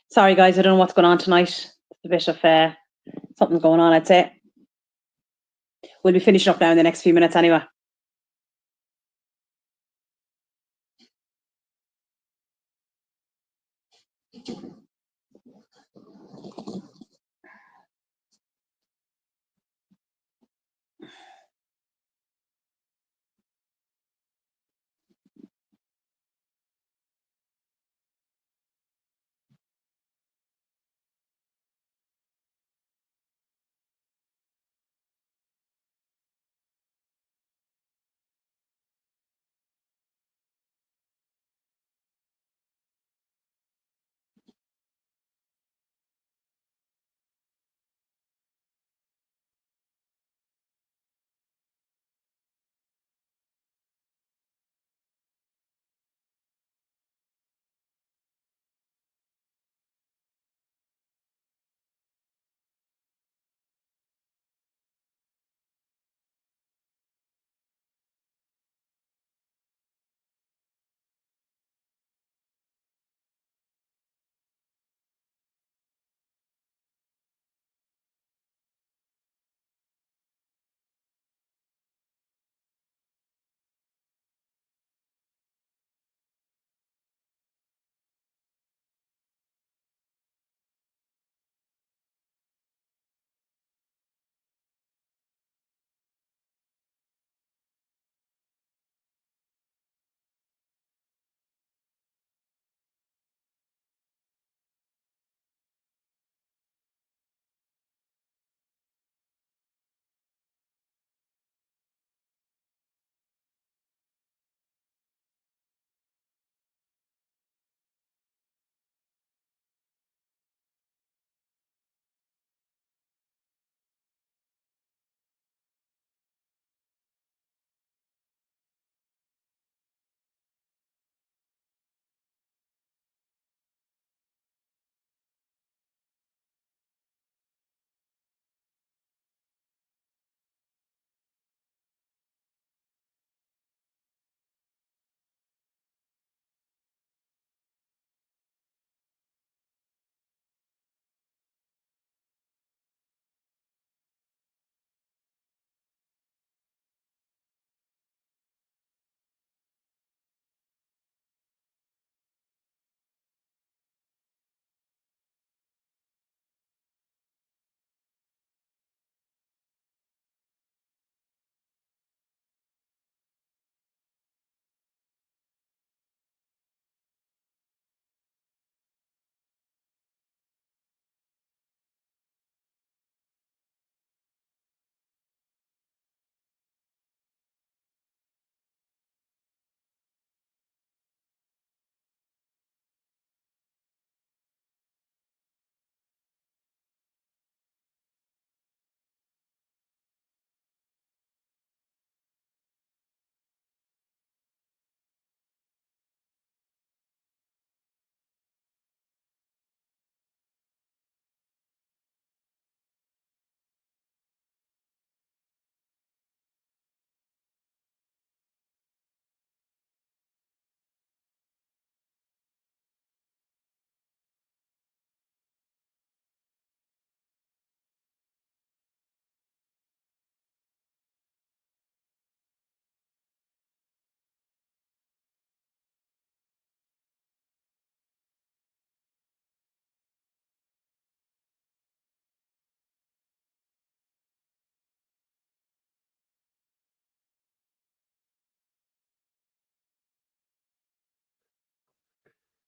Sorry, guys. I don't know what's going on tonight. It's a bit of something's going on, I'd say. We'll be finishing up now in the next few minutes anyway.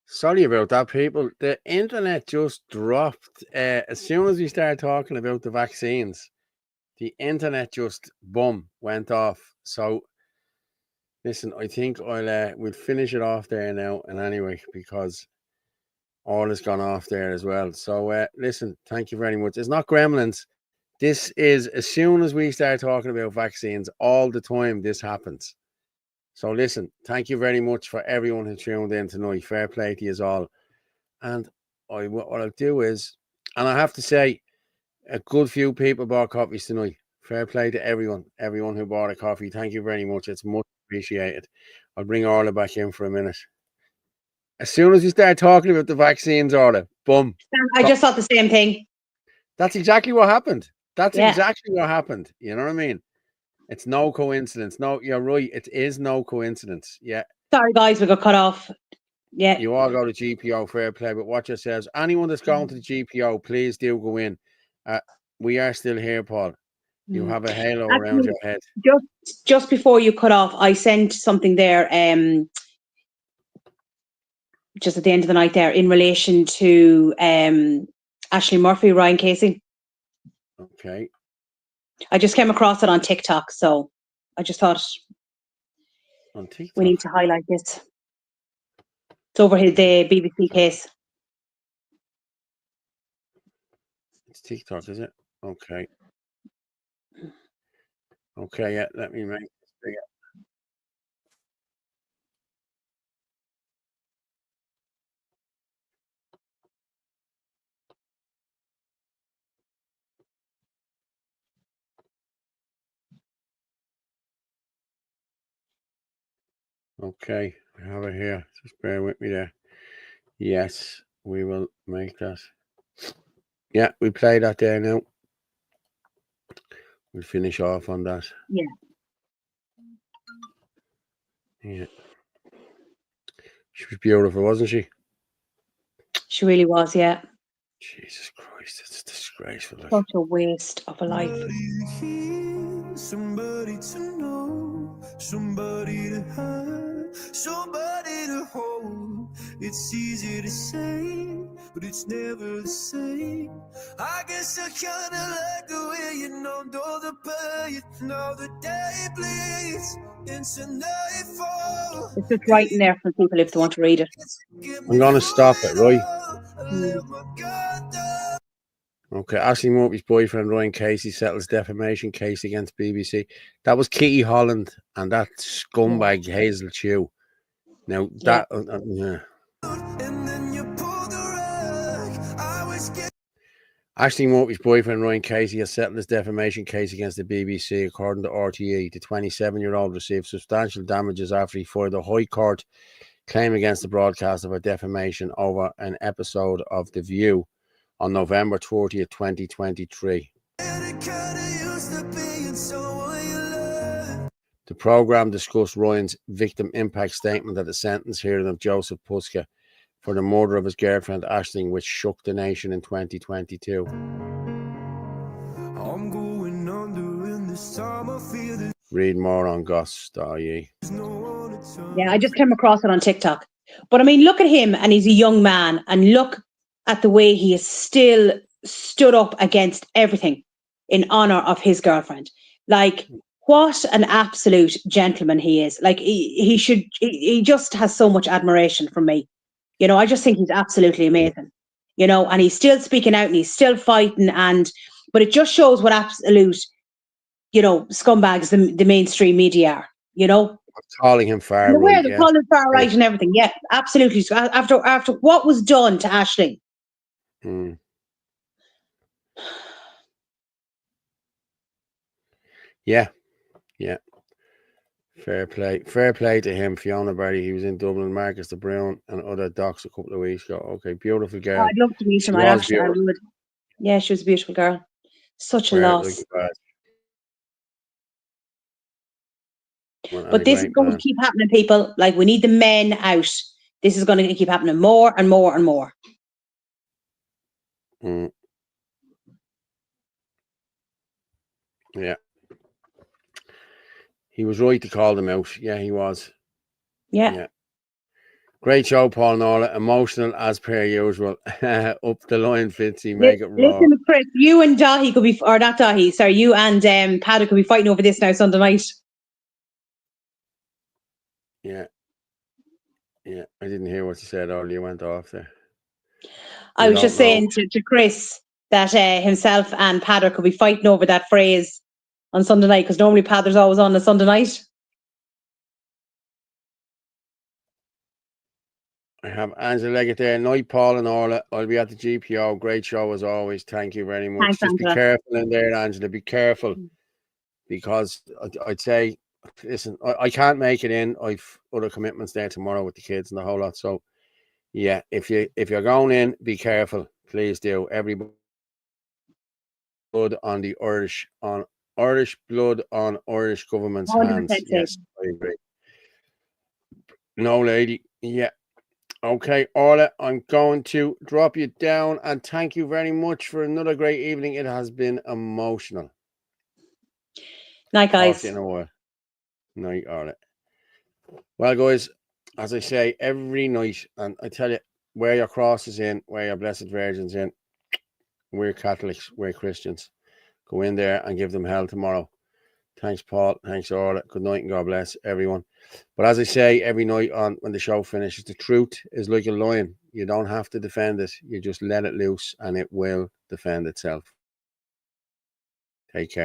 Sorry about that, people. The internet just dropped. As soon as we started talking about the vaccines, the internet just, boom, went off. So, listen, I think we'll finish it off there now. And anyway, because all has gone off there as well. So, listen, thank you very much. It's not gremlins. This is, as soon as we start talking about vaccines, all the time this happens. So listen, thank you very much for everyone who tuned in tonight. Fair play to you all. And what I'll do is, and I have to say, a good few people bought coffees tonight. Fair play to everyone who bought a coffee. Thank you very much. It's much appreciated. I'll bring Orla back in for a minute. As soon as we start talking about the vaccines, Orla, boom. I just thought the same thing. That's exactly what happened. That's Yeah. exactly what happened. You know what I mean? It's no coincidence. No, you're right. It is no coincidence. Yeah. Sorry, guys, we got cut off. Yeah. You all go to GPO, fair play, but watch yourselves. Anyone that's going to the GPO, please do go in. We are still here, Paul. You have a halo around your head. Just before you cut off, I sent something there, just at the end of the night there, in relation to Ashley Murphy, Ryan Casey. Okay. I just came across it on TikTok, so I just thought on TikTok we need to highlight this. It's over the BBC case. It's TikTok, is it? Okay. Okay, yeah, let me make this bigger. Okay, I have it here. Just bear with me there. Yes, we will make that. Yeah, we play that there now. We'll finish off on that. Yeah. Yeah. She was beautiful, wasn't she? She really was, yeah. Jesus Christ, it's disgraceful. Such a waste of a life. Somebody to know, somebody to have, somebody to hold. It's easy to say, but it's never the same. I guess I kinda like the way you know the pain. Now the day bleeds into nightfall. It's just writing there for people if they want to read it. I'm going to stop it, right? Okay, Ashley Murphy's boyfriend Ryan Casey settles defamation case against BBC. That was Kitty Holland and that scumbag Hazel Chew. Now that yeah. Ashley Murphy's boyfriend Ryan Casey has settled his defamation case against the BBC. According to RTE, the 27-year-old received substantial damages after he filed a High Court claim against the broadcaster for defamation over an episode of The View on November 30th, 2023. The programme discussed Ryan's victim impact statement at the sentence hearing of Joseph Puska for the murder of his girlfriend Aisling, which shook the nation in 2022. I'm going under in this time I feel that Read more on goss.ie. Yeah, I just came across it on TikTok. But I mean, look at him, and he's a young man, and look at the way he is still stood up against everything in honor of his girlfriend. Like, what an absolute gentleman he is. Like, he just has so much admiration from me. You know, I just think he's absolutely amazing. You know, and he's still speaking out and he's still fighting, but it just shows what absolute, you know, scumbags the mainstream media are, you know. Calling him far right. right. They're calling him far right and everything. Yeah, absolutely. So after what was done to Aisling. Yeah. Fair play to him. Fiona Barry, he was in Dublin. Marcus de Bruyne and other docs a couple of weeks ago. Okay, beautiful girl. I'd love to meet him. I would. Yeah, she was a beautiful girl. Such a loss. But this is going to keep happening, people. Like, we need the men out. This is going to keep happening more and more and more. Yeah. He was right to call them out. Yeah, he was. Yeah. Great show, Paul and Orla. Emotional as per usual. Up the line, Fitzy. Make it raw. Listen, Chris, you and Dahi could be, or not Dahi, sorry, you and Paddy could be fighting over this now Sunday night. Yeah. Yeah. I didn't hear what you said, Orla. You went off there. I was just saying to Chris that himself and Padder could be fighting over that phrase on Sunday night, because normally Padder's always on a Sunday night. I have Angela Leggett there. Night, Paul and Orla. I'll be at the GPO. Great show as always. Thank you very much. Thanks, Just Angela. be careful in there, Angela. Be careful. Because I'd say, listen, I can't make it in. I've other commitments there tomorrow with the kids and the whole lot. So, yeah, if you're going in, be careful. Please do. Everybody blood on the Irish blood on Irish government's 100% hands. safe. Yes, I agree. No, lady. Yeah. Okay, Orla, I'm going to drop you down and thank you very much for another great evening. It has been emotional. Night, guys. Talk to you in a while. Night, Orla. Well, guys, as I say every night, and I tell you, wear your crosses in, wear your Blessed Virgins in. We're Catholics, we're Christians. Go in there and give them hell tomorrow. Thanks, Paul. Thanks, Orla. Good night and God bless everyone. But as I say every night on when the show finishes, the truth is like a lion. You don't have to defend it. You just let it loose and it will defend itself. Take care.